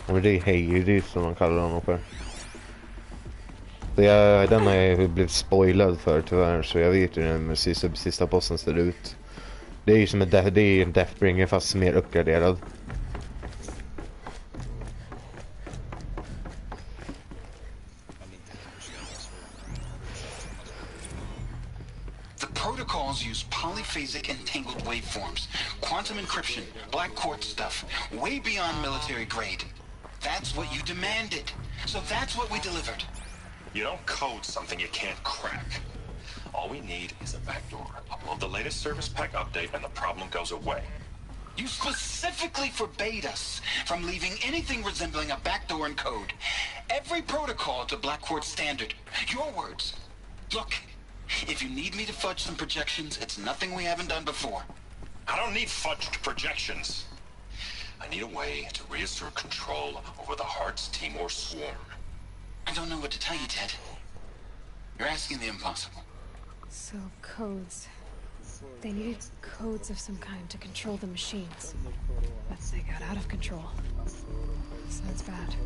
Och det är Heidi som man kallar honom för. Den har jag blivit spoilad för tyvärr, så jag vet ju hur den sista bossen ser ut. Det är ju som en Deathbringer fast mer uppgraderad. The protocols use polyphasic entangled waveforms, quantum encryption, black quartz stuff, way beyond military grade. That's what you demanded, so that's what we delivered. You don't code something you can't crack. All we need is a backdoor. Upload the latest service pack update and the problem goes away. You specifically forbade us from leaving anything resembling a backdoor in code. Every protocol to Black Quartz standard. Your words. Look, if you need me to fudge some projections, it's nothing we haven't done before. I don't need fudged projections. I need a way to reassert control over the Heart's Timor swarm. I don't know what to tell you, Ted. You're asking the impossible. So, codes. They needed codes of some kind to control the machines. But they got out of control. Sounds bad.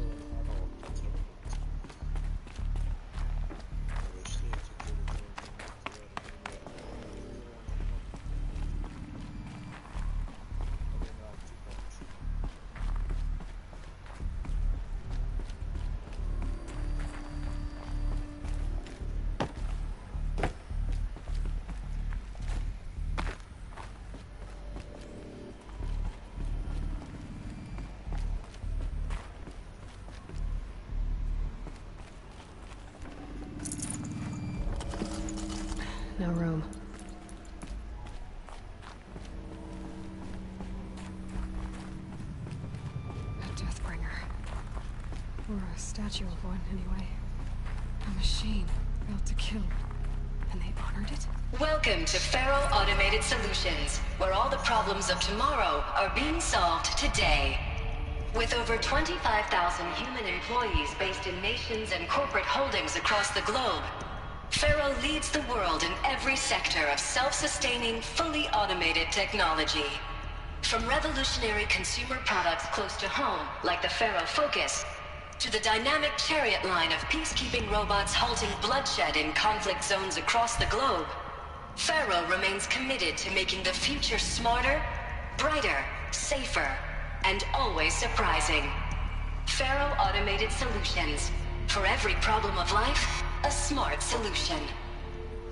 No room. A Deathbringer. Or a statue of one, anyway. A machine built to kill. And they honored it? Welcome to Faro Automated Solutions, where all the problems of tomorrow are being solved today. With over 25,000 human employees based in nations and corporate holdings across the globe, Faro leads the world in every sector of self-sustaining, fully automated technology. From revolutionary consumer products close to home, like the Faro Focus, to the dynamic chariot line of peacekeeping robots halting bloodshed in conflict zones across the globe, Faro remains committed to making the future smarter, brighter, safer, and always surprising. Faro Automated Solutions. For every problem of life, a smart solution.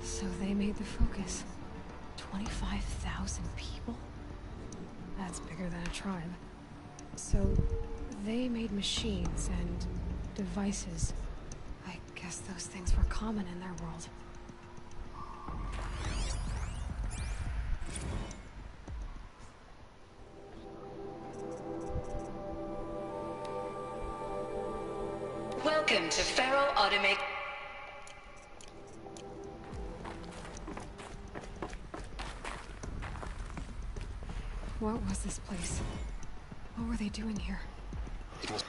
So they made the Focus. 25,000 people? That's bigger than a tribe. So they made machines and devices. I guess those things were common in their world. Welcome to Feral Automate. What was this place? What were they doing here? It was...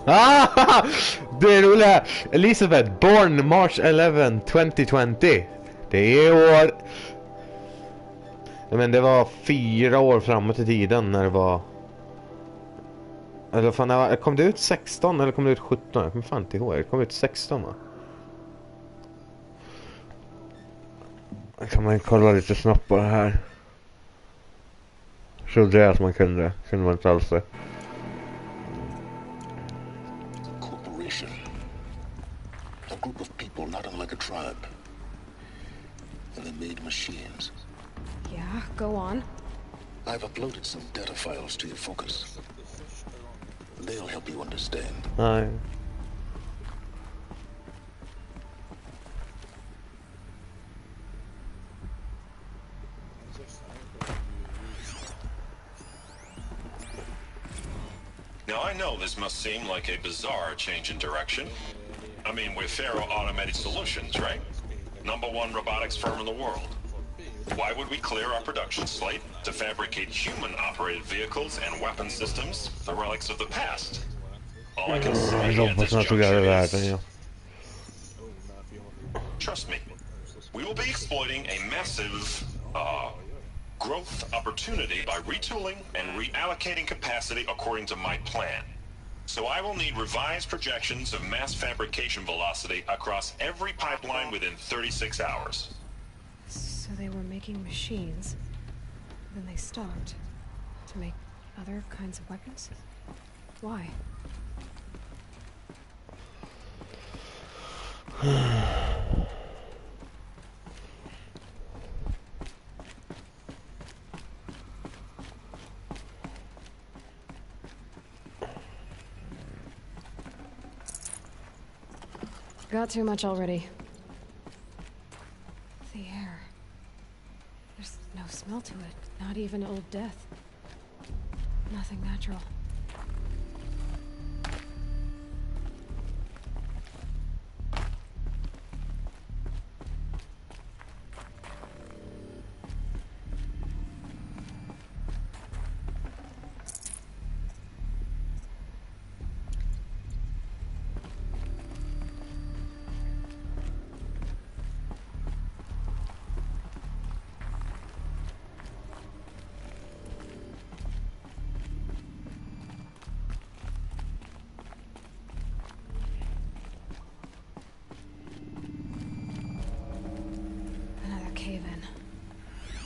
Ah! Det är roliga. Elizabeth, born March 11, 2020. Det är år... Men det var 4 år framåt i tiden när det var... Eller fan, kom det ut 16 eller kom det ut 17? Jag kommer fan inte ihåg. Det kom ut 16, va? Kan man kolla lite snabbt på det här. Trodde jag att man kunde. Kunde man inte alls det. Corporation. A group of people not unlike a tribe. And they made machines. Yeah, go on. I've uploaded some data files to your focus. They'll help you understand. Nej. Now, I know this must seem like a bizarre change in direction. I mean, we're Faro Automated Solutions, right? #1 robotics firm in the world. Why would we clear our production slate to fabricate human-operated vehicles and weapon systems, the relics of the past? All I can say at this juncture is... Trust me, we will be exploiting a massive, growth opportunity by retooling and reallocating capacity according to my plan. So I will need revised projections of mass fabrication velocity across every pipeline within 36 hours. So they were making machines, then they stopped to make other kinds of weapons? Why? Got too much already. The air. There's no smell to it. Not even old death. Nothing natural.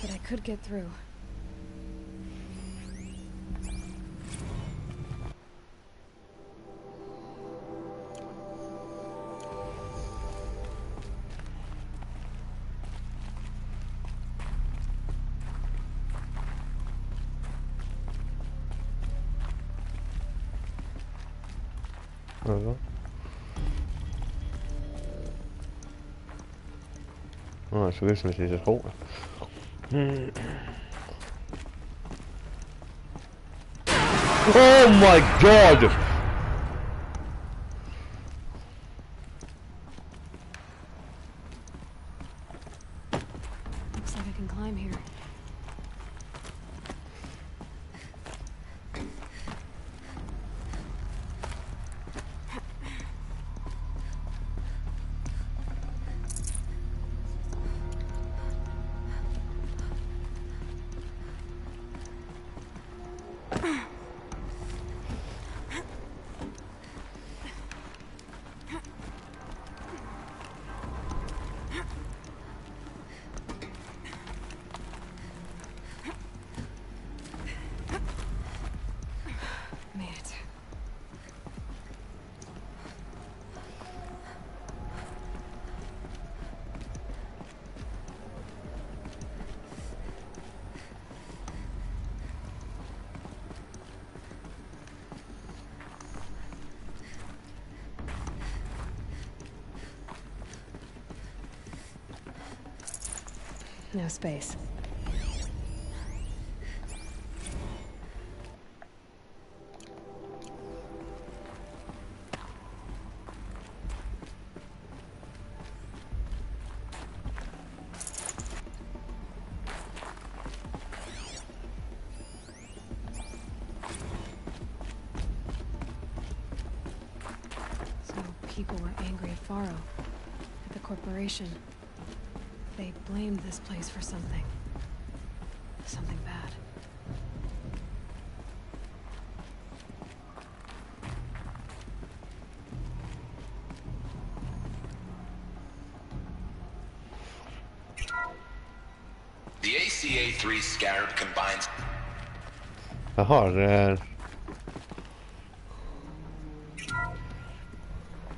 But I could get through. Oh, så det som ett litet hål. Oh my god! Looks like I can climb here. No space. people were angry at Faro, at the corporation. They blamed this place for something. Something bad. The ACA-3 Scarab combines... Jaha, det är...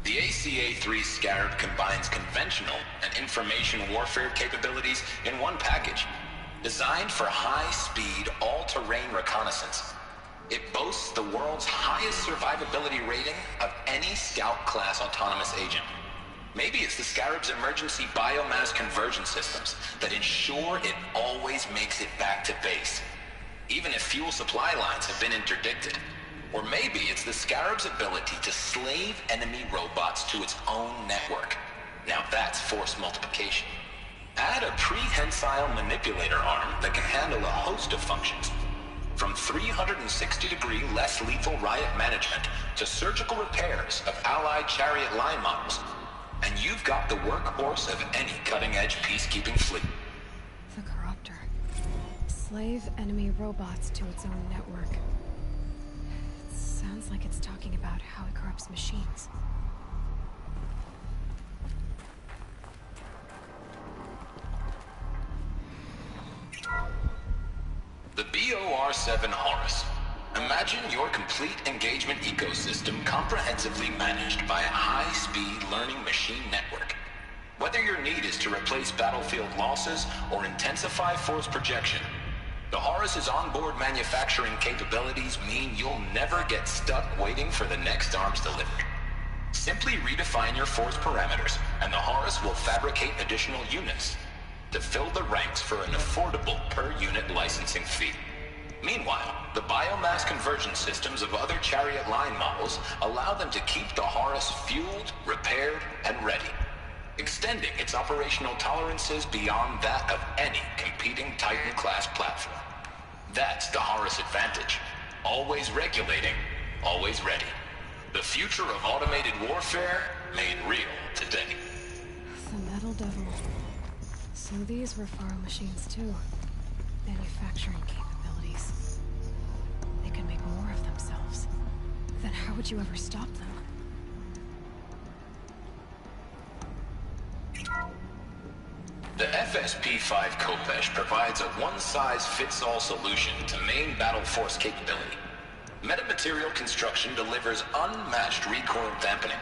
The ACA-3 Scarab combines conventional and information warfare capabilities in one package. Designed for high-speed, all-terrain reconnaissance. It boasts the world's highest survivability rating of any Scout-class autonomous agent. Maybe it's the Scarab's emergency biomass conversion systems that ensure it always makes it back to base, even if fuel supply lines have been interdicted. Or maybe it's the Scarab's ability to slave enemy robots to its own network. Now that's force multiplication. Add a prehensile manipulator arm that can handle a host of functions, from 360-degree less lethal riot management to surgical repairs of Allied chariot line models, and you've got the workhorse of any cutting-edge peacekeeping fleet. The Corruptor. Slave enemy robots to its own network. It sounds like it's talking about how it corrupts machines. The BOR-7 Horus. Imagine your complete engagement ecosystem comprehensively managed by a high-speed learning machine network. Whether your need is to replace battlefield losses or intensify force projection, the Horus's onboard manufacturing capabilities mean you'll never get stuck waiting for the next arms delivery. Simply redefine your force parameters, and the Horus will fabricate additional units to fill the ranks for an affordable per-unit licensing fee. Meanwhile, the biomass conversion systems of other chariot line models allow them to keep the Horus fueled, repaired, and ready, extending its operational tolerances beyond that of any competing Titan-class platform. That's the Horus advantage. Always regulating, always ready. The future of automated warfare made real today. The Metal Devil. So these were Faro machines too. Manufacturing capabilities. They can make more of themselves. Then how would you ever stop them? The FSP-5 Kopesh provides a one-size-fits-all solution to main battle force capability. Metamaterial construction delivers unmatched recoil dampening,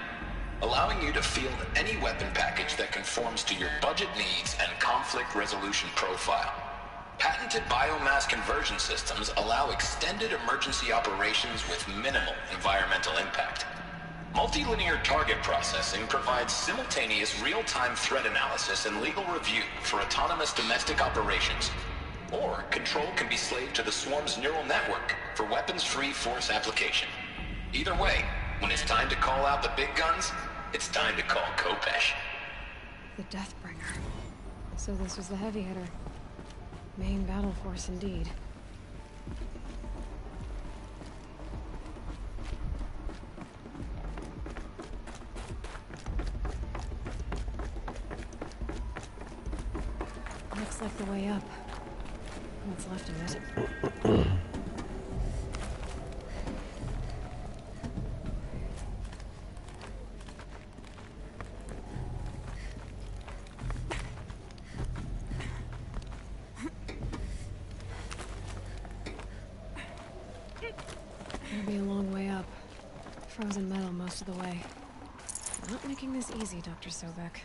allowing you to field any weapon package that conforms to your budget needs and conflict resolution profile. Patented biomass conversion systems allow extended emergency operations with minimal environmental impact. Multilinear target processing provides simultaneous real-time threat analysis and legal review for autonomous domestic operations. Or control can be slaved to the Swarm's neural network for weapons-free force application. Either way, when it's time to call out the big guns, it's time to call Kopesh. The Deathbringer. So this was the heavy hitter. Main battle force indeed. Looks like the way up. What's left of it. It'll be a long way up. Frozen metal most of the way. Not making this easy, Dr. Sobek.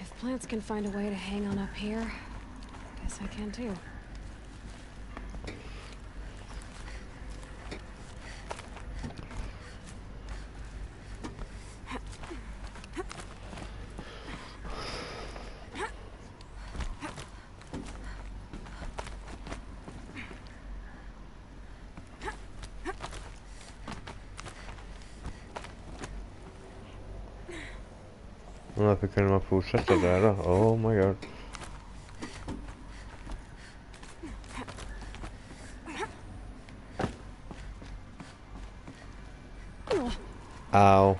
If plants can find a way to hang on up here, guess I can too. Varför kunde man fortsätta där då? Oh my god. Ow.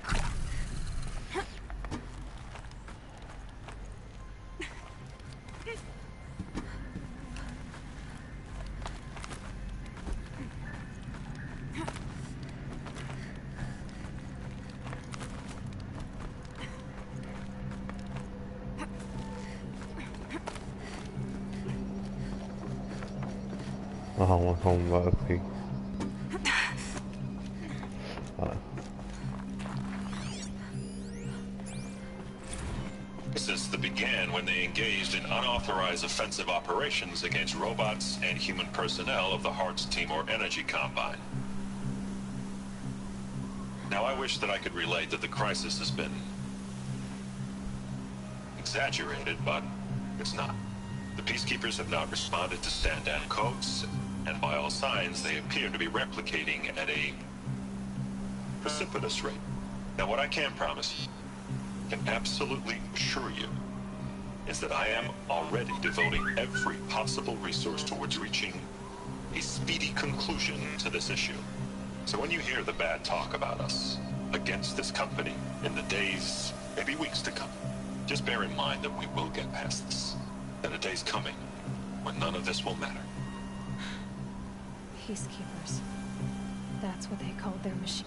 Jaha, man kommer bara upp i... Ja. Since that began when they engaged in unauthorized offensive operations against robots and human personnel of the Hearts Timor Energy Combine. Now, I wish that I could relate that the crisis has been exaggerated, but it's not. The peacekeepers have not responded to stand-down codes, and by all signs, they appear to be replicating at a precipitous rate. Now, what I can promise, can absolutely assure you, is that I am already devoting every possible resource towards reaching a speedy conclusion to this issue. So when you hear the bad talk about us against this company in the days, maybe weeks to come, just bear in mind that we will get past this. And a day's coming when none of this will matter. Peacekeepers. That's what they called their machine.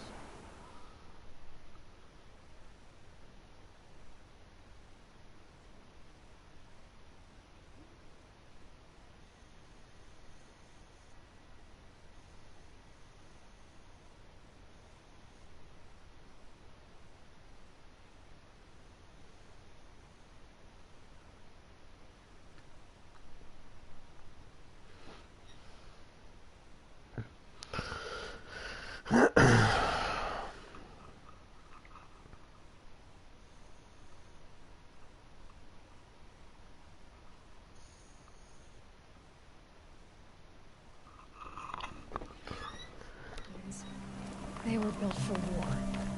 They were built for war,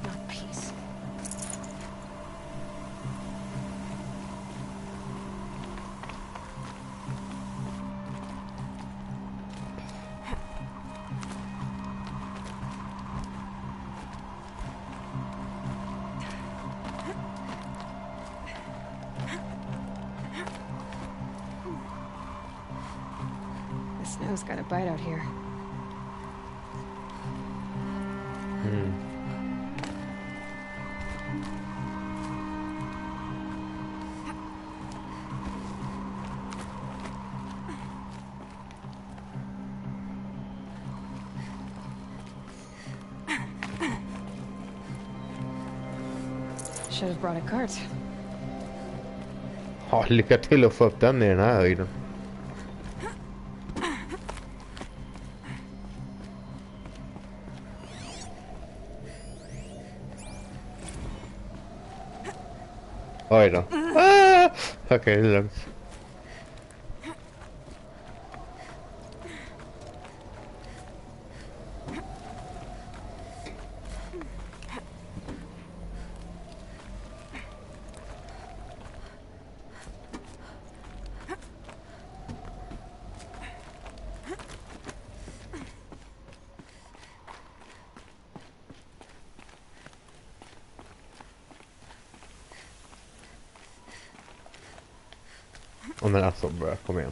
not peace. The snow's got a bite out here. Should have brought a cart. Ja, lycka till att få upp den i den här höjden. Oj då. Ah! Okej, det är lugnt. Oh, men alltså, bra, kom igen.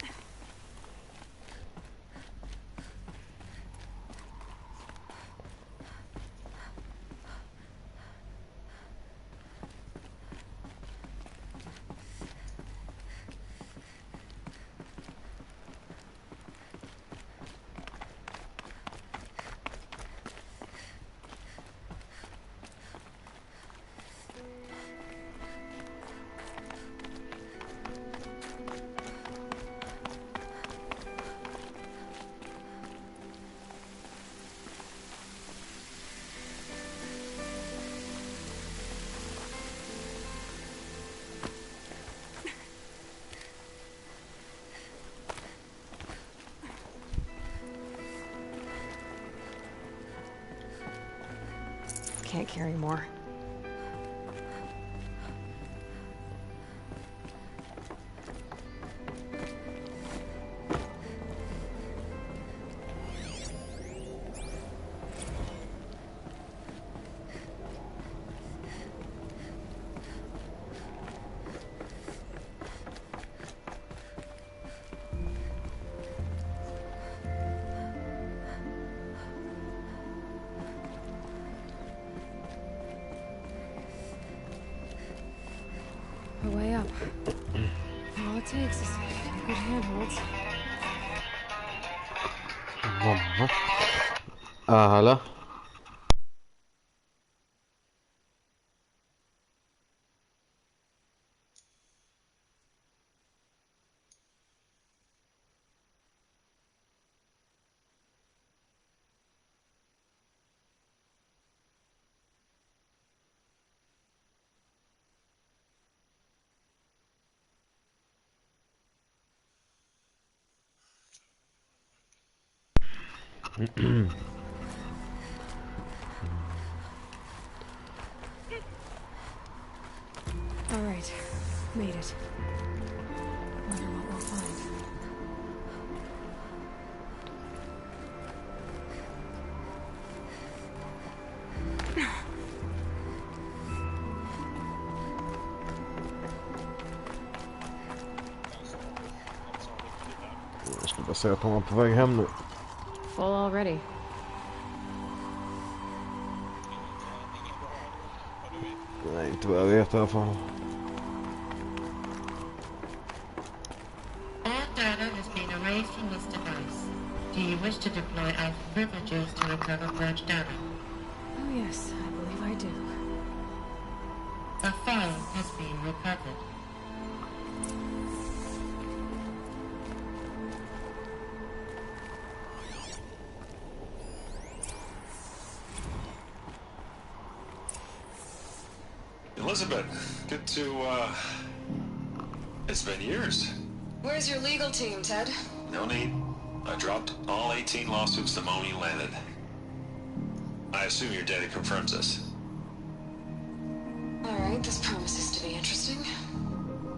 Can't carry more. up. All it takes is a good handholds. Mamma. Hallå? All right, made it. Wonder what we'll find. Jag skulle bara säga att hon var på väg hem nu. Full already. Nej, inte vad jag vet i alla fall. All data has been erased from this device. Do you wish to deploy alpha privileges to recover purged data? Oh yes, I believe I do. A file has been recovered. Elizabeth, good to, It's been years. Where's your legal team, Ted? No need. I dropped all 18 lawsuits the moment you landed. I assume your data confirms this. All right, this promises to be interesting.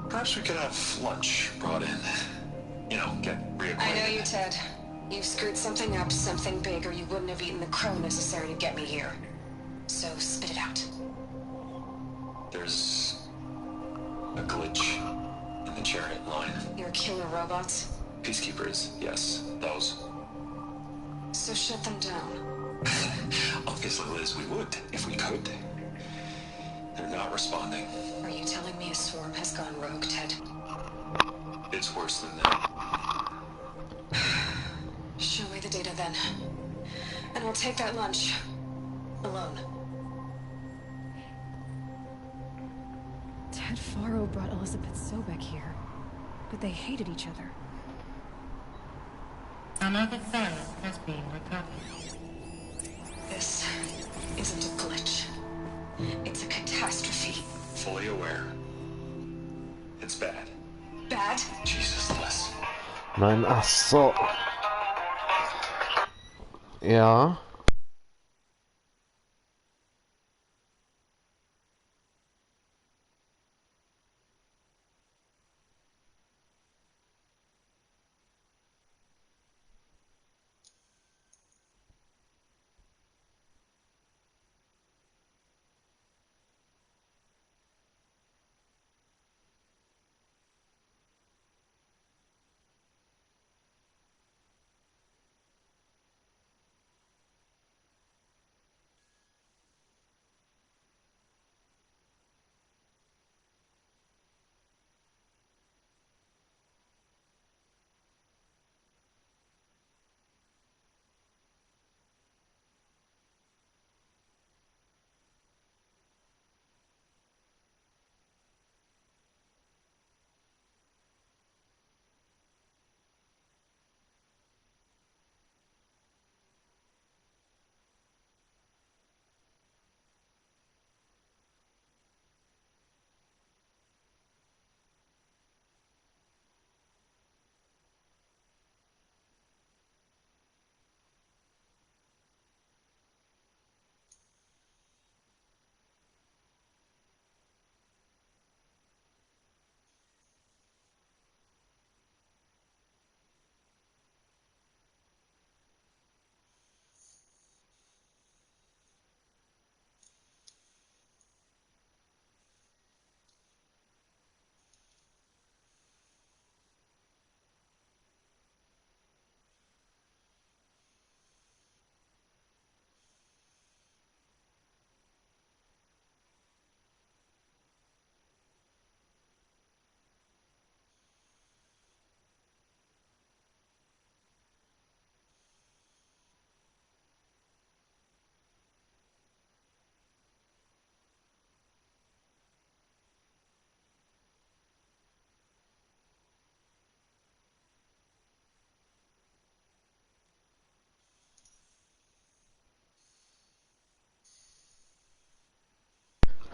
Perhaps we could have lunch brought in. You know, get reacquainted. I know you, Ted. You've screwed something up, something big, or you wouldn't have eaten the crow necessary to get me here. So spit it out. There's a glitch in the chariot line. Your killer robots? Peacekeepers, yes, those. So shut them down. Obviously, Liz, we would, if we could. They're not responding. Are you telling me a swarm has gone rogue, Ted? It's worse than that. Show me the data then. And I'll take that lunch. Alone. Ted Faro brought Elizabeth Sobek here, but they hated each other. Another file has been recovered. This isn't a glitch. It's a catastrophe. Fully aware. It's bad. Bad? Jesus, Liz. Men alltså. Ja.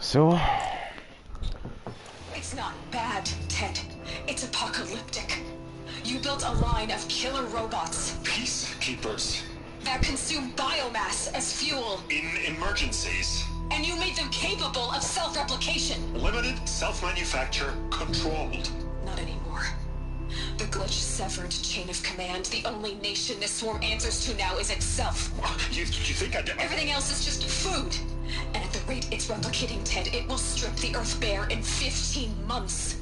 Så. It's not bad, Ted. It's apocalyptic. You built a line of killer robots. Peacekeepers. That consume biomass as fuel. In emergencies. And you made them capable of self-replication. Limited, self-manufacture, controlled. Not anymore. The glitch severed chain of command. The only nation this swarm answers to now is itself. You think I did? Everything else is just food. And at the rate it's replicating, Ted, it will strip the Earth bare in 15 months.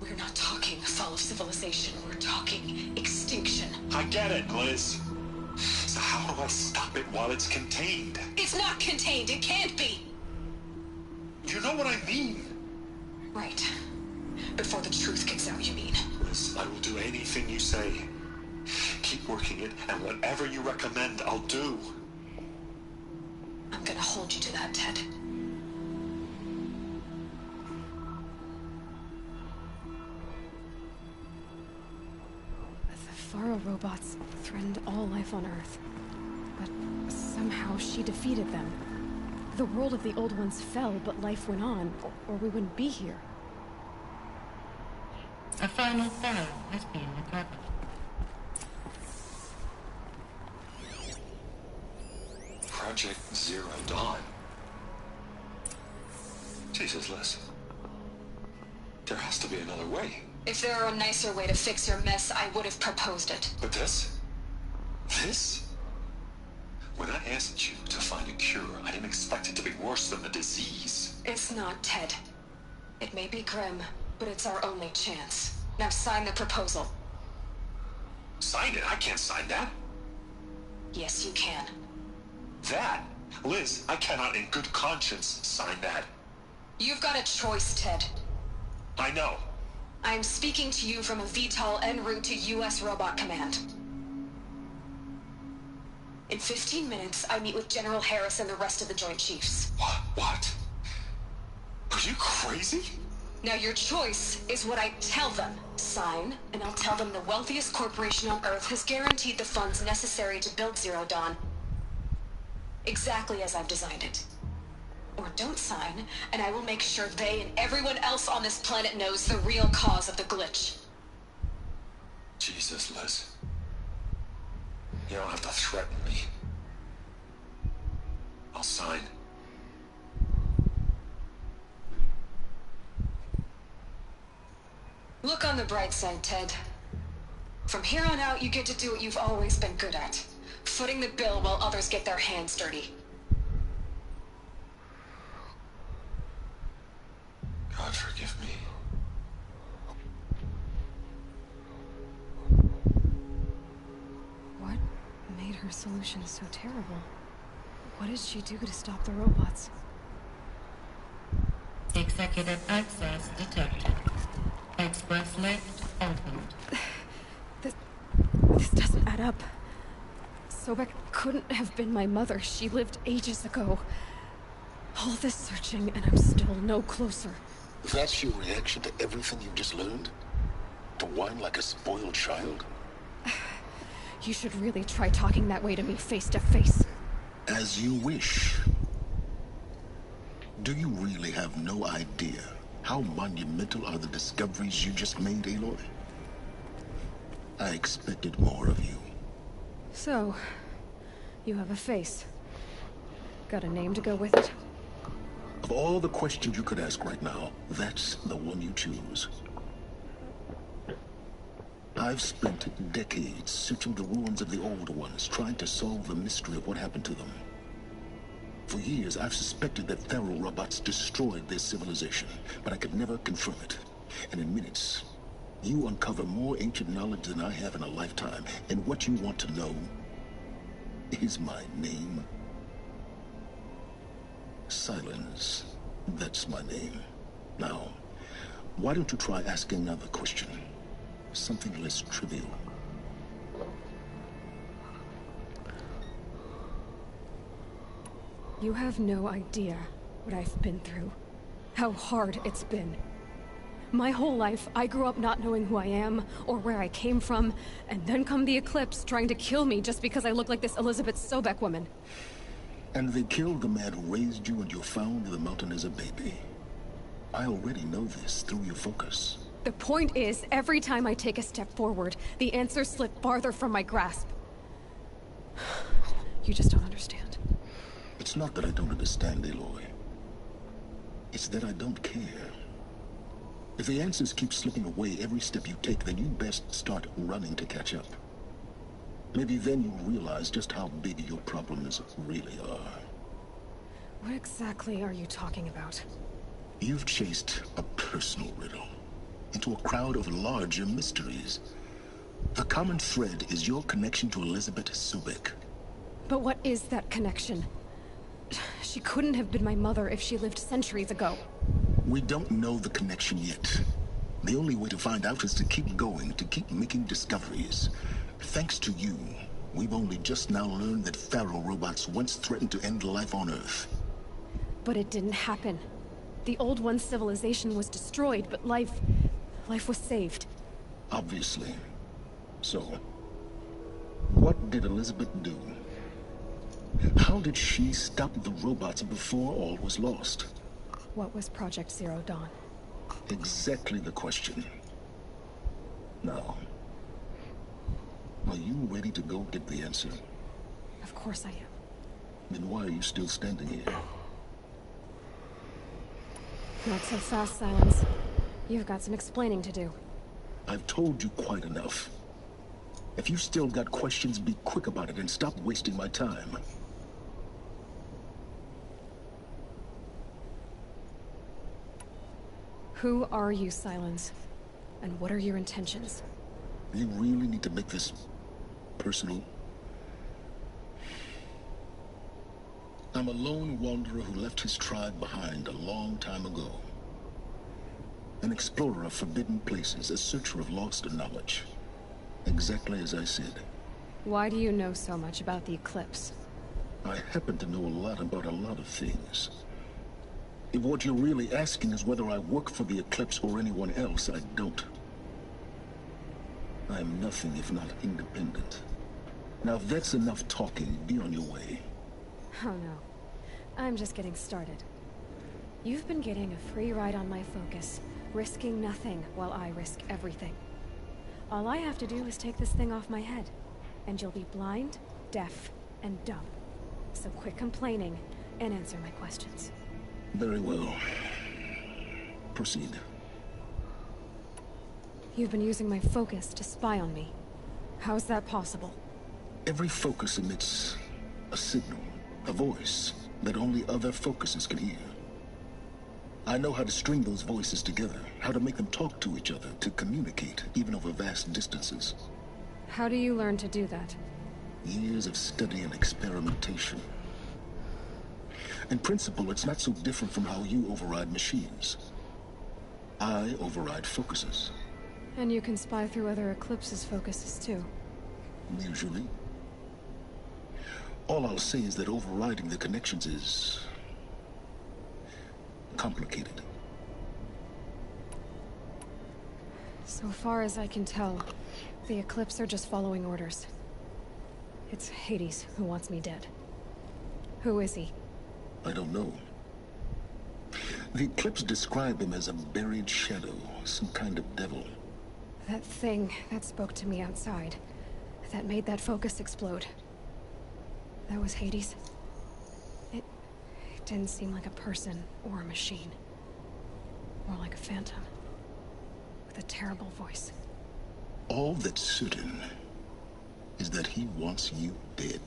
We're not talking fall of civilization. We're talking extinction. I get it, Liz. So how do I stop it while it's contained? It's not contained. It can't be. You know what I mean. Right. Before the truth gets out, you mean? Liz, I will do anything you say. Keep working it, and whatever you recommend, I'll do. I'm gonna hold you to that, Ted. The Faro robots threatened all life on Earth. But somehow she defeated them. The world of the old ones fell, but life went on, or we wouldn't be here. A final Faro has been recovered. Project Zero Dawn. Jesus, Liz. There has to be another way. If there were a nicer way to fix your mess, I would have proposed it. But this? This? When I asked you to find a cure, I didn't expect it to be worse than the disease. It's not, Ted. It may be grim, but it's our only chance. Now sign the proposal. Sign it? I can't sign that. Yes, you can. That? Liz, I cannot in good conscience sign that. You've got a choice, Ted. I know. I'm speaking to you from a VTOL en route to U.S. Robot Command. In 15 minutes, I meet with General Harris and the rest of the Joint Chiefs. What? Are you crazy? Now your choice is what I tell them. Sign, and I'll tell them the wealthiest corporation on Earth has guaranteed the funds necessary to build Zero Dawn. Exactly as I've designed it. Or don't sign, and I will make sure they and everyone else on this planet knows the real cause of the glitch. Jesus, Liz. You don't have to threaten me. I'll sign. Look on the bright side, Ted. From here on out, you get to do what you've always been good at. Footing the bill while others get their hands dirty. God forgive me. What made her solution so terrible? What did she do to stop the robots? Executive access detected. Express lift opened. This doesn't add up. Sobek couldn't have been my mother. She lived ages ago. All this searching, and I'm still no closer. That's your reaction to everything you've just learned? To whine like a spoiled child? You should really try talking that way to me face to face. As you wish. Do you really have no idea how monumental are the discoveries you just made, Aloy? I expected more of you. So, you have a face. Got a name to go with it? Of all the questions you could ask right now, that's the one you choose. I've spent decades searching the ruins of the old ones, trying to solve the mystery of what happened to them. For years, I've suspected that Faro robots destroyed their civilization, but I could never confirm it. And in minutes, you uncover more ancient knowledge than I have in a lifetime. And what you want to know is my name. Silence. That's my name. Now, why don't you try asking another question? Something less trivial. You have no idea what I've been through. How hard it's been. My whole life, I grew up not knowing who I am, or where I came from, and then come the Eclipse trying to kill me just because I look like this Elizabeth Sobek woman. And they killed the man who raised you and you found in the mountain as a baby. I already know this through your focus. The point is, every time I take a step forward, the answers slip farther from my grasp. You just don't understand. It's not that I don't understand, Aloy. It's that I don't care. If the answers keep slipping away every step you take, then you best start running to catch up. Maybe then you'll realize just how big your problems really are. What exactly are you talking about? You've chased a personal riddle into a crowd of larger mysteries. The common thread is your connection to Elizabeth Sobek. But what is that connection? She couldn't have been my mother if she lived centuries ago. We don't know the connection yet. The only way to find out is to keep going, to keep making discoveries. Thanks to you, we've only just now learned that Pharaoh robots once threatened to end life on Earth. But it didn't happen. The Old One's civilization was destroyed, but life was saved. Obviously. So, what did Elizabeth do? How did she stop the robots before all was lost? What was Project Zero Dawn? Exactly the question. Now, are you ready to go get the answer? Of course I am. Then why are you still standing here? Not so fast, Silence. You've got some explaining to do. I've told you quite enough. If you've still got questions, be quick about it and stop wasting my time. Who are you, Silence? And what are your intentions? You really need to make this personal? I'm a lone wanderer who left his tribe behind a long time ago. An explorer of forbidden places, a searcher of lost knowledge. Exactly as I said. Why do you know so much about the Eclipse? I happen to know a lot about a lot of things. If what you're really asking is whether I work for the Eclipse or anyone else, I don't. I am nothing if not independent. Now if that's enough talking, be on your way. Oh no. I'm just getting started. You've been getting a free ride on my focus, risking nothing while I risk everything. All I have to do is take this thing off my head, and you'll be blind, deaf, and dumb. So quit complaining and answer my questions. Very well. Proceed. You've been using my focus to spy on me. How's that possible? Every focus emits a signal, a voice, that only other focuses can hear. I know how to string those voices together, how to make them talk to each other, to communicate, even over vast distances. How do you learn to do that? Years of study and experimentation. In principle, it's not so different from how you override machines. I override focuses. And you can spy through other Eclipse's focuses too. Usually. All I'll say is that overriding the connections is complicated. So far as I can tell, the Eclipse are just following orders. It's Hades who wants me dead. Who is he? I don't know. The Eclipse describe him as a buried shadow, some kind of devil. That thing that spoke to me outside, that made that focus explode. That was Hades. It didn't seem like a person or a machine. More like a phantom. With a terrible voice. All that's certain is that he wants you dead.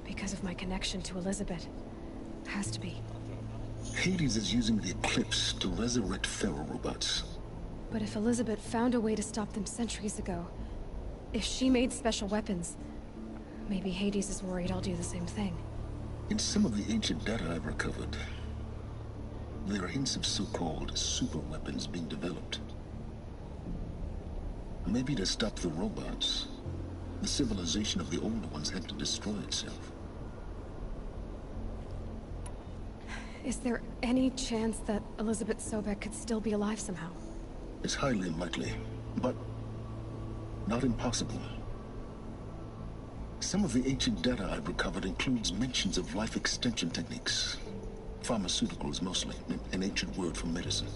Because of my connection to Elizabeth. Has to be. Hades is using the Eclipse to resurrect Pharaoh robots. But if Elizabeth found a way to stop them centuries ago, if she made special weapons, maybe Hades is worried I'll do the same thing. In some of the ancient data I've recovered, there are hints of so-called super weapons being developed. Maybe to stop the robots, the civilization of the old ones had to destroy itself. Is there any chance that Elizabeth Sobek could still be alive somehow? It's highly unlikely, but not impossible. Some of the ancient data I've recovered includes mentions of life extension techniques. Pharmaceuticals, mostly, an ancient word for medicine.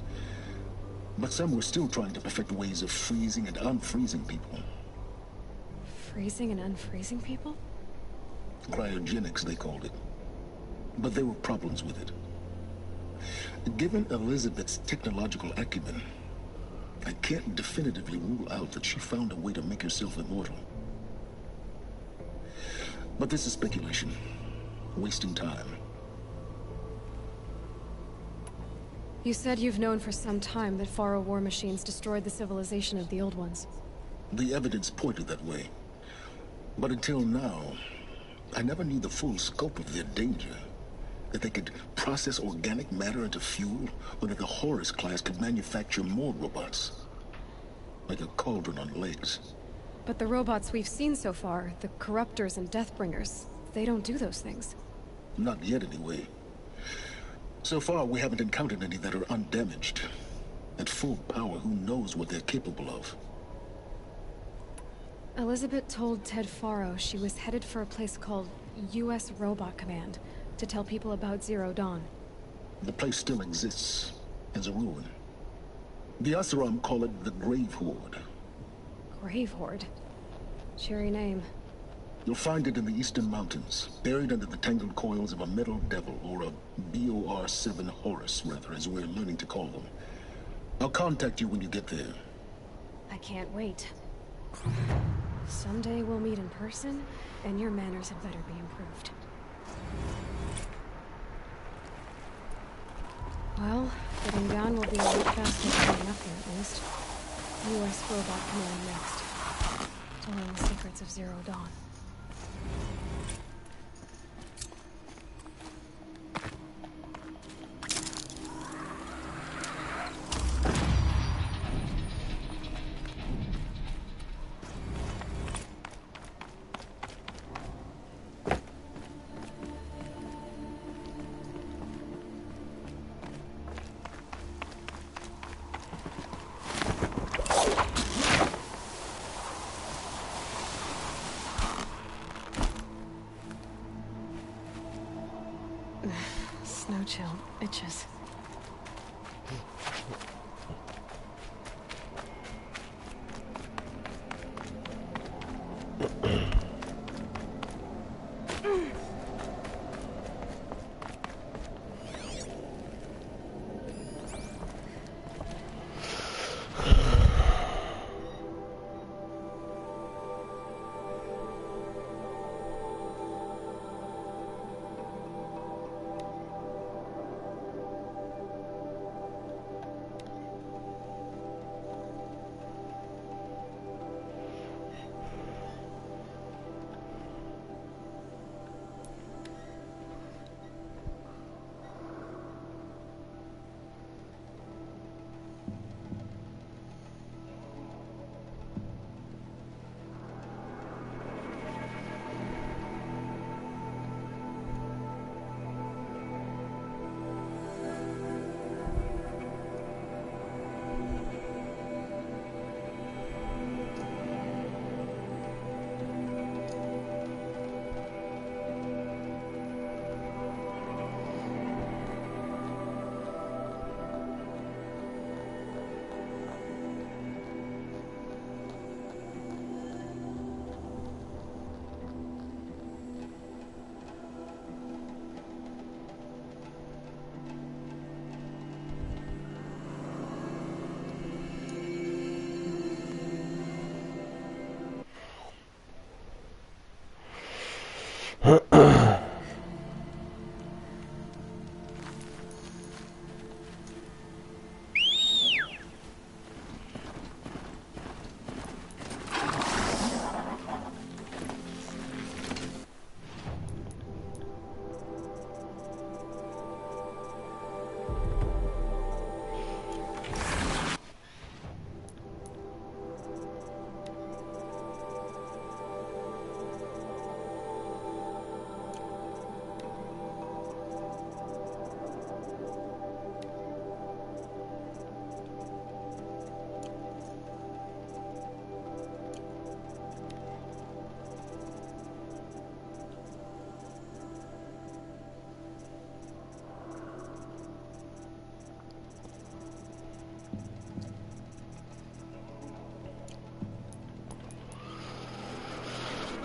But some were still trying to perfect ways of freezing and unfreezing people. Freezing and unfreezing people? Cryogenics, they called it. But there were problems with it. Given Elizabeth's technological acumen, I can't definitively rule out that she found a way to make herself immortal. But this is speculation. Wasting time. You said you've known for some time that Faro war machines destroyed the civilization of the Old Ones. The evidence pointed that way. But until now, I never knew the full scope of their danger. That they could process organic matter into fuel, or that the Horus class could manufacture more robots. Like a cauldron on legs. But the robots we've seen so far, the Corruptors and Deathbringers, they don't do those things. Not yet, anyway. So far, we haven't encountered any that are undamaged. At full power, who knows what they're capable of? Elizabeth told Ted Faro she was headed for a place called U.S. Robot Command to tell people about Zero Dawn. The place still exists, as a ruin. The Asaram call it the Grave Horde. Grave Horde? Cheery name. You'll find it in the Eastern Mountains, buried under the tangled coils of a metal devil, or a BOR-7 Horus, rather, as we're learning to call them. I'll contact you when you get there. I can't wait. Someday we'll meet in person, and your manners had better be improved. Well, getting down will be a lot faster than getting up here, at least. U.S. Robot Command next. To learn the secrets of Zero Dawn. Snow chill itches.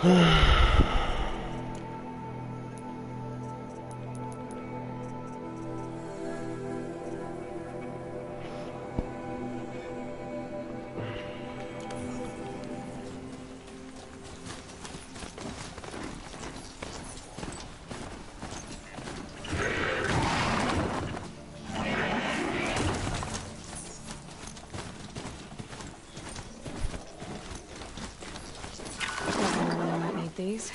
I might need these.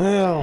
Ja.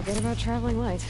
Forget about traveling light.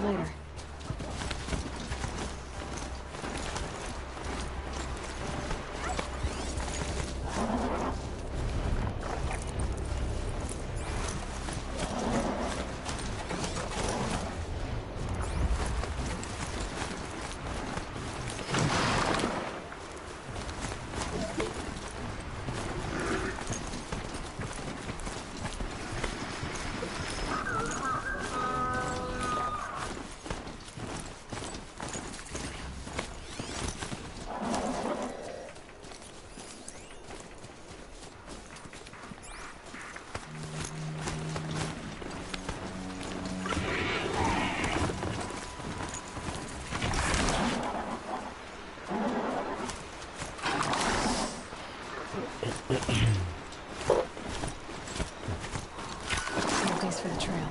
Later. Thanks for the trail.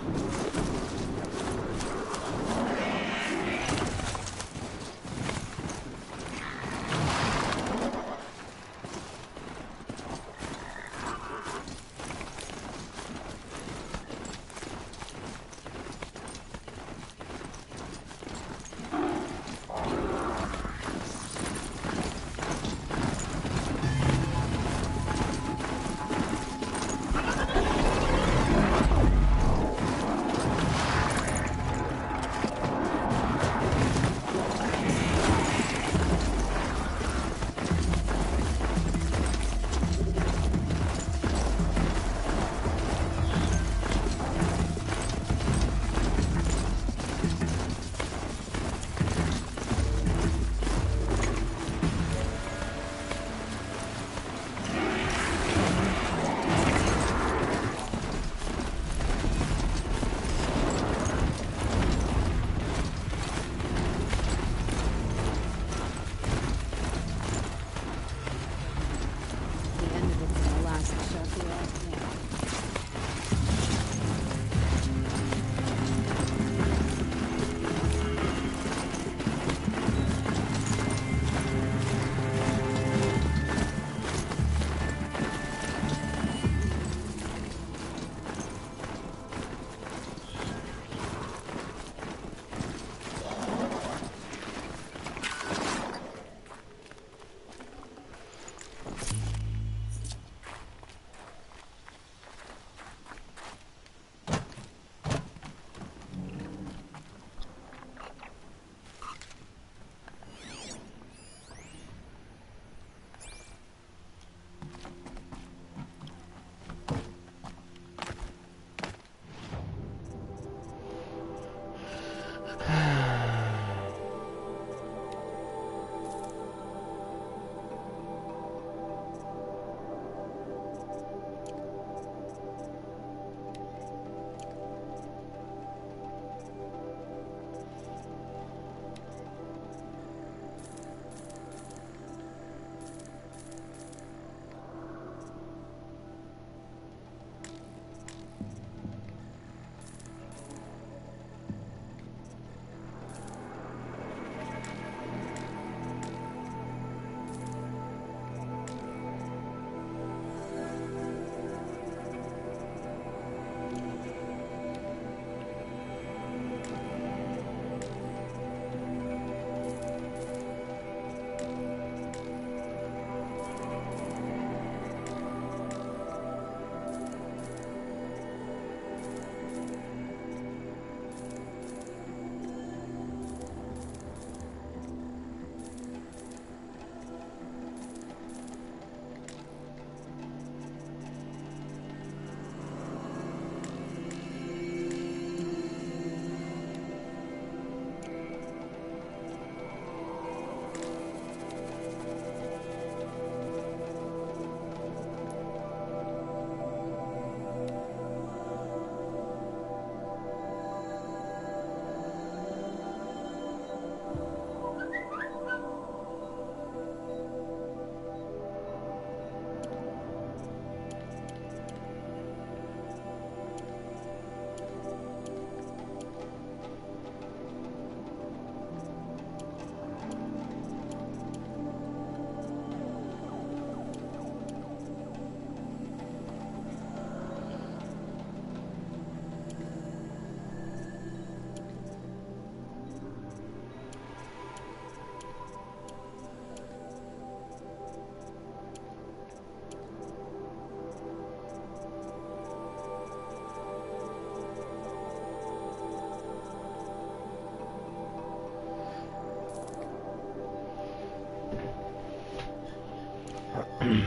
prepared.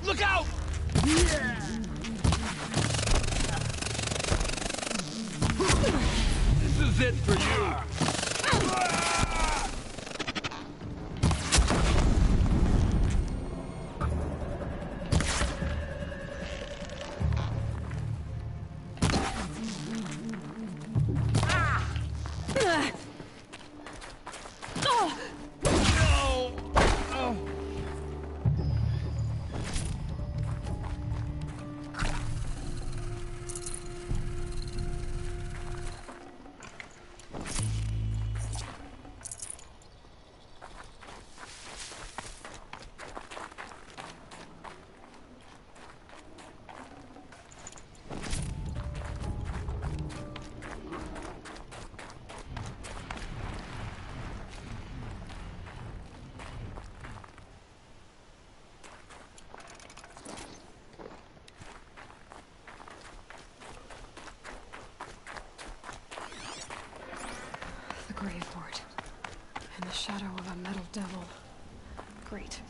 Look out! This is it for you. The grave board. In the shadow of a metal devil. Great.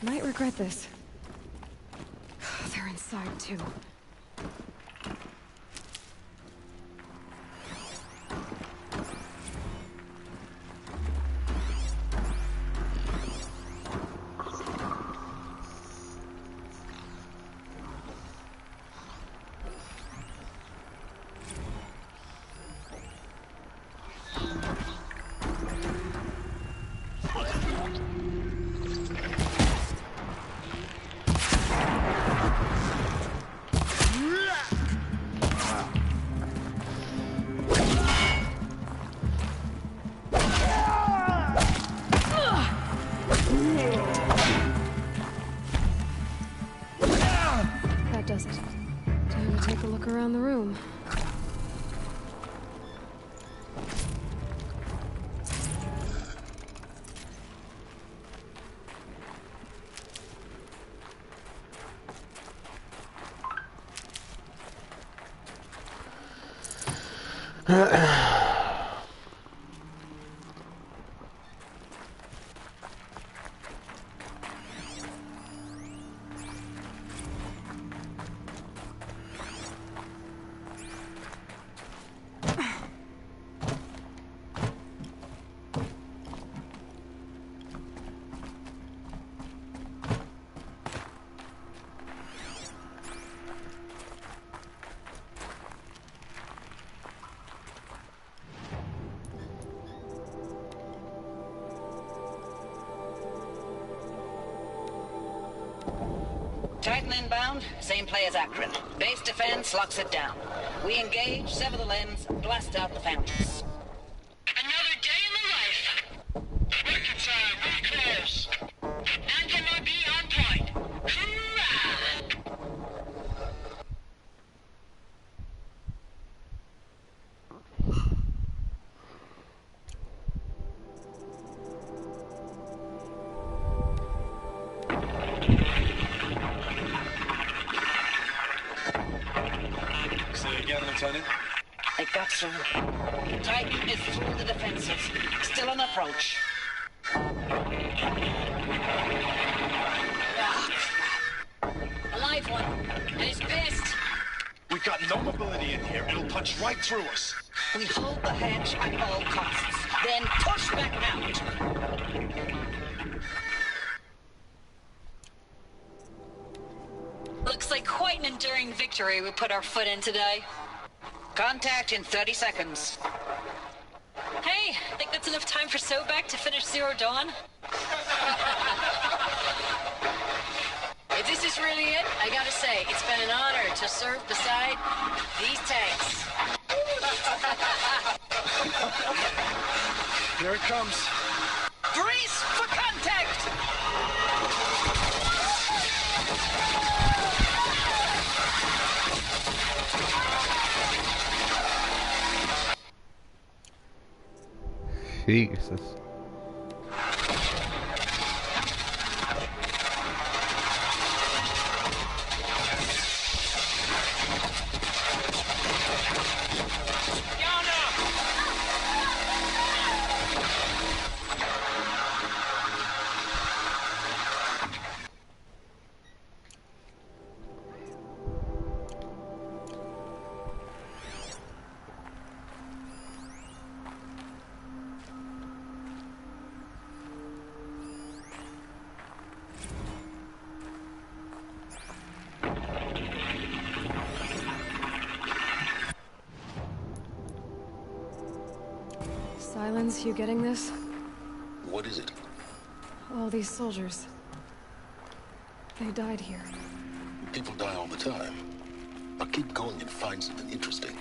Might regret this. They're inside too. That does it. Time to take a look around the room. Titan inbound, same play as Akron. Base defense locks it down. We engage, sever the limbs, blast out the fountains. Another day in the life. Record time, we close. Anthem will be on point. Hoorah! again, Lieutenant? It got through. Titan is through the defenses. Still on approach. A live one. And he's pissed. We've got no mobility in here. It'll punch right through us. We hold the hedge at all costs. Then push back out. Looks like quite an enduring victory we put our foot in today. Contact in 30 seconds. Hey, think that's enough time for Sobek to finish Zero Dawn? If this is really it, I gotta say, it's been an honor to serve beside these tanks. Here it comes. Grease for contact! Jesus. Silence, you getting this? What is it? All these soldiers. They died here. People die all the time. Now keep going and find something interesting.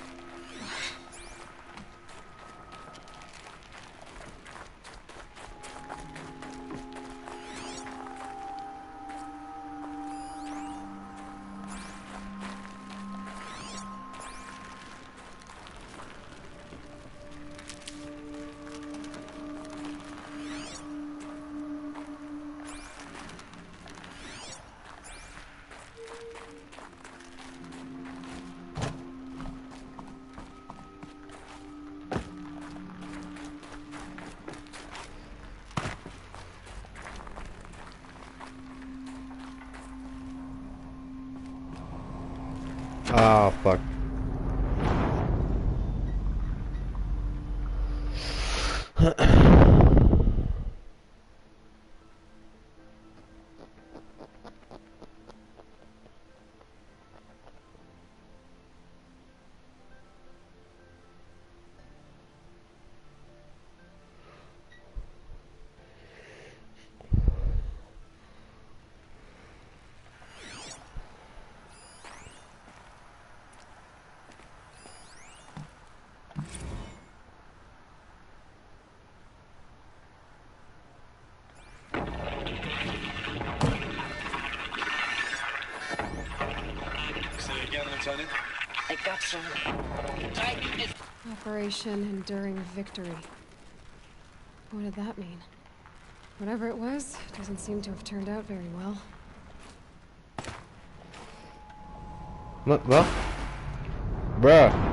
Ah, fuck. Lieutenant? It got through. Titan is... Operation Enduring Victory. What did that mean? Whatever it was, doesn't seem to have turned out very well. What? Well? Bruh.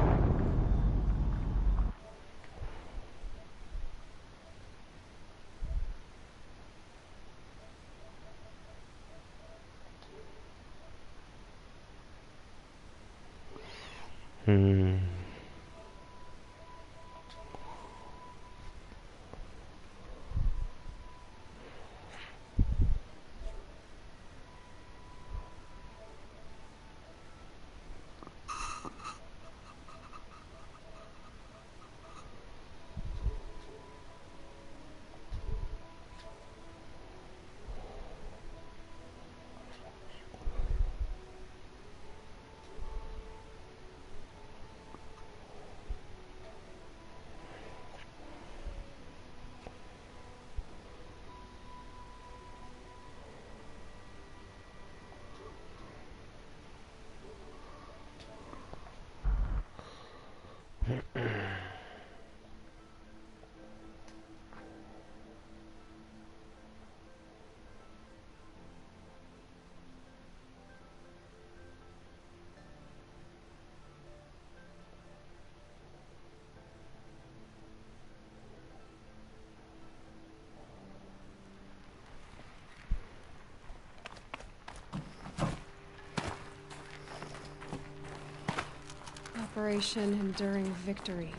Operation Enduring Victory.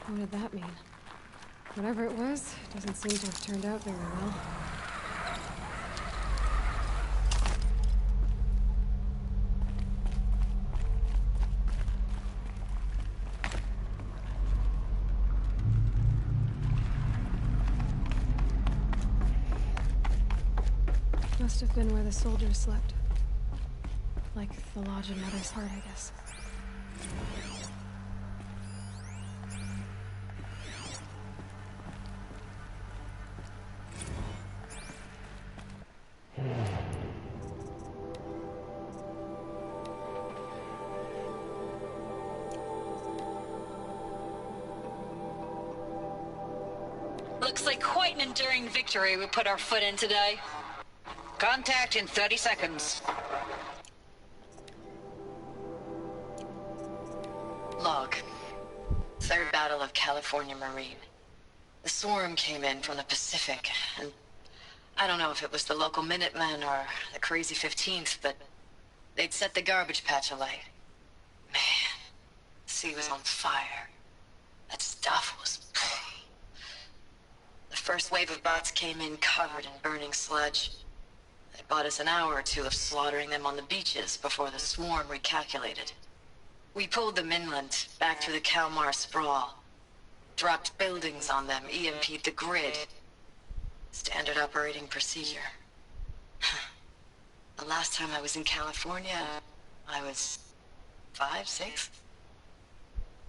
What did that mean? Whatever it was, it doesn't seem to have turned out very well. Must have been where the soldiers slept. Like the lodge in Mother's Heart, I guess. Looks like quite an enduring victory we put our foot in today. Contact in 30 seconds. Log. Third Battle of California Marine. The swarm came in from the Pacific, and I don't know if it was the local Minutemen or the crazy 15th, but they'd set the garbage patch alight. Man, the sea was on fire. That stuff was... The first wave of bots came in covered in burning sludge. It bought us an hour or two of slaughtering them on the beaches before the swarm recalculated. We pulled them inland, back through the Kalmar sprawl. Dropped buildings on them, EMP'd the grid. Standard operating procedure. The last time I was in California, I was 5, 6?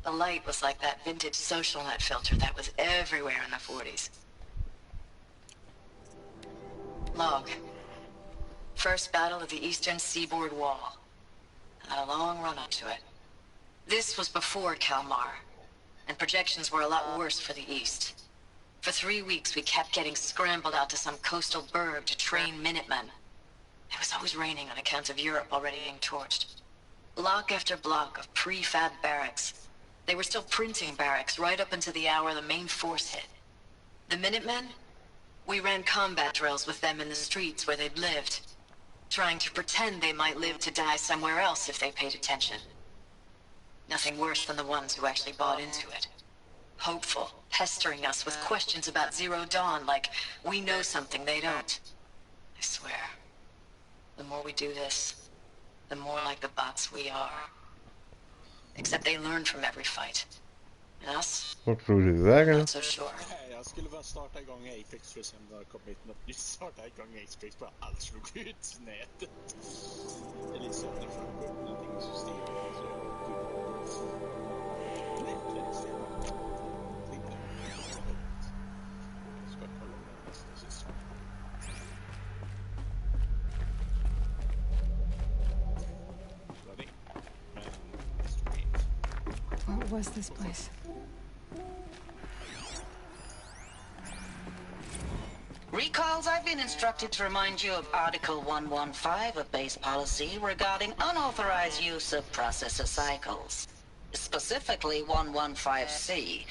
The light was like that vintage social net filter that was everywhere in the 40s. Log. First battle of the eastern seaboard wall. Had a long run up to it. This was before Kalmar, and projections were a lot worse for the east. For 3 weeks we kept getting scrambled out to some coastal burg to train Minutemen. It was always raining on account of Europe already being torched. Block after block of prefab barracks. They were still printing barracks right up until the hour the main force hit. The Minutemen? We ran combat drills with them in the streets where they'd lived, trying to pretend they might live to die somewhere else if they paid attention. Nothing worse than the ones who actually bought into it. Hopeful, pestering us with questions about Zero Dawn like we know something they don't. I swear, the more we do this, the more like the bots we are. Except they learn from every fight. And us? What tror du vägen? Not so sure. Jag skulle bara starta igång Apex för sen när det kom hit något nytt. Starta igång Apex bara allt slog ut nätet. Det är lite så att det får gå upp någonting i systemet. What was this place? Recalls, I've been instructed to remind you of Article 115 of base policy regarding unauthorized use of processor cycles. Specifically 115C.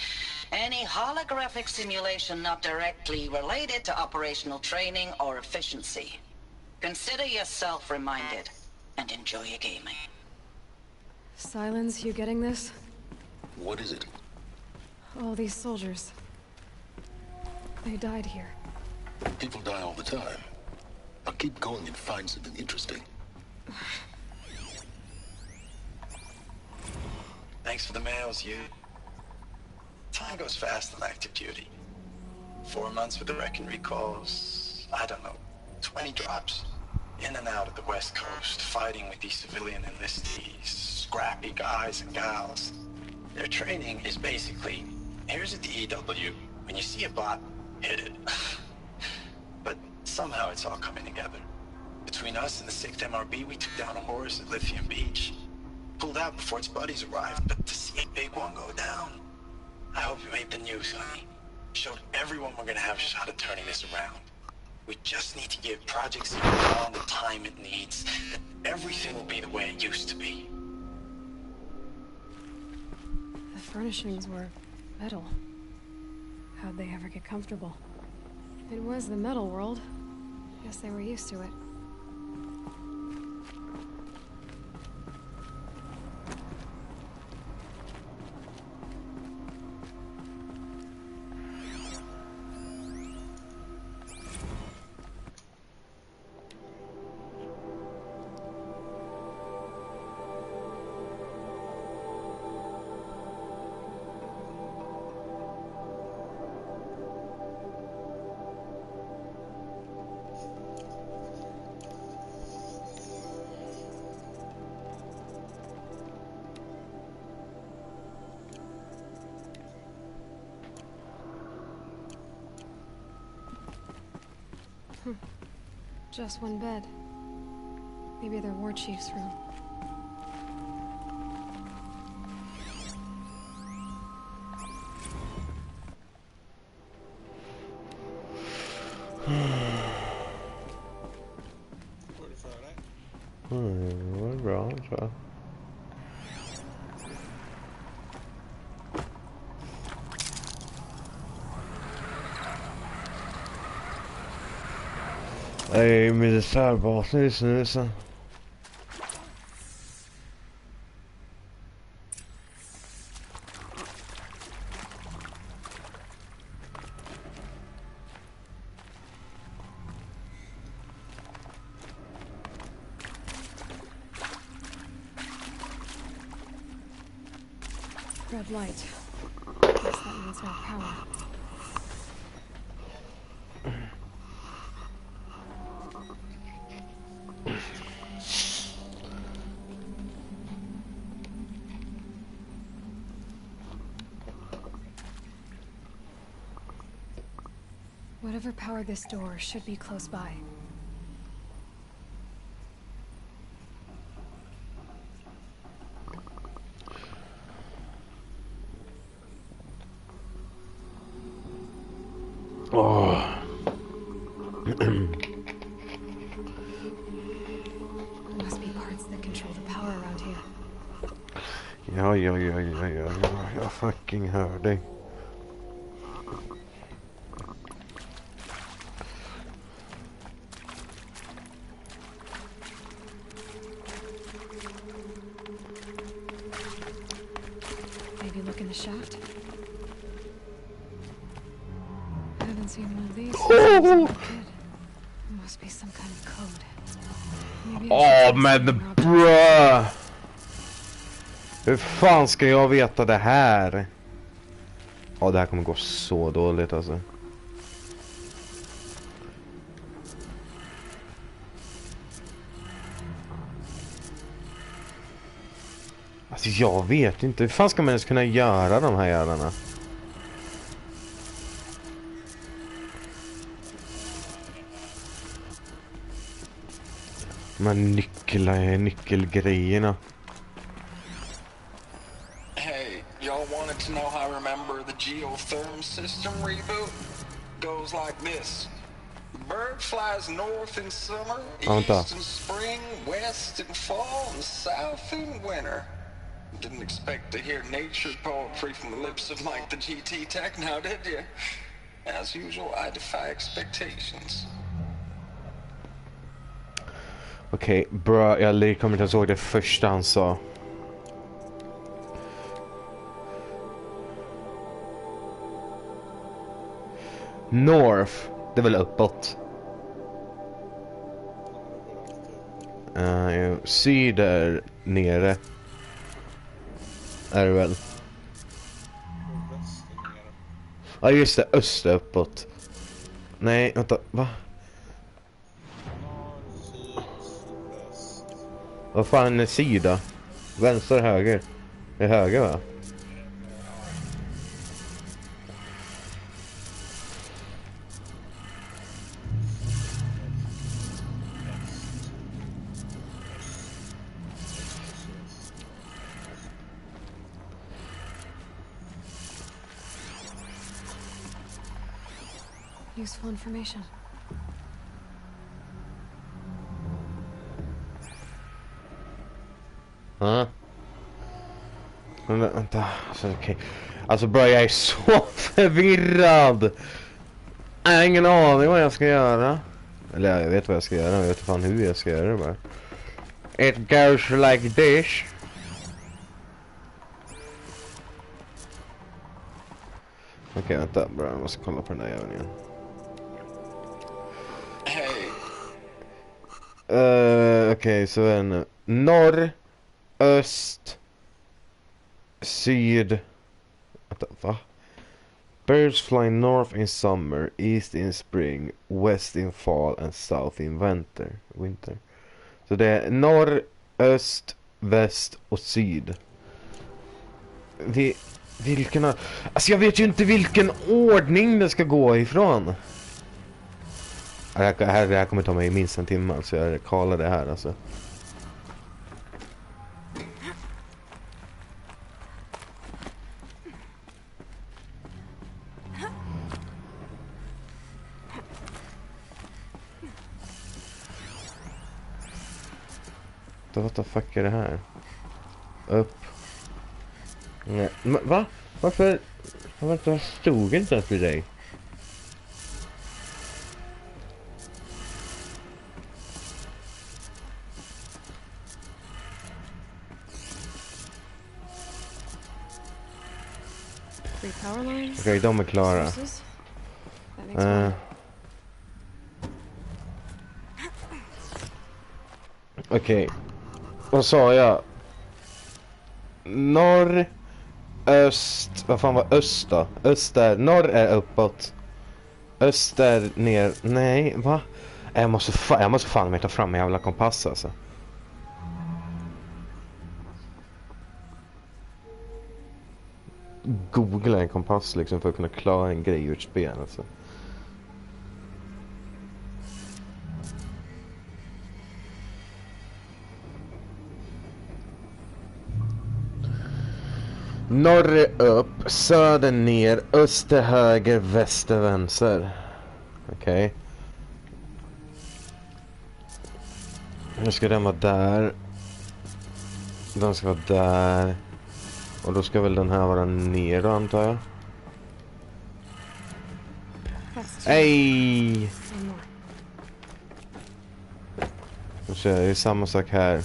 Any holographic simulation not directly related to operational training or efficiency. Consider yourself reminded and enjoy your gaming. Silence, you getting this? What is it? All these soldiers. They died here. People die all the time. I'll keep going and find something interesting. Thanks for the mails, you. Time goes fast on active duty. 4 months with the wrecking recalls, I don't know, 20 drops. In and out of the West Coast, fighting with these civilian enlistees, scrappy guys and gals. Their training is basically, here's a DEW, when you see a bot, hit it. But somehow it's all coming together. Between us and the 6th MRB, we took down a horse at Lithium Beach. Pulled out before its buddies arrived, but to see a big one go down, I hope you made the news, honey. Showed everyone we're gonna have a shot at turning this around. We just need to give Project Zero Dawn the time it needs, and everything will be the way it used to be. The furnishings were metal. How'd they ever get comfortable? It was the metal world. Guess they were used to it. Just one bed. Maybe their war chief's room. Det var bra, tror jag. Jag är i militärbasen just nu så. Red light. Guess that means no power. Whatever powered this door should be close by. Must be parts that control the power around here. Ja, jag fucking hör dig. Maybe look in the shaft? I haven't seen one of these since I was a little kid. There must be some kind of code. Maybe I should try Men something around. bruh! Hur fan ska jag veta det här? Ja, det här kommer gå så dåligt alltså. Alltså jag vet inte. Hur fan ska man ens kunna göra de här jävlarna? De här nyckelgrejerna. Hey, y'all wanted to know how I remember the geotherm system reboot? Goes like this. Bird flies north in summer, east in spring, west in fall, and south in winter. Didn't expect to hear nature poetry from the lips of Mike the GT Tech now, did you? As usual, I defy expectations. Okej, bra. Jag kommer inte ihåg det första han sa. North, det är väl uppåt. Syd är nere. Är det väl? Ja just det, öst är uppåt. Nej, vänta, va? Vad fan är sida? Vänster, höger? Det är höger va? Useful information. Vänta, alltså, okej. Alltså bra, jag är så förvirrad. Jag har ingen aning vad jag ska göra. Eller jag vet vad jag ska göra, jag vet fan hur jag ska göra det bara. It goes like this. Okej, vänta, bra, jag måste kolla på den där jäveln igen. Okej, så är det norr, öst, syd. Vänta, va? Birds fly north in summer, east in spring, west in fall and south in winter. Så det är norr, öst, väst och syd. Vilken... Alltså jag vet ju inte vilken ordning det ska gå ifrån. Det här kommer ta mig minst en timme, så jag kallar det här alltså. What the fuck är det här? Upp. Nej. Va? Varför stod inte ens vid dig? Okej, de är klara. Okej. Vad sa jag? Norr, öst. Vad fan var öst då? Öst är, norr är uppåt. Öst är ner. Nej, va? Jag måste fan ta fram en jävla kompass alltså. Googla en kompass liksom för att kunna klara en grej ur spel alltså. Norr upp, söder ner, öster höger, väster vänster. Okej. Nu ska den vara där. Den ska vara där. Och då ska väl den här vara ner då, antar jag. Ej! Nu ser jag, det är samma sak här.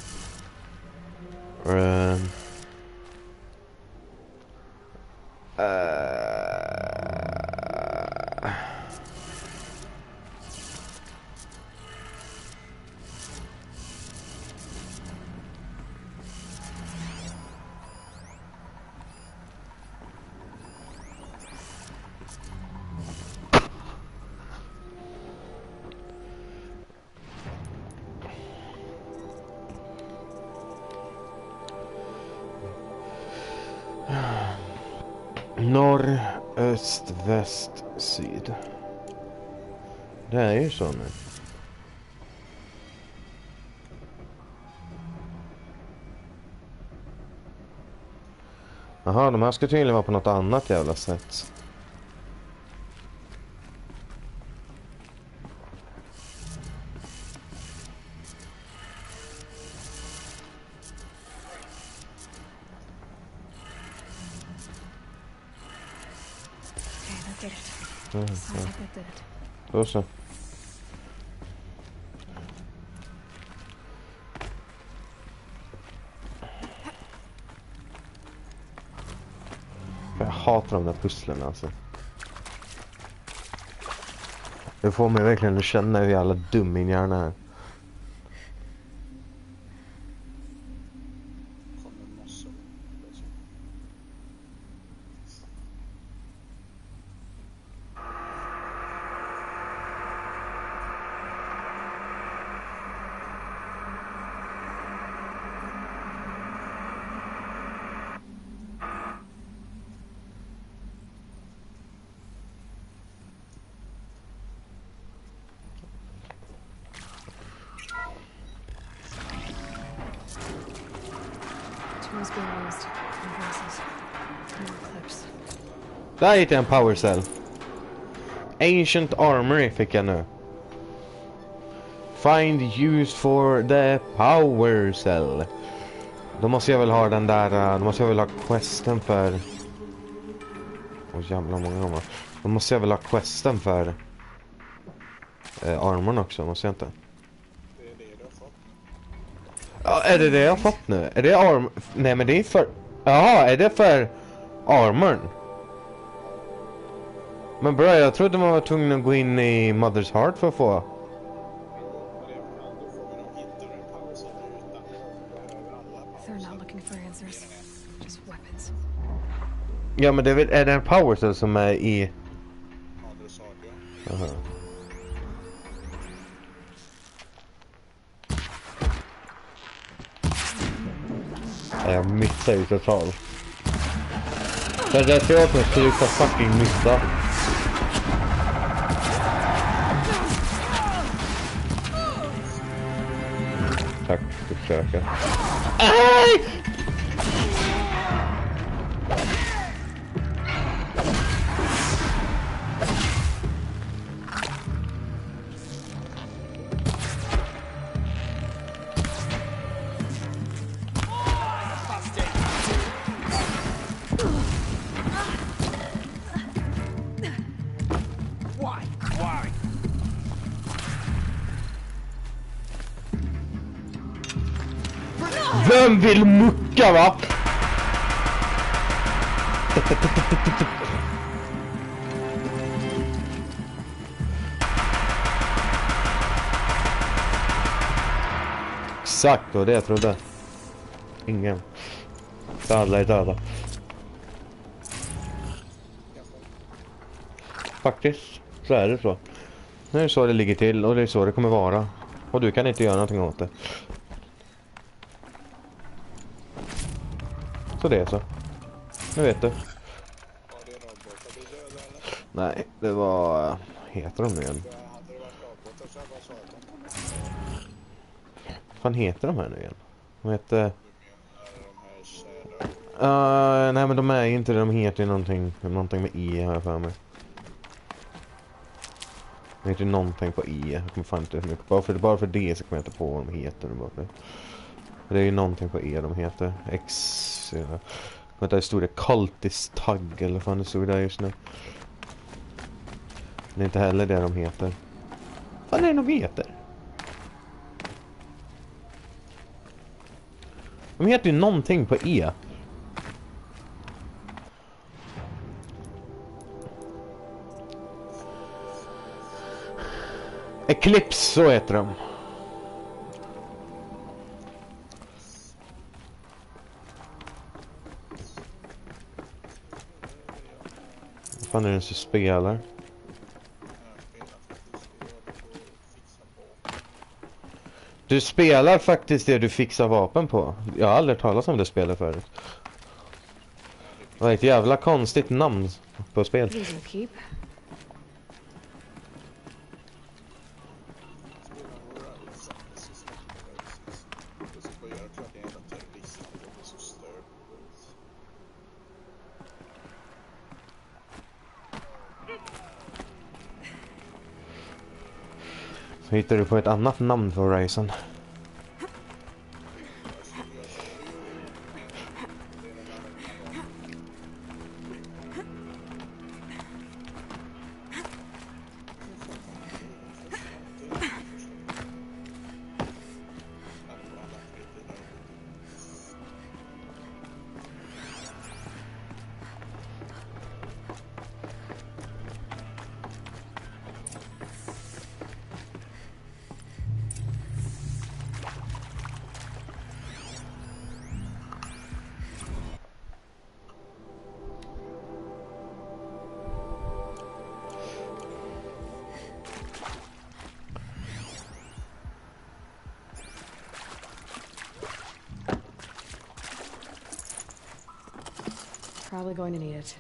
Norr, öst, väst, syd. Det är ju så nu. Jaha, de här ska tydligen vara på något annat jävla sätt. Då så. Jag hatar de där pusslen alltså. Det får mig verkligen att känna hur jävla dum min hjärna är. Där hittade jag en power cell. Ancient Armory fick jag nu. Find use for the power cell. Då måste jag väl ha den där. Då måste jag väl ha questen för. Åh jävla många gånger. Då måste jag väl ha questen för armorn också, måste jag inte. Ja, är det jag har fått nu? Är det arm? Nej, men det är för. Jaha, är det för armorn? Men bra, jag trodde man var tvungen att gå in i Mother's Heart för att få. Ja, men det är det en power cell som är i. Aha. Jag missar ju totalt. Så det ser åt mig att sluta fucking missa. försöka. Aj! Vem vill mucka, va? Exakt, och det jag trodde. Ingen. Alla är döda. Faktiskt, så är det så. Det är så det ligger till och det är så det kommer vara. Och du kan inte göra någonting åt det. Så det är så. Nu vet du. Nej, det var... Heter de nu igen? Vad fan heter de här nu igen? De heter... nej men de är inte det. De heter ju någonting med E har jag för mig. De heter någonting på E. Jag kommer fan inte mycket. Bara för det så kommer jag inte på vad de heter. Det är ju någonting på E de heter. X... Vänta, det stod det Cultist Tag eller vad fan det stod där just nu. Det är inte heller det de heter. Vad är det de heter? De heter ju någonting på E. Eclipse, så heter de. Vad fan är det som spelar? Du spelar faktiskt det du fixar vapen på. Jag har aldrig talat om det spelet förut. Det var ett jävla konstigt namn på spel. Så hittar du på ett annat namn för Horizon. Probably going to need it.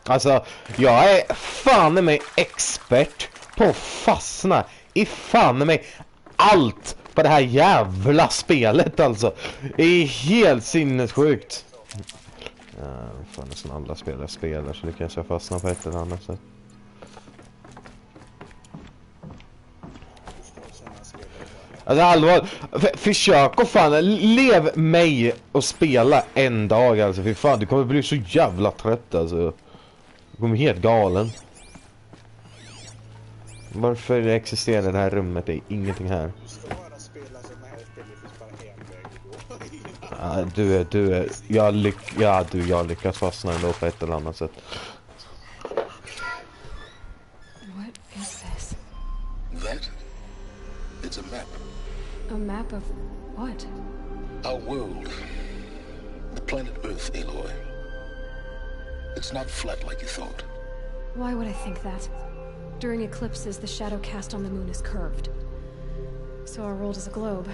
Alltså, jag är fan i mig expert på att fastna i fan i mig allt på det här jävla spelet alltså. Det är helt sinnessjukt. Ja, fan nästan alla spelare spelar så lyckas jag fastna på ett eller annat sätt. Alltså allvar, försök och fan, lev mig och spela en dag alltså, för fan du kommer bli så jävla trött alltså. Du kommer helt galen. Varför existerar det här rummet? Det är ingenting här. Jag lyckas fastna ändå på ett eller annat sätt. What is this? That? It's a map. A map of what? Our world. The planet Earth, Aloy. It's not flat like you thought. Why would I think that? During eclipses, the shadow cast on the moon is curved. So our world is a globe.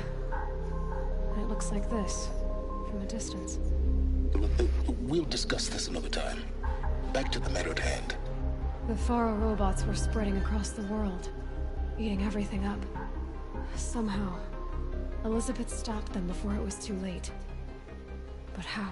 And it looks like this, from a distance. We'll discuss this another time. Back to the matter at hand. The Faro robots were spreading across the world. eating everything up. Somehow, Elizabeth stopped them before it was too late. But how?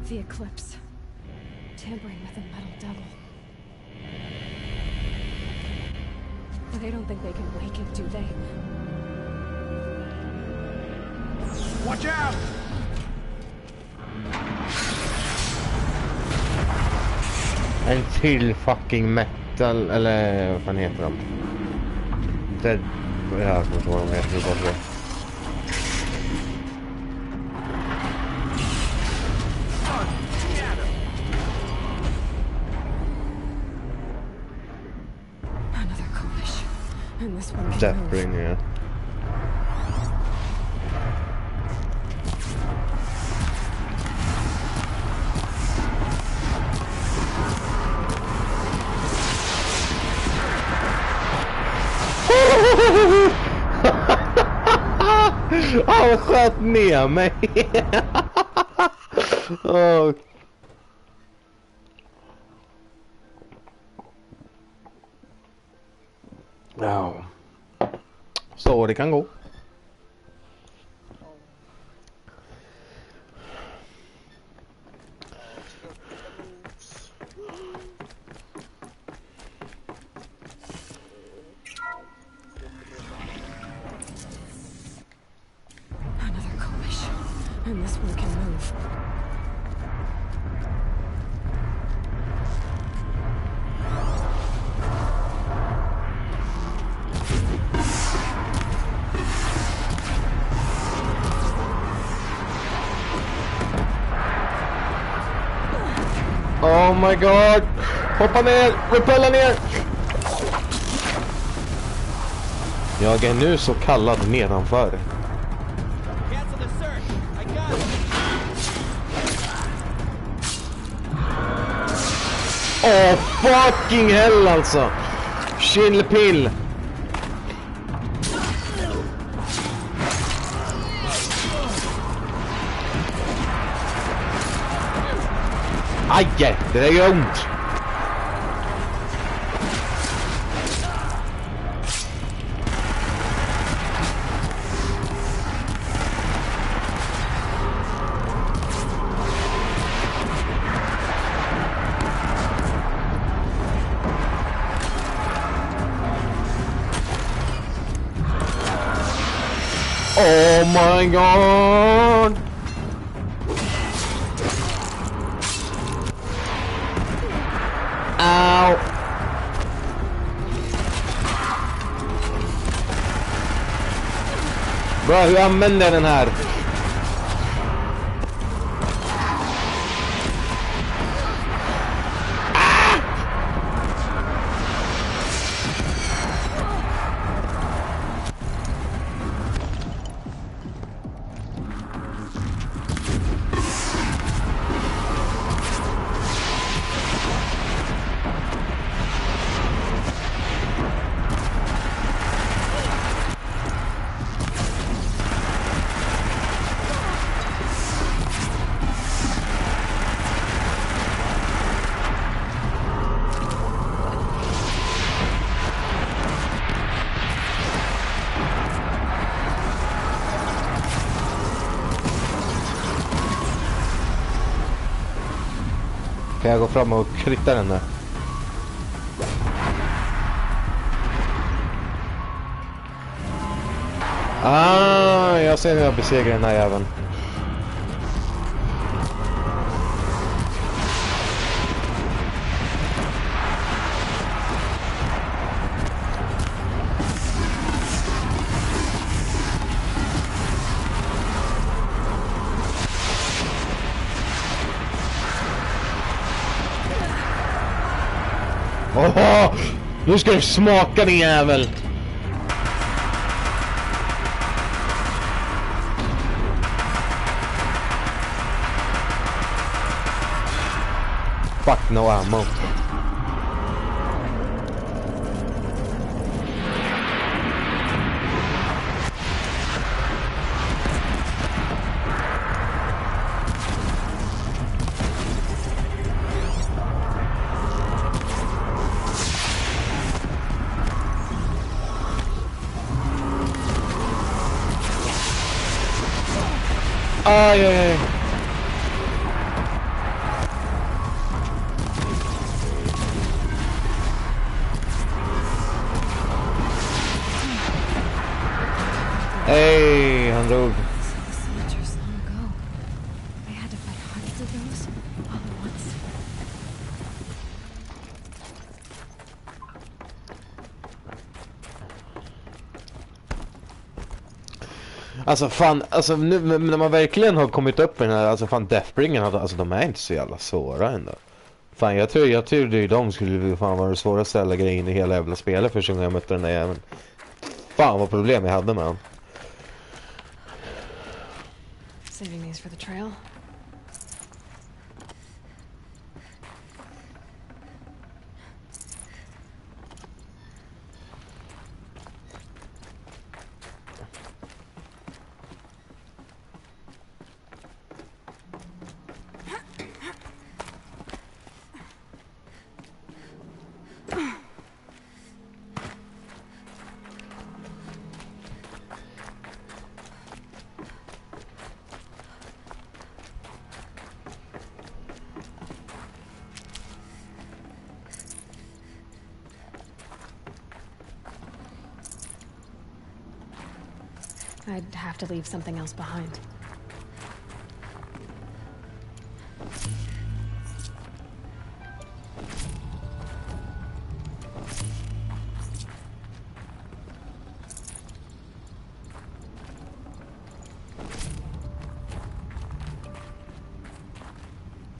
The eclipse. Tampering with the metal devil. They don't think they can wake it, do they? Watch out! En till fucking metal, eller vad fan heter de? Dead... Jag kommer inte ihåg vad de heter, bara så. Zeppelin, yeah. Han sköt ner mig. Oh. Ja. Så det kan gå. Another collision, and this one can move. Oh my god! Hoppa ner! Repella ner! Jag är nu så kallad nedanför. Åh, fucking hell alltså! Chillpill! Aj, det där gör ont! Oh my god! Ow! Bra, hur använder den här? Kan jag gå fram och kritta den där? Jag ser hur jag besegrar den här jäveln. Åh! Nu ska du smaka din jävel! Fuck, no ammo. Aj, aj, aj. Hey, han dog. Soldiers long ago. They had to fight hundreds of those all at once. Alltså fan, alltså nu när man verkligen har kommit upp i den här, alltså fan Deathbringer, alltså de är inte så jävla svåra ändå. Fan jag tror det är de skulle fan vara det svåraste alla grejen i hela jävla spelet första gången jag mötte den där jäveln. Fan vad problem jag hade med han. Saving these for the trail. I'd have to leave something else behind.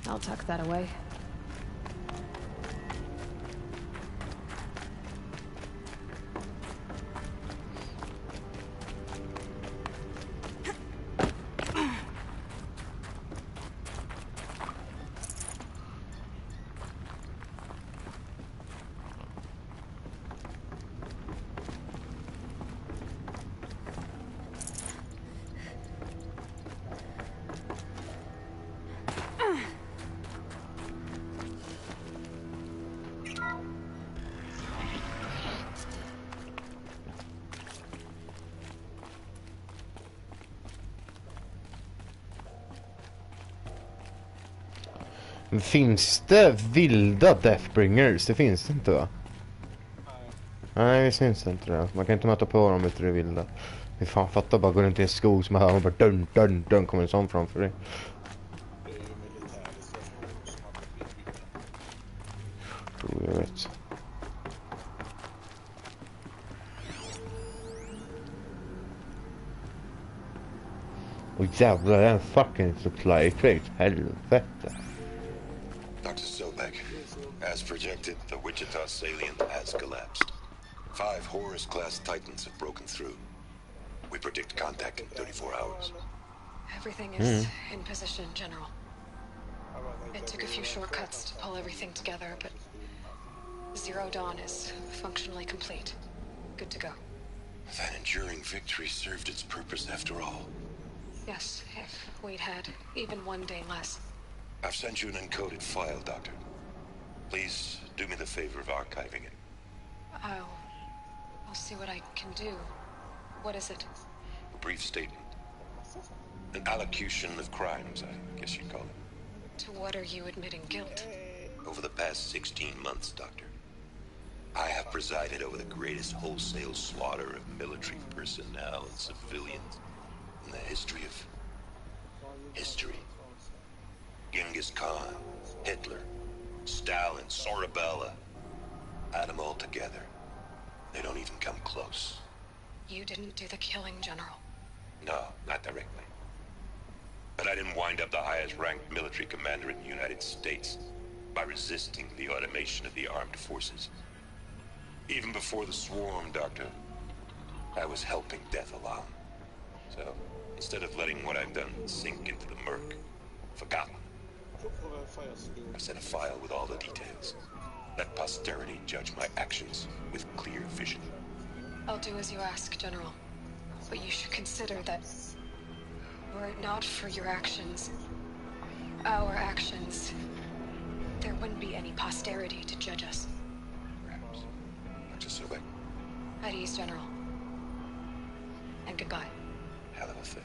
I'll tuck that away. Finns det vilda Deathbringers? Det finns det inte, va? Nej, det finns inte det. Man kan inte möta på dem utan det vilda. Vi fan fattar bara, går runt i en skog som här och bara dun dun dun kommer en sån framför dig. Jag vet. Och jävlar, det är en fucking supply crate. Helvete. Dr. Sobek, as projected, the Wichita salient has collapsed. 5 Horus-class Titans have broken through. We predict contact in 34 hours. Everything is in position, General. It took a few shortcuts to pull everything together, but Zero Dawn is functionally complete. Good to go. That enduring victory served its purpose after all. Yes, if we'd had even one day less. I've sent you an encoded file, Doctor. Please do me the favor of archiving it. I'll see what I can do. What is it? A brief statement. An allocution of crimes, I guess you'd call it. To what are you admitting guilt? Over the past 16 months, Doctor, I have presided over the greatest wholesale slaughter of military personnel and civilians in the history of history. Genghis Khan, Hitler, Stalin, Sorabella. Add them all together. They don't even come close. You didn't do the killing, General. No, not directly. But I didn't wind up the highest ranked military commander in the United States. by resisting the automation of the armed forces. Even before the swarm, Doctor, I was helping death along. So, instead of letting what I've done sink into the murk, forgotten, I've set a file with all the details. Let posterity judge my actions with clear vision. I'll do as you ask, General. But you should consider that were it not for your actions, our actions, there wouldn't be any posterity to judge us. Perhaps. Dr. Sobek. At ease, General. And goodbye. Hell of a thing.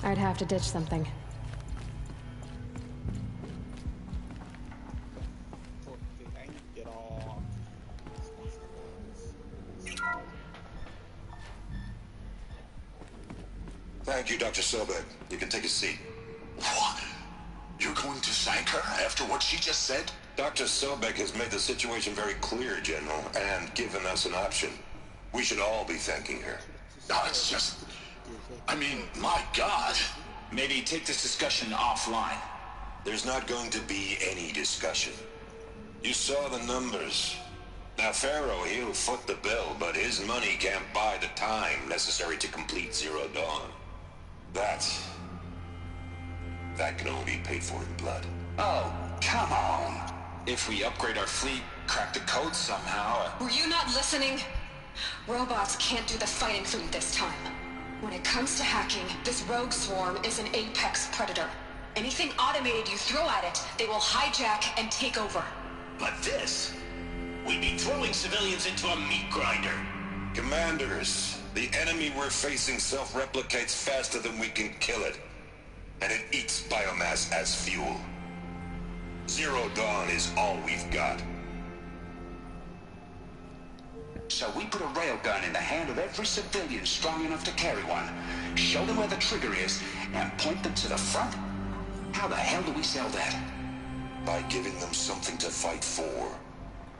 I'd have to ditch something. Thank you, Dr. Sobek. You can take a seat. What? You're going to thank her after what she just said? Dr. Sobek has made the situation very clear, General, and given us an option. We should all be thanking her. No, it's just... I mean, my God. Maybe take this discussion offline. There's not going to be any discussion. You saw the numbers. Now, Pharaoh, he'll foot the bill, but his money can't buy the time necessary to complete Zero Dawn. That can only be paid for in blood. Oh, come on. If we upgrade our fleet, crack the code somehow... Were you not listening? Robots can't do the fighting for you this time. When it comes to hacking, this rogue swarm is an apex predator. Anything automated you throw at it, they will hijack and take over. But this... we'd be throwing civilians into a meat grinder. Commanders, the enemy we're facing self-replicates faster than we can kill it. And it eats biomass as fuel. Zero Dawn is all we've got. So we put a railgun in the hand of every civilian strong enough to carry one, show them where the trigger is, and point them to the front? How the hell do we sell that? By giving them something to fight for.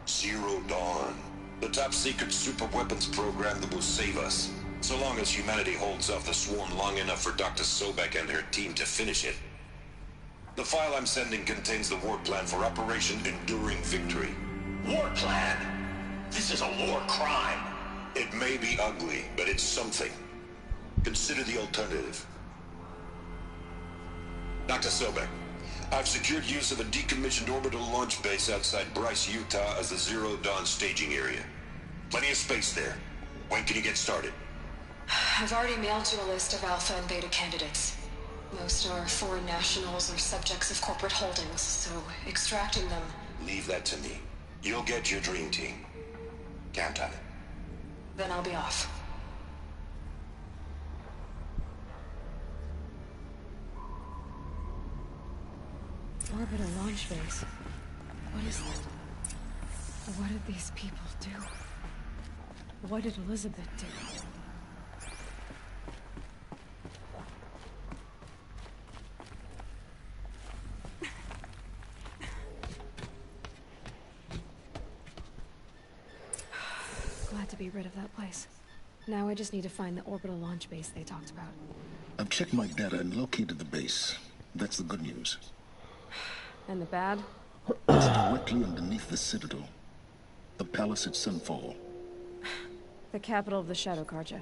Zero Dawn. The top-secret superweapons program that will save us. So long as humanity holds off the swarm long enough for Dr. Sobek and her team to finish it. The file I'm sending contains the war plan for Operation Enduring Victory. War plan? This is a war crime. It may be ugly, but it's something. Consider the alternative. Dr. Sobek, I've secured use of a decommissioned orbital launch base outside Bryce, Utah as the Zero Dawn staging area. Plenty of space there. When can you get started? I've already mailed you a list of Alpha and Beta candidates. Most are foreign nationals or subjects of corporate holdings, so extracting them... Leave that to me. You'll get your dream team. Count on it. Then I'll be off. Orbital launch base. What is that? What did these people do? What did Elizabeth do? Glad to be rid of that place. Now I just need to find the orbital launch base they talked about. I've checked my data and located the base. That's the good news. And the bad? It's directly underneath the Citadel. The palace at Sunfall. The capital of the Shadow Carja.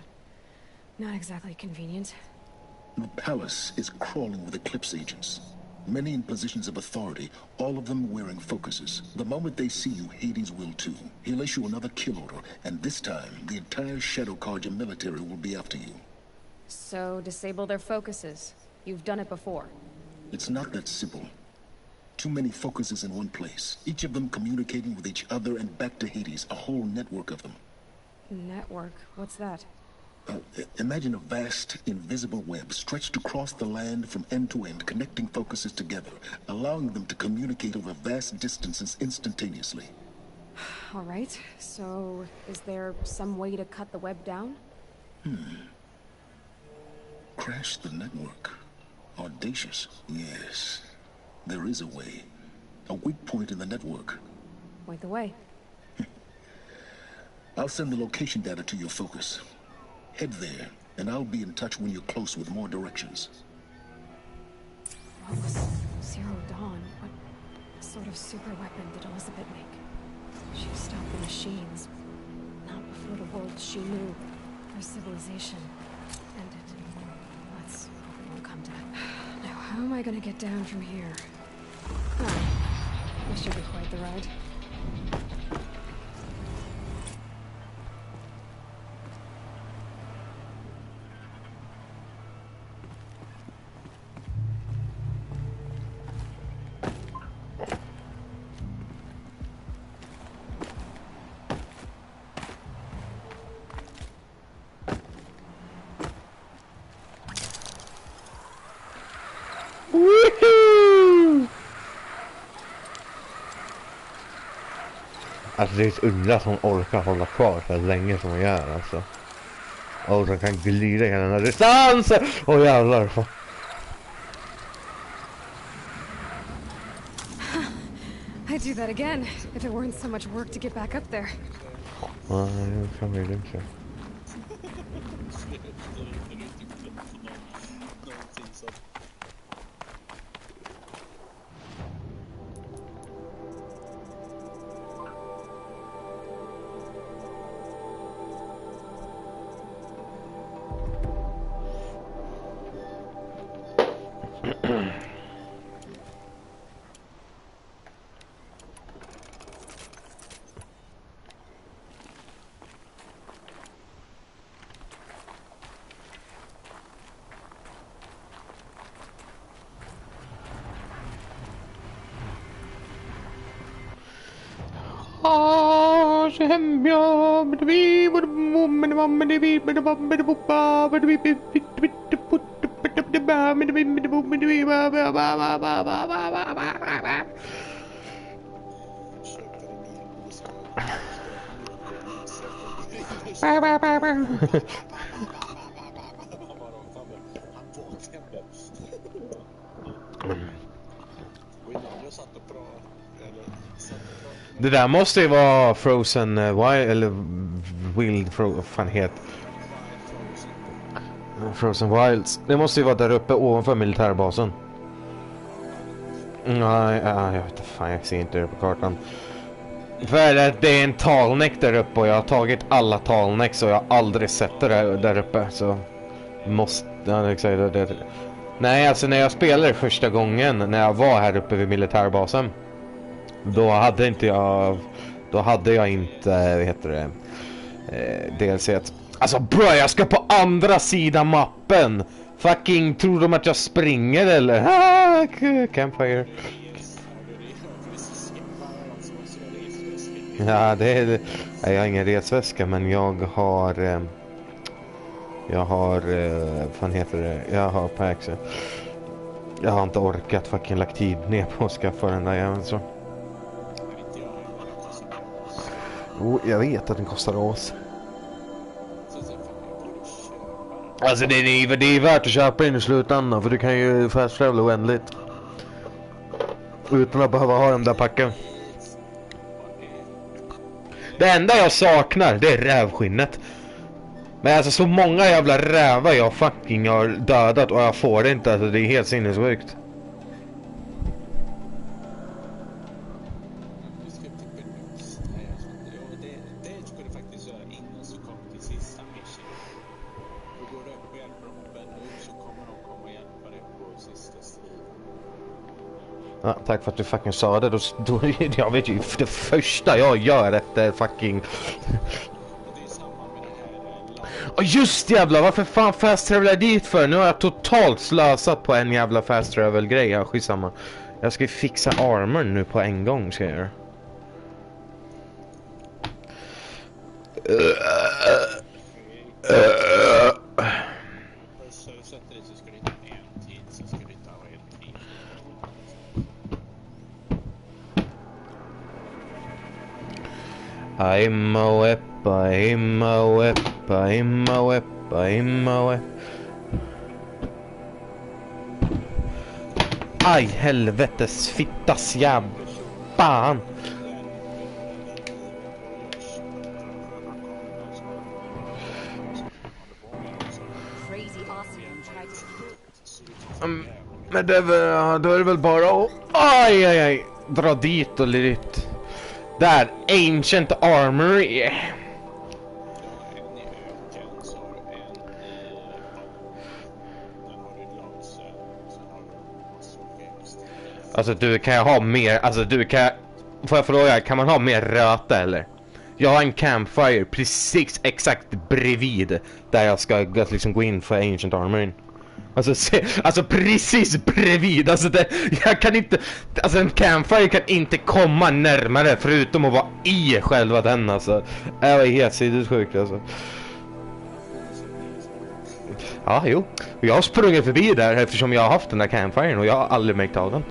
Not exactly convenient. The palace is crawling with Eclipse agents. Many in positions of authority, all of them wearing focuses. The moment they see you, Hades will too. He'll issue another kill order, and this time, the entire Shadow Carja military will be after you. So, disable their focuses. You've done it before. It's not that simple. Too many focuses in one place, each of them communicating with each other and back to Hades, a whole network of them. Network? What's that? Imagine a vast, invisible web stretched across the land from end to end, connecting focuses together, allowing them to communicate over vast distances instantaneously. All right, so is there some way to cut the web down? Crash the network. Audacious. Yes. There is a way. A weak point in the network. Point the way. I'll send the location data to your focus. Head there, and I'll be in touch when you're close with more directions. What was Zero Dawn? What sort of super weapon did Elizabeth make? She stopped the machines. Not before the world she knew. Her civilization ended. Let's hope it won't come to that. Now, how am I gonna get down from here? Oh, this should be quite the ride. Alltså det är ett under att hon orkar hålla kvar så länge som hon gör alltså. Och hon kan glida hela den här distansen. Åh jävlar. I'd do that again if it weren't so much work to get back up there. Ja, det kan vi inte. Det där måste ju vara Frozen Wild eller Wild vad fan heter Frozen Wilds. Det måste ju vara där uppe ovanför militärbasen. Nej, jag vet inte fan, jag ser inte det på kartan. För det är en talnäck där uppe och jag har tagit alla talnäck så jag har aldrig sett det där uppe så måste det. Nej, alltså när jag spelade första gången när jag var här uppe vid militärbasen då hade jag inte vad heter det DLC. Alltså bro, jag ska på andra sidan mappen. Fucking tror de att jag springer eller? Campfire. Ja, jag har ingen resväska men jag har fan heter det? Jag har packs. Jag har inte orkat fucking lagt tid ner på att skaffa den där jäveln så. Jag vet att den kostar oss. Alltså det är värt att köpa in i slutändan för du kan ju fast travel oändligt. Utan att behöva ha den där packen. Det enda jag saknar det är rävskinnet. Men alltså så många jävla rävar jag fucking har dödat och jag får det inte. Alltså det är helt sinnessjukt. Ja, tack för att du fucking sa det. Då jag vet ju det första jag gör efter fucking... Och just jävla, varför fan fast travelar dit för? Nu har jag totalt slösat på en jävla fast travel grej. Ja, skitsamma. Jag ska fixa armor nu på en gång ska jag göra. I'm a whip, I'm a whip, I'm a whip, I'm a whip. Aj, helvetes fittas jävla fan. Men det är väl, då är det väl bara att aj, dra dit och lite. Där, Ancient Armory. Alltså du, kan jag ha mer, alltså du kan, får jag fråga, kan man ha mer röta eller? Jag har en campfire precis exakt bredvid där jag ska liksom gå in för Ancient Armory. Alltså precis bredvid, alltså det, jag kan inte, alltså en campfire kan inte komma närmare förutom att vara i själva den alltså. Det var helt sinnessjukt alltså. Ja, jo. Jag har sprungit förbi där eftersom jag har haft den där campfiren och jag har aldrig märkt av den.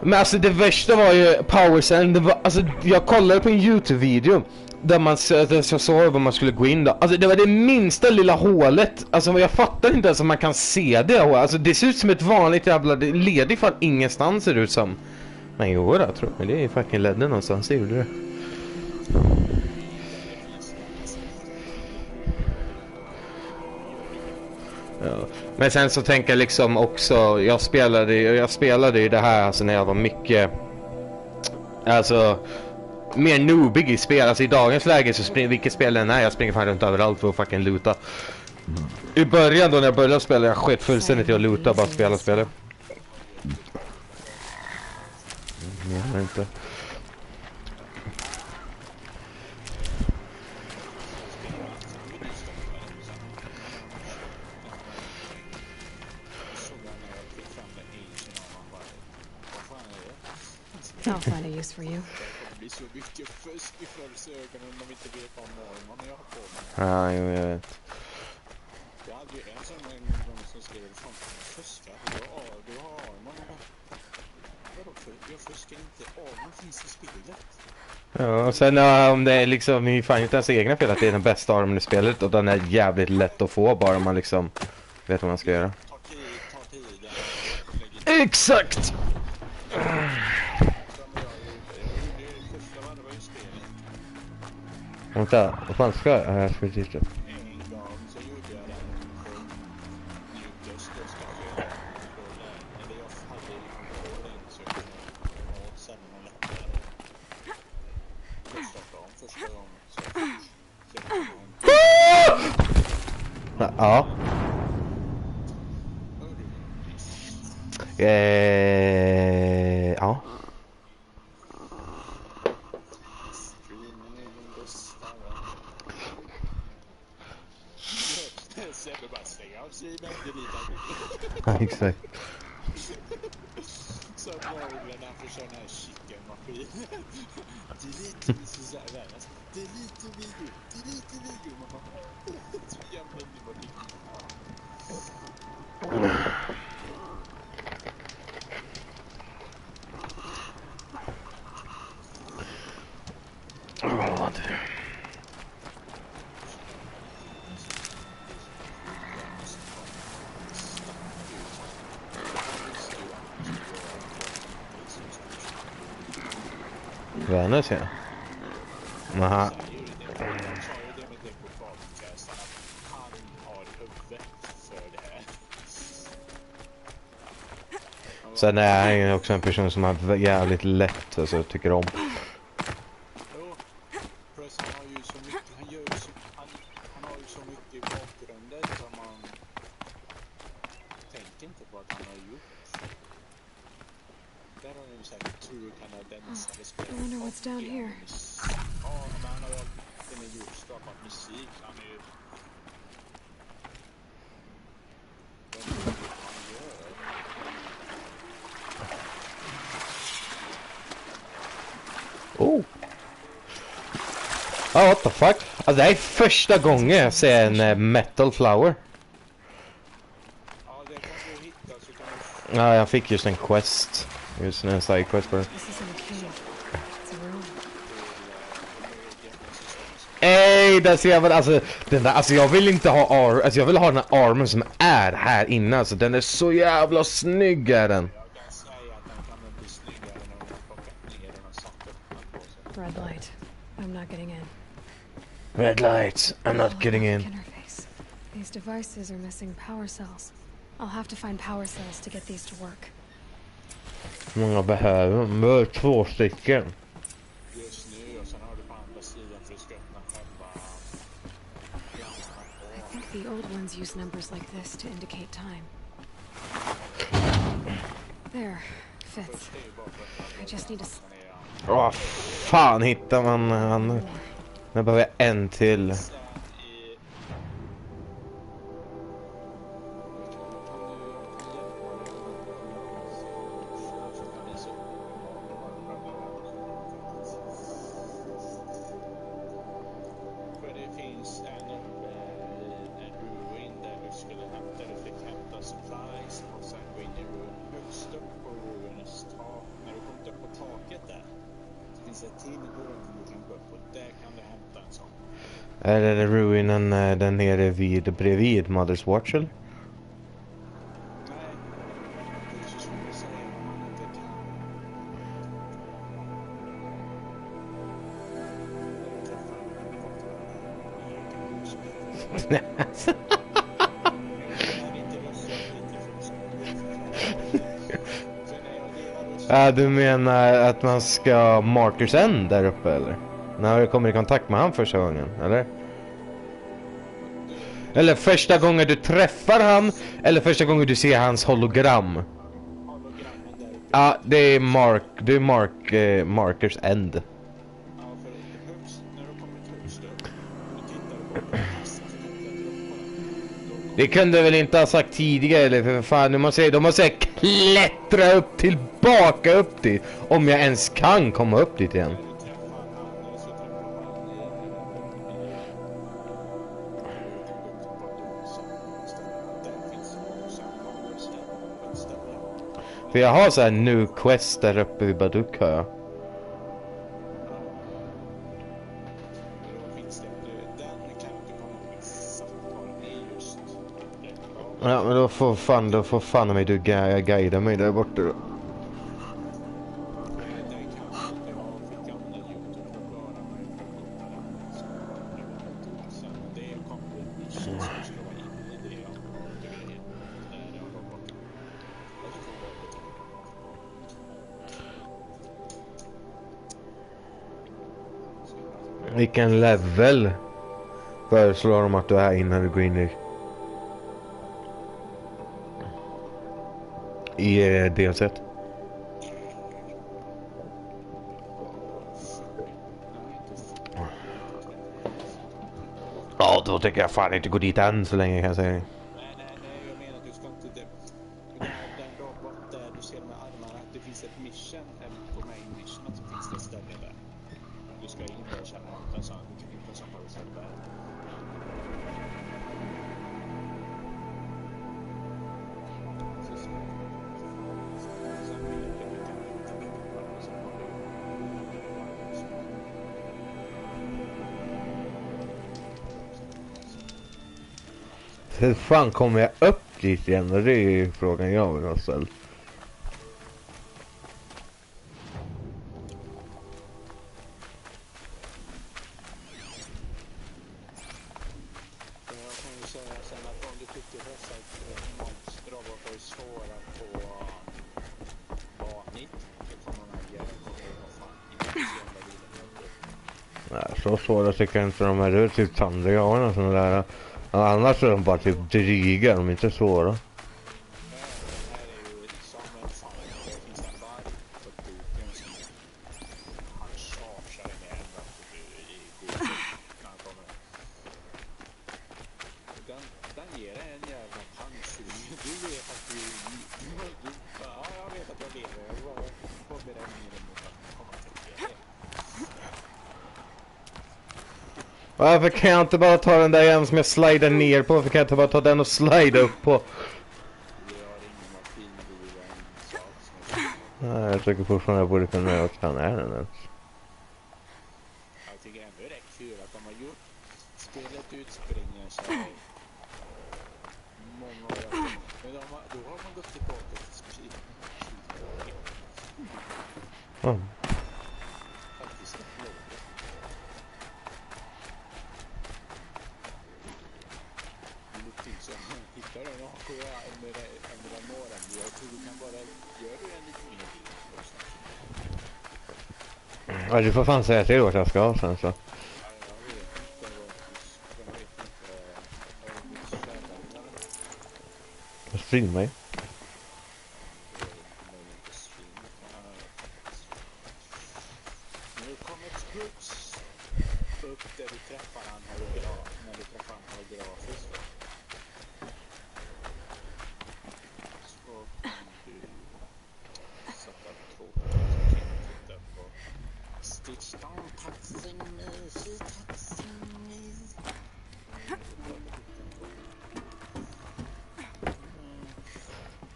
Men alltså det värsta var ju powercellen, det var, alltså jag kollade på en YouTube-video där jag såg vad man skulle gå in då. Alltså det var det minsta lilla hålet, alltså jag fattar inte ens om man kan se det. Alltså det ser ut som ett vanligt jävla, det leder fan ingenstans ser det ut som. Men jo då, tror jag, det är fucking ledden någonstans, det gjorde det. Ja. Men sen så tänker jag liksom också, jag spelade ju det här alltså när jag var mycket, alltså mer noobig i spel. Alltså i dagens läge så vilket spel den är, jag springer fan runt överallt för att fucking loota. I början då när jag började spela, jag skett fullständigt i att loota och bara spela. Jag inte. I'll find a use for you. Ja, jag vet. Ja, och sen om det är liksom, ni fan inte ens egna fel att det är den bästa armen i spelet och den är jävligt lätt att få bara man liksom vet vad man ska göra. Exakt! Vänta, vad fan ska jag ska titta? Ja. Ja. Ja, exakt. Så var det när han får köra den här chickenmaskin. Delete video, mamma. Så jävla underbart. Vänner ser jag. Aha. Sen är jag också en person som har jävligt lätt, alltså tycker om. I wonder what's down here. Oh. Oh, what the fuck? Alltså det är första gången jag ser en metal flower. Ja, jag fick just en quest. Just en side quest bara. Ej, där ser jag väl, alltså den där, alltså jag vill inte ha alltså jag vill ha den här armen som är här inne, alltså den är så jävla snygg är den. Red light. I'm not getting in. Red lights. I'm not getting in. Interface. These devices are missing power cells. I'll have to find power cells to get these to work. Många behöver. Mör 2 stycken. Just nu, och sen har du på andra sidan för att ska öppna själva I think the old ones use numbers like this to indicate time. There. Fits. I just need to... Åh, fan hittar man han. Nu behöver jag en till. Är det ruinen den nere bredvid Mother's Watch eller? Du menar att man ska Martyrs End där uppe eller? När du kommer i kontakt med han första gången, eller? Eller första gången du träffar han, eller första gången du ser hans hologram? Ja, det är Markers End. Det kunde väl inte ha sagt tidigare, eller för fan, de måste klättra upp tillbaka upp dit, om jag ens kan komma upp dit igen. För jag har så här new quest där uppe vid Baduk har jag. Ja, men då får fan mig du guida mig där borta då. Vilken level föreslår de att du är innan du går in i delset? Ja, då tänker jag fan inte gå dit än så länge kan jag säga. Nej, jag menar att du ska inte den robot där du ser med armarna, att det finns ett mission, eller på main mission, att det finns det ställe där. Du ska in och känna ut en sån, du kan inte samma ställe där. Hur fan kommer jag upp dit igen? Det är ju frågan jag vill ha ställt. Så svåra tycker jag inte de här är typ tandregavarna och sådana där. Annars är de bara typ dryga, de är inte svåra. Varför kan jag inte bara ta den där igen som jag slidar ner på? Varför kan jag inte bara ta den och slida upp på? Nej, jag tycker fortfarande jag borde kunna göra vad är den ens. Jag tycker ändå det är kul att de har gjort spelet utspringer sig många år. Men då har man gått tillbaka till skrivet. Ja, du får fan säga till vart jag ska sen så. Vad streamar ju. Nu kommer ett puts upp där du träffar han när du träffar han holografiskt. Så kan du sätta två titta på Stitch down touching me, she touching me.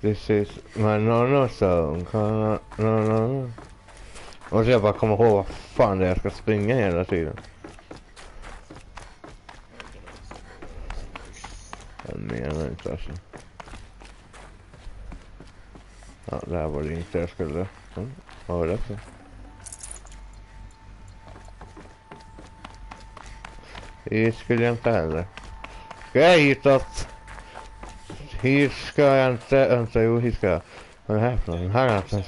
This is my no song. No. Och så jag bara kommer ihåg vad fan det är jag ska springa hela tiden. Jag menar inte alltså. Ja, det här var det inte jag skulle. Vad var det för? Hit skulle jag inte heller. Ska jag hitåt? Hit ska jag inte. Vänta, jo hit ska jag. Vad är det här för någon? Här är det.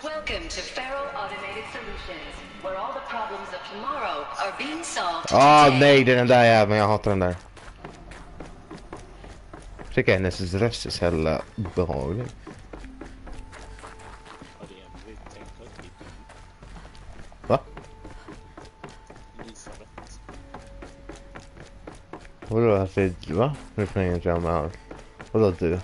Welcome to Feral Automated Solutions, where all the problems of tomorrow are being solved Nej, det är den där jäveln. Jag hatar den där. Jag tycker hennes röst är så jävla behaglig. Va? Vadå att det, va? Nu kan jag inte med allt. Vadå du?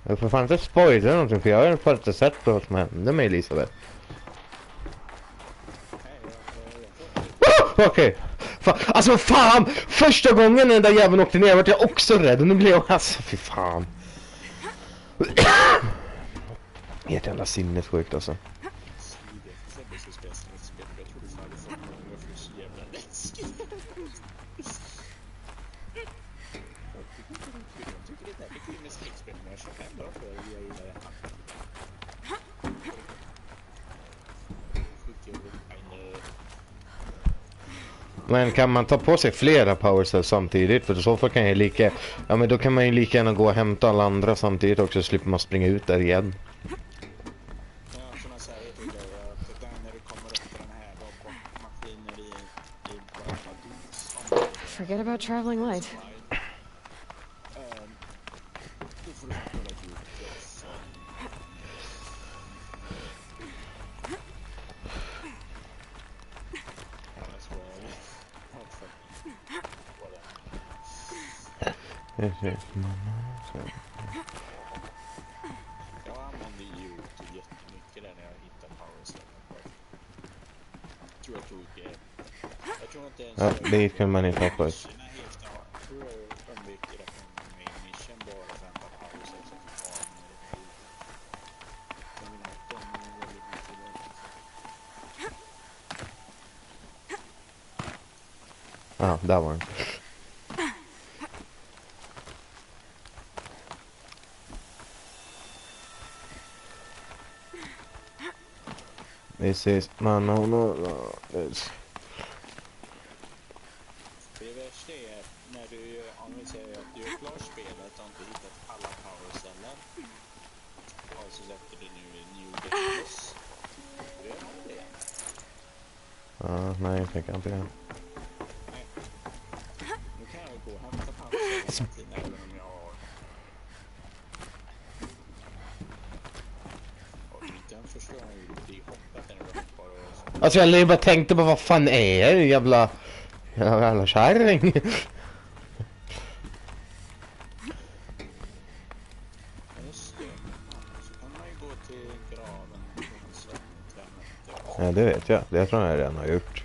Jag får fan inte spoila någonting för jag har ju inte sett vad som hände med Elisabeth. Okej. Alltså fan! Första gången den där jäveln åkte ner var jag också rädd och nu blev jag alltså fy fan. Helt jävla sinnessjukt alltså. Men kan man ta på sig flera powercells samtidigt? För så fall kan jag lika... Ja men då kan man ju lika gärna gå och hämta alla andra samtidigt också. Så slipper man springa ut där igen. Forget about traveling light. Jag använder YouTube jättemycket där när jag hittar powerställen. Jag tror inte ens... Ja, det kan man inte hoppa ut. Ja, där var den. This is no. This. Det värsta är när du, om vi säger att du är klart spelet och inte hittat alla powerställen och så sätter du nu New Games. Gör man det? Ja, nej, jag tänker inte det. Nej. Nu kan jag gå och hämta powerställen även om jag har... Och inte ens förstår jag hur det är hoppet när du hoppar och... Alltså jag bara tänkte på vad fan är det jävla kärring. Ja, det vet jag. Det tror jag redan har gjort.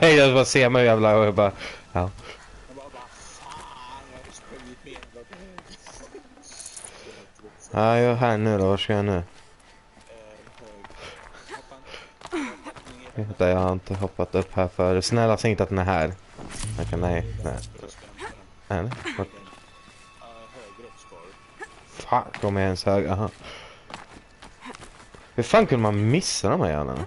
Jag bara ser mig jävla och jag bara, ja. Ja, jag är här nu då. Vad ska jag nu? Jag har inte hoppat upp här för. Snälla, säg inte att den är här. Okej, nej. Nej. Fan, kom jag ens hög. Aha. Hur fan kunde man missa de här jävlarna?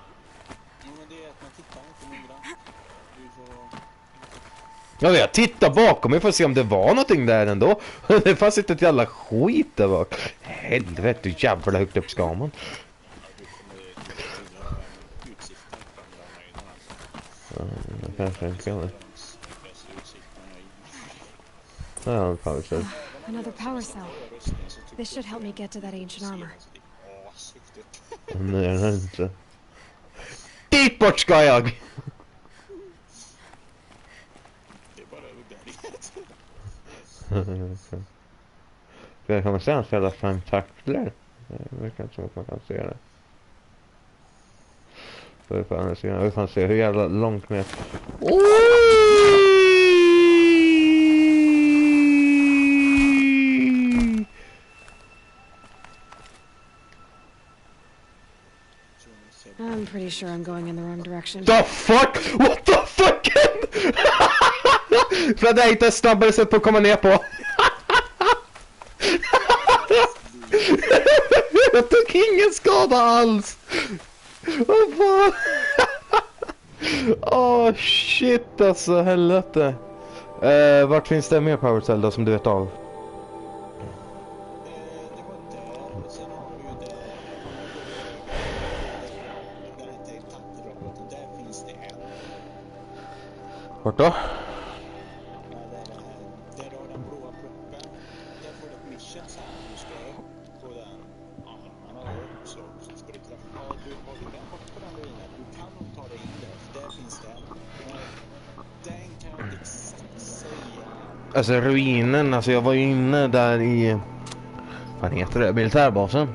Ja, jag tittar bakom mig för att se om det var någonting där ändå. Det fanns inte ett jävla skit där bak. Helvete, hur jävla högt upp ska man? Kanske en kväll. Ja, power cell. Another power cell. This should help me get to that ancient armor. Nej, det är inte. Dit bort ska jag! Kan man se hans jävla tentakler? Det verkar inte som att man kan se det. Vi får se hur jävla långt ner. I'm pretty sure I'm going in the wrong direction. The fuck? What the fuck? För att jag hittade ett snabbare sätt på att komma ner på. Jag tog ingen skada alls. Vad fan? Åh shit alltså, helvete. Vart finns det mer power cell då som du vet av? Vart då? Alltså ruinen, alltså jag var ju inne där i... Vad heter det? Militärbasen.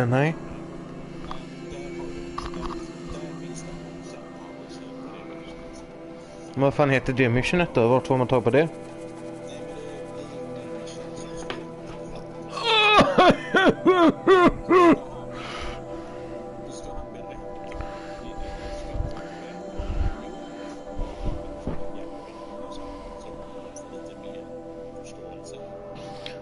Nej. Vad fan heter det missionet då? Vart får man tag på det?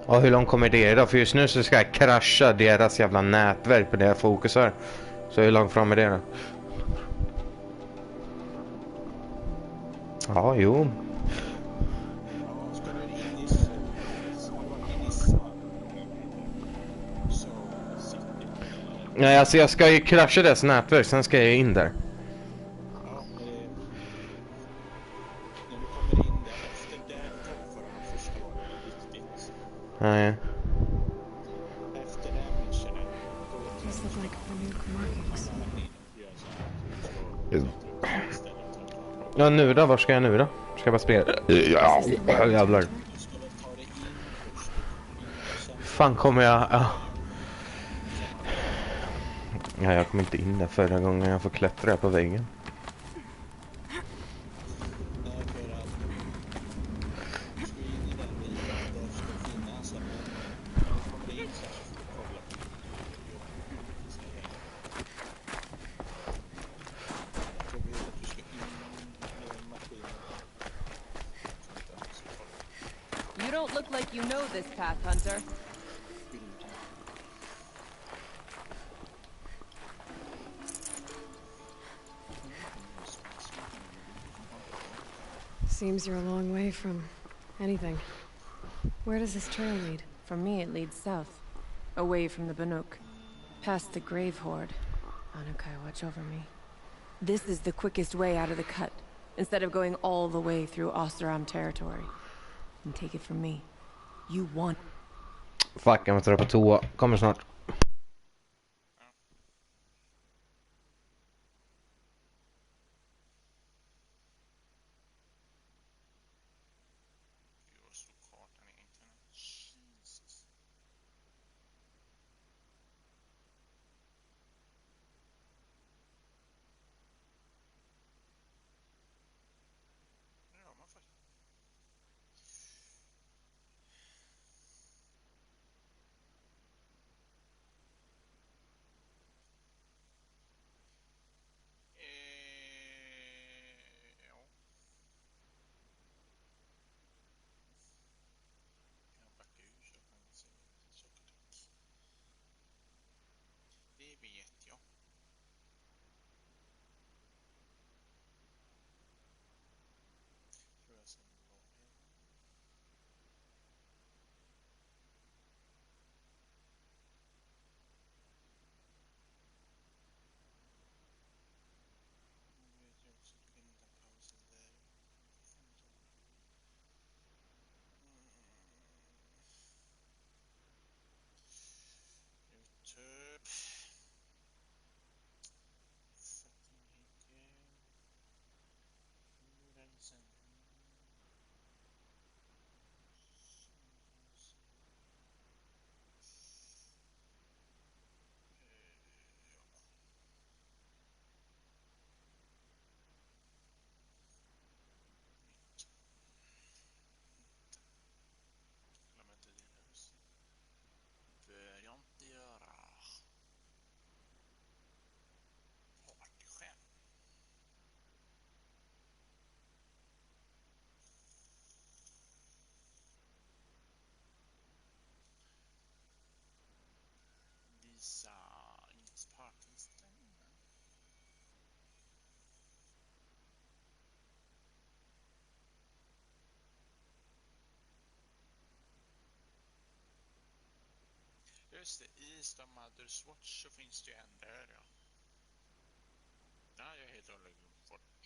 Ja, hur långt kommer det då? För just nu så ska jag krascha deras jävla nätverk på det jag fokusar. Så hur långt fram är det då? Ja, jo. Nej, alltså jag ska ju krascha deras nätverk, sen ska jag in där. Nej. Ja, nu då? Var ska jag nu då? Ska jag bara springa? Ja, jävlar. Fan kommer jag... Ja, jag kom inte in där förra gången. Jag får klättra på väggen. You don't look like you know this path, Hunter. Seems you're a long way from anything. Where does this trail lead? For me, it leads south, away from the Banuk, past the Grave Horde. Anukai, watch over me. This is the quickest way out of the cut, instead of going all the way through Oseram territory. And take it from me, You want... Fuck, jag måste dra på toa. Kommer snart. Just det, i Star Mothers Watch så finns det ju en där, ja. Nej, jag heter hållet glömt bort.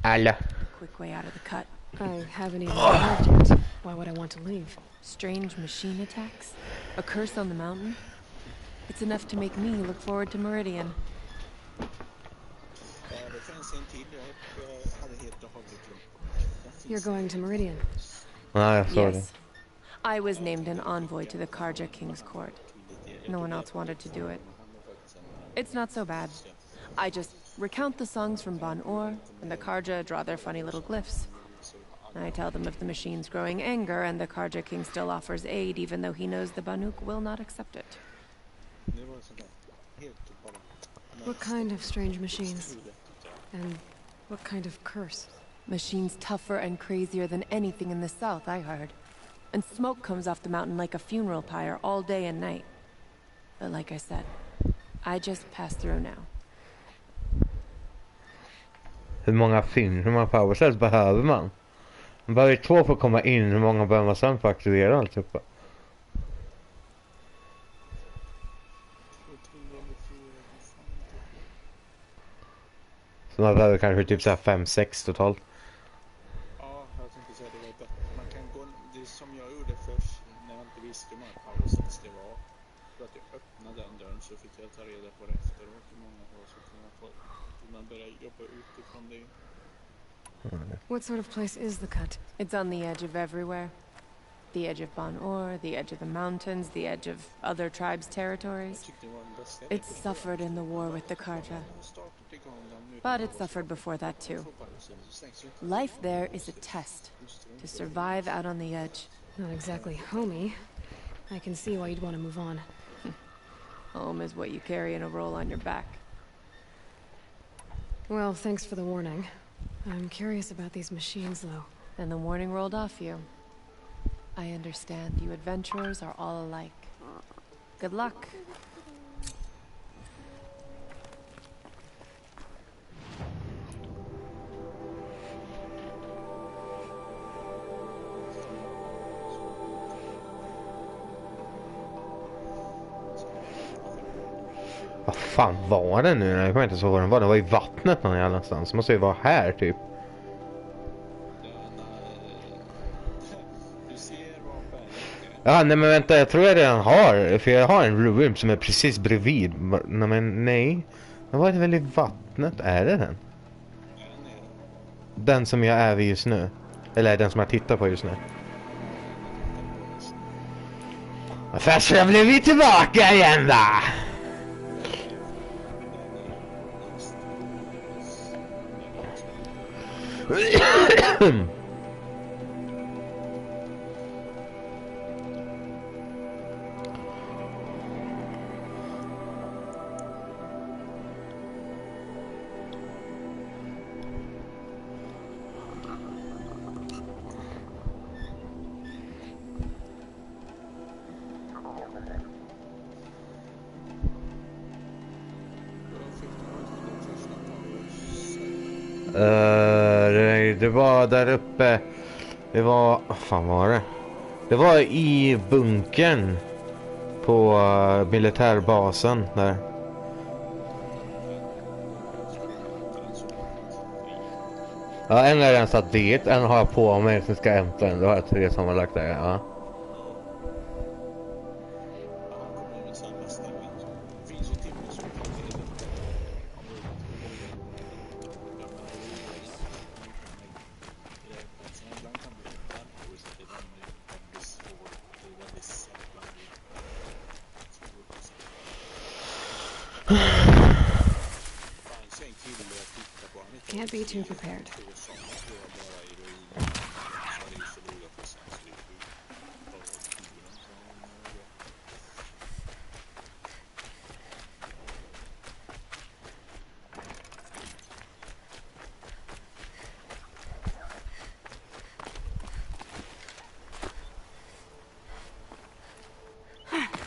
Alla. Quick way out of the cut. I haven't even arrived yet. Why would I want to leave? Strange machine attacks? A curse on the mountain? It's enough to make me look forward to Meridian. Det finns en till jag hade helt och hållet glömt. You're going to Meridian? Yes. I was named an envoy to the Karja King's court. No one else wanted to do it. It's not so bad. I just recount the songs from Ban-Or, and the Karja draw their funny little glyphs. I tell them of the machine's growing anger, and the Karja King still offers aid, even though he knows the Banuk will not accept it. What kind of strange machines? And what kind of curse? Machines tougher and crazier than anything in the south, I heard. And smoke comes off the mountain like a funeral pyre all day and night. But like I said, I just pass through now. Hur många power cells behöver man? Man behöver 2 för att komma in. Hur många behöver man sen för att aktivera alltihopa? Så man behöver kanske typ så här 5-6 totalt. Ja, jag tänkte säga det var bättre. Man kan gå, det som jag gjorde först när jag inte visste hur många power cells det var. För att jag öppnade den dörren så fick jag ta reda på det efteråt hur många det var, så kan man börja jobba utifrån det. What sort of place is the cut? It's on the edge of everywhere. The edge of Ban-Or, the edge of the mountains, the edge of other tribes' territories. It's suffered in the war with the Karja. But it suffered before that too. Life there is a test. To survive out on the edge. Not exactly homey. I can see why you'd want to move on. Home is what you carry in a roll on your back. Well, thanks for the warning. I'm curious about these machines, though. And the warning rolled off you. I understand. You adventurers are all alike. Good luck. Vad fan var det nu? Jag kommer inte så vad den var. Den var i vattnet någon någonstans. Måste ju vara här typ. Ja, nej men vänta, jag tror jag redan har. För jag har en room som är precis bredvid. Men nej. Den var väl i vattnet? Är det den? Den som jag är vid just nu. Eller den som jag tittar på just nu. Varför så blev vi tillbaka igen då? Det var där uppe. Det var... Vad fan var det? Det var i bunkern på militärbasen där. Ja, en är redan satt dit. En har jag på mig som ska hämta den. Då har jag 3 som har lagt där, ja. Can't be too prepared.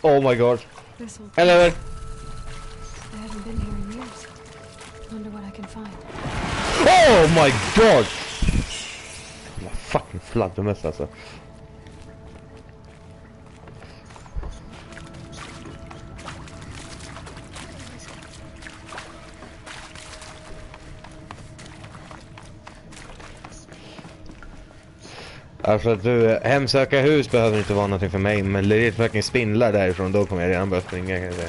Oh my god. Hello. I haven't been here in years. Wonder what I can find. Oh my god! Fucking fladdermöss alltså. Alltså du, hemsöka hus behöver inte vara någonting för mig, men det är fucking spindlar därifrån, då kommer jag redan börja springa, kan jag säga.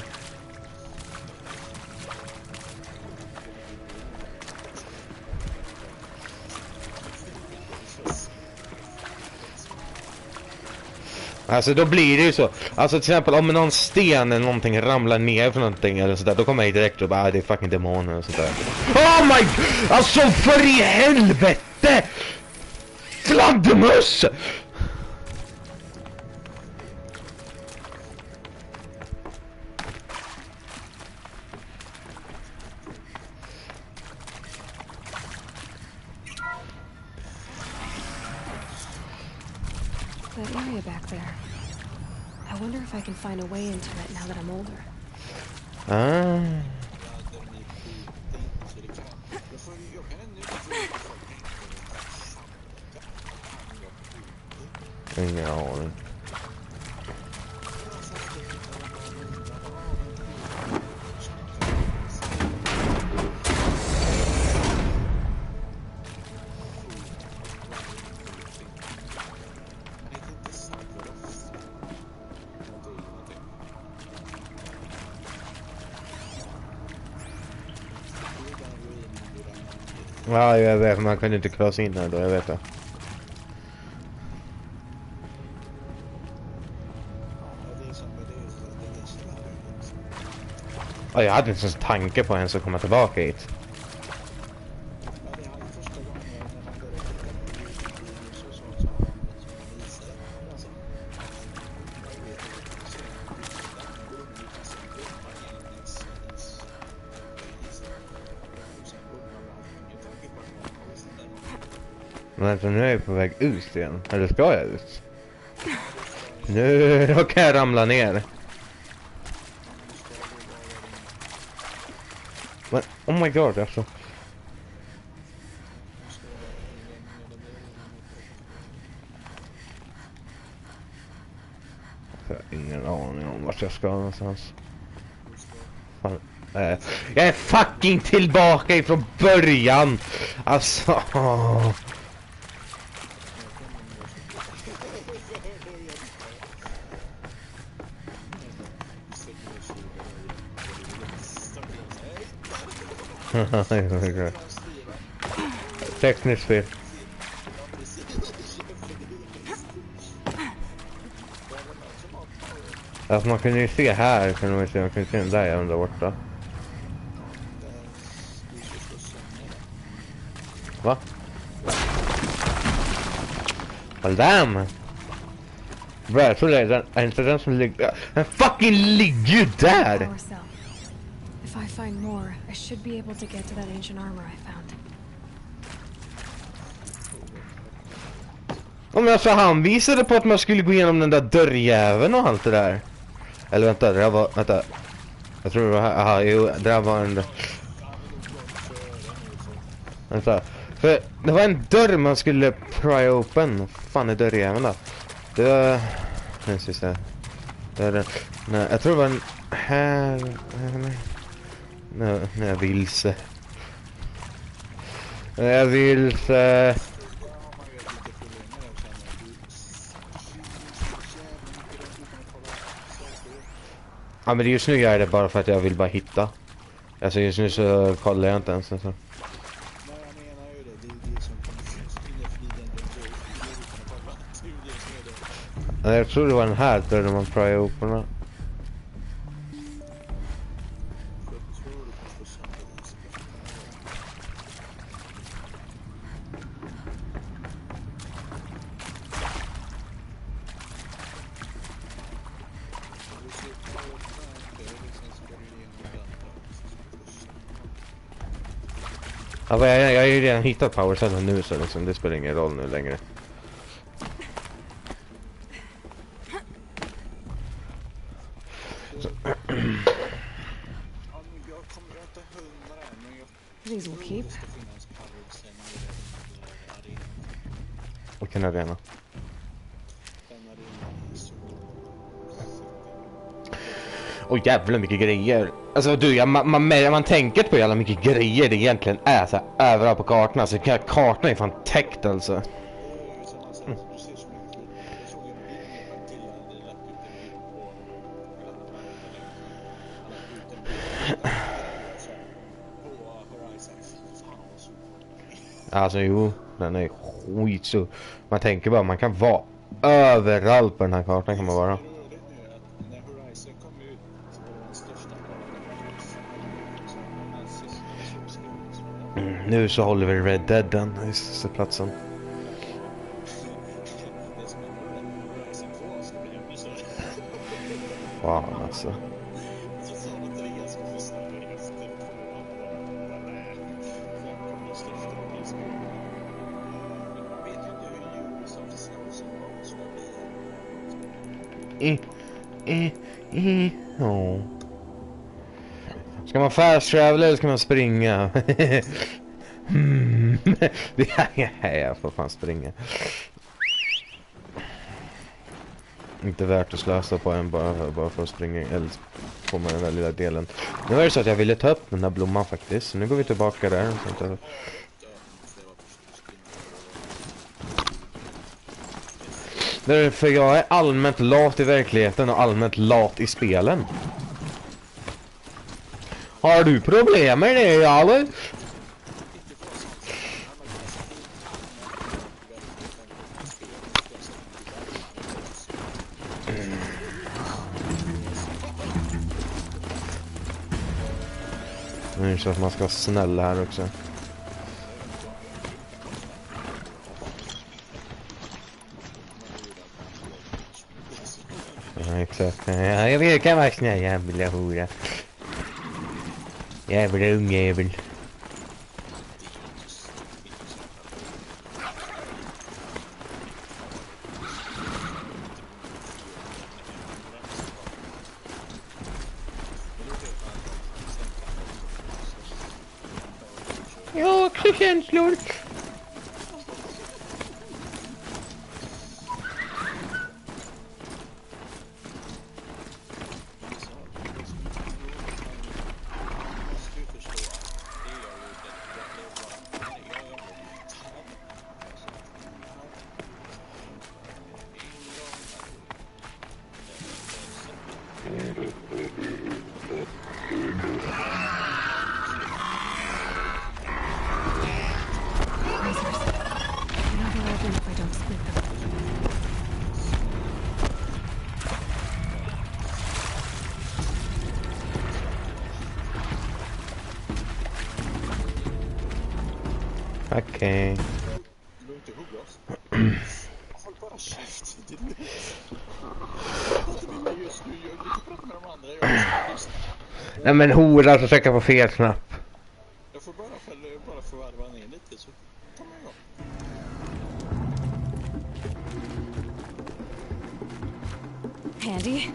Alltså då blir det ju så. Alltså till exempel om någon sten eller någonting ramlar ner för någonting eller sådär, då kommer jag direkt och bara, det är fucking demoner och sådär. Oh my! Alltså för i helvete! Fladdermöss! That area back there. I wonder if I can find a way into it now that I'm older. Ingen aning. Ja, jag vet, man kan inte klasa in här då, jag vet det. Ja, jag hade inte ens tanke på ens att komma tillbaka hit. Men så nu är jag på väg ut igen. Eller ska jag ut? Nu då kan jag ramla ner. Men, oh my god, alltså. Jag har ingen aning om vart jag ska någonstans. Fan, jag är fucking tillbaka ifrån början. Alltså. Tekniskt fel. Alltså man kunde ju se här, kan man se, man kunde se den där jäveln där borta. Va? Well damn! Bro, jag tror det är inte den som ligger... Den fucking ligger ju där! If I find more, I should be able to get to that ancient armor I found. Om jag sa han visade på att man skulle gå igenom den där dörrjäveln och allt det där. Eller vänta, det var... Vänta. Jag tror det var här... Aha, jo, det där var en... Vänta. För det var en dörr man skulle pry open. Fan är dörrjäveln då? Det var... Nej, sista. Det är den... Nej, jag tror det var en... Här... Nej, jag vilse. Jag vilse... Ja, men just nu gör jag det bara för att jag vill bara hitta. Alltså just nu så kollar jag inte ens. Alltså. Jag tror det var den här där man pryar upp den. Ja, jag har ju redan hittat powercellen nu så liksom, det spelar ingen roll nu längre. These will keep. Vilken arena? Åh jävla mycket grejer. Alltså du, man tänker på jävla mycket grejer det egentligen är så här överallt på kartorna. Så kartorna är fan täckt alltså. Alltså jo, den är skitstor. Man tänker bara, man kan vara överallt på den här kartan kan man vara. När Horizon kom ut så var det den största kartan. Nu så håller vi Red Dead den i sista platsen. Fan alltså. Ja. Ska man fast travel eller ska man springa? Jag får fan springa. Inte värt att slösa på en bara för att springa eller få med den där lilla delen. Nu är det så att jag ville ta upp den där blomman faktiskt. Så nu går vi tillbaka där. För jag är allmänt lat i verkligheten och allmänt lat i spelen. Har du problem med det, eller? Nu är det så att man ska vara snäll här också. Ja, exakt. Ja, jag vill kan vara snäll, jävla hora. Jävla ungjävel. Jag har också känslor. Okej. Håll bara käft. Just nu, jag vill inte prata med de andra. Nej men hora så trycka på fel knapp. Jag får bara förvarva ner lite så kommer jag igång. Handy.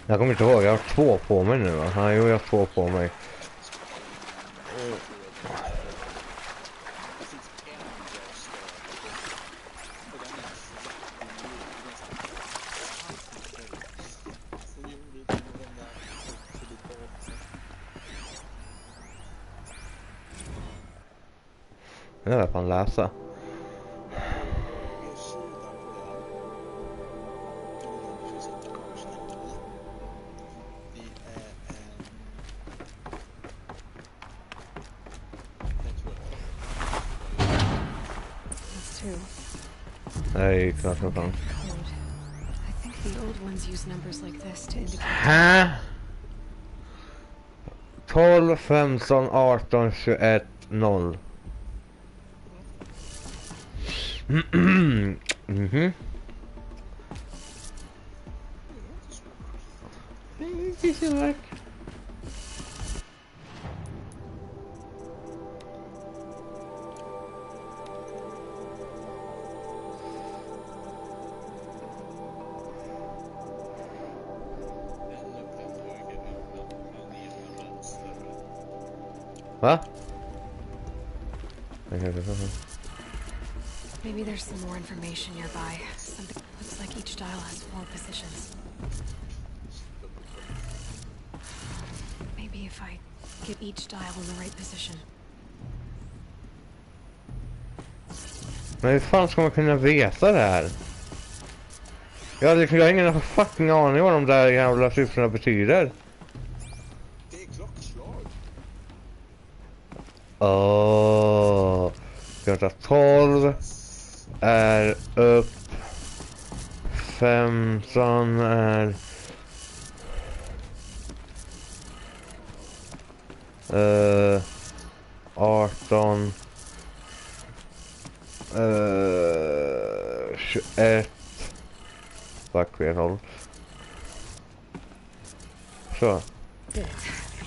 Jag kommer inte ihåg, jag har 2 på mig nu va? Ja, jo, jag har 2 på mig. Nu är jag fan läsa. Nej, klart som fan. Hä? 12, 15, 18, 21, 0. Mhm. Det är inte så svårt. Va? Maybe there's some more information nearby. Something looks like each dial has 4 positions. Maybe if I get each dial in the right position. Men hur fan ska man kunna veta det här? Jag har ingen fucking aning vad de där jävla siffrorna betyder. Det är klockslag. Åh. 12 är upp. 15 är 18 21. Fuck, vi håll. Så.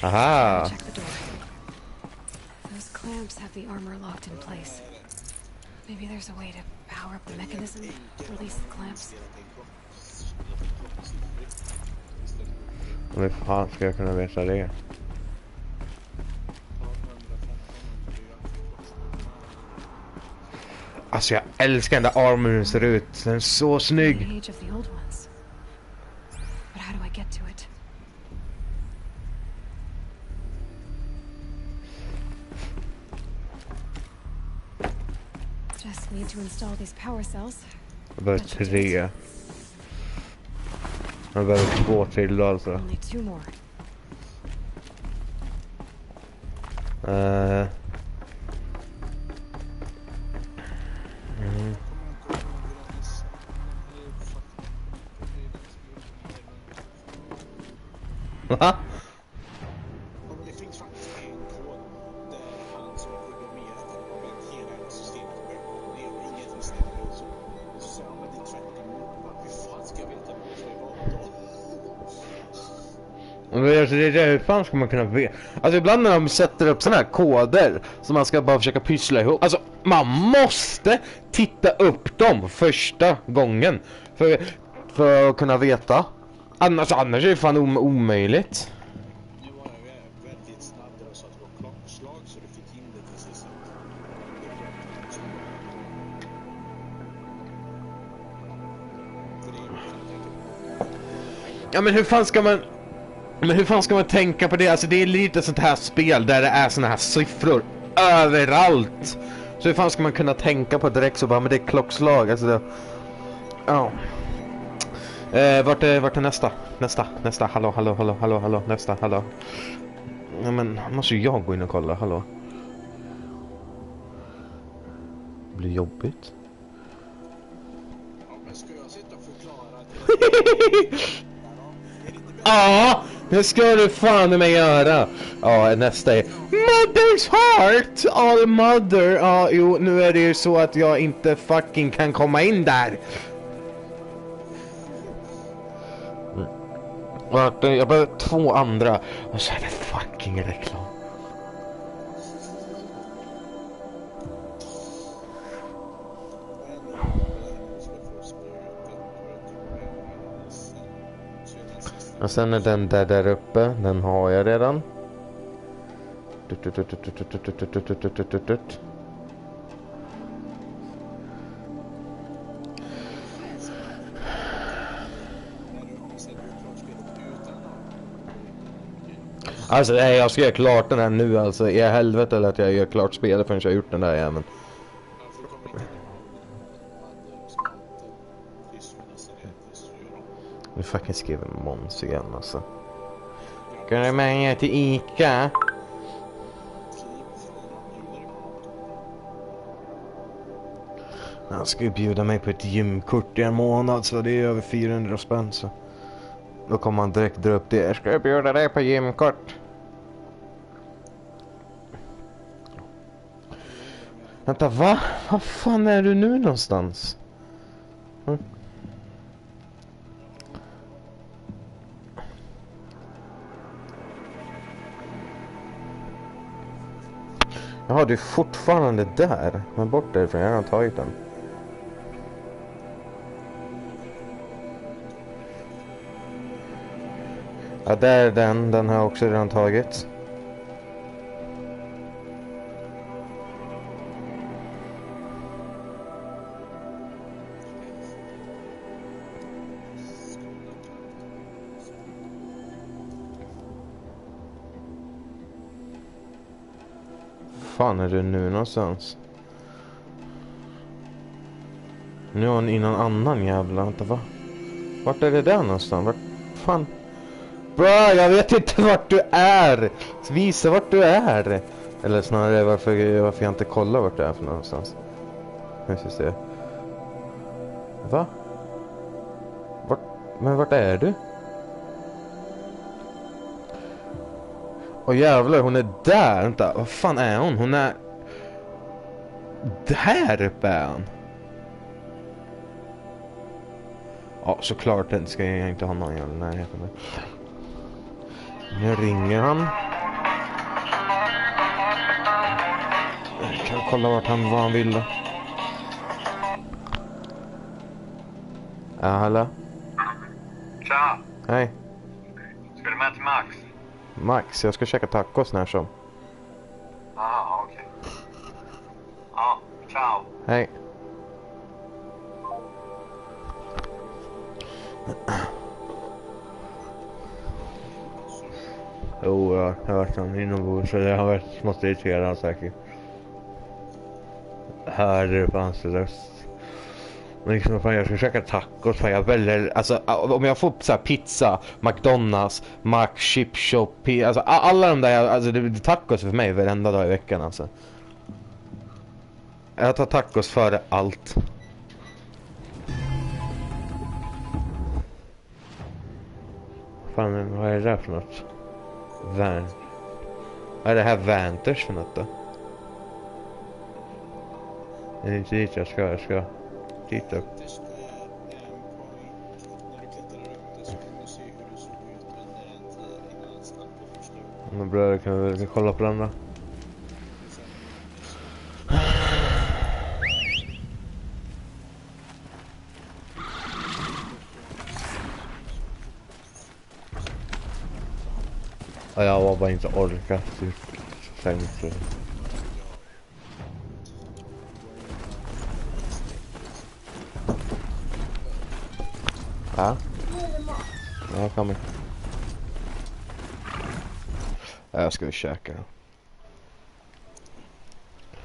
Aha. Those clamps have the armor locked in place. Maybe there's a way to power up the mechanism, release the clamps. Hur fan ska jag kunna veta det? Alltså jag älskar den där armen ser ut. Den är så snygg. Just need to install these power cells. Jag behöver 3. Jag behöver 2 till då alltså. Only 2 more. Va? Det finns faktiskt en kod där han som programmerat hela systemet det är ingenting stämmer och så säger han att det är 30 minuter. Hur fan ska jag veta vad det ska vara då? Men alltså hur fan ska man kunna veta? Alltså ibland när de sätter upp såna här koder som man ska bara försöka pyssla ihop. Alltså man måste titta upp dem första gången för att kunna veta. Annars är det fan omöjligt. Nu var jag väldigt snabb där och sa att det var klockslag så du fick in det till sist. Ja men hur fan ska man tänka på det? Alltså det är lite sånt här spel där det är såna här siffror överallt. Så hur fan ska man kunna tänka på direkt så bara men det är klockslag alltså det. Ja. Vart är nästa? Hallå, nästa, hallå. Ja men måste ju jag gå in och kolla, hallå. Det blir jobbigt. Ja, men ska jag sitta och förklara Ja, det ska du fan med göra. Ja, nästa är Mother's Heart. Ja, Mother. Ja, jo, nu är det ju så att jag inte fucking kan komma in där. Jag behöver 2 andra. Och så är det fucking reklam. Och sen är den där uppe. Den har jag redan. Alltså jag ska göra klart den här nu alltså. Är helvete eller att jag gör klart spelet förrän jag har gjort den där jäveln. Nu fucking skriver Måns igen alltså. Kan du med till Ica? Han ska ju bjuda mig på ett gymkort i en månad så det är över 400 spänn så. Då kommer han direkt dra upp det. Jag ska bjuda dig på gymkort. Vänta, va? Vad fan är du nu någonstans? Jaha, det är fortfarande där. Men bort därifrån, jag har tagit den. Ja, där är den. Den har jag också redan tagit. Fan är det nu någonstans? Nu är hon i någon annan jävla... Vänta, va? Vart är det där någonstans? Vart fan? Bra, jag vet inte vart du är! Visa vart du är! Eller snarare varför jag inte kollar vart du är för någonstans. Jag ska se. Va? Men vart är du? Åh jävlar, hon är där! Vänta, vad fan är hon? Hon är... Där uppe är hon. Ja, såklart den ska jag inte ha någon jävla närhet med. Nu ringer han. Jag kan kolla vad han vill då. Ja, hallå? Tja! Hej. Ska du med till Max? Max, jag ska käka tacos när som. Ah, okej. Ja, ciao. Hej. Jo, jag har hört honom inombords så jag har varit smått irriterad säkert. Hörde det på hans röst. Men liksom, fan, jag ska käka tacos, fan, jag väljer, alltså om jag får så här pizza, McDonalds, Mac, Chip Shop, alltså alla de där, alltså det är tacos för mig varenda dag i veckan alltså. Jag tar tacos före allt. Fan, vad är det där för något? Vad är det här Vanters för något då? Det är inte dit jag ska dit upp. Men bröder, kan vi kolla på den då? Ja, jag var bara inte orkat sen. Ja. Jag kommer. Jag ska vi käka.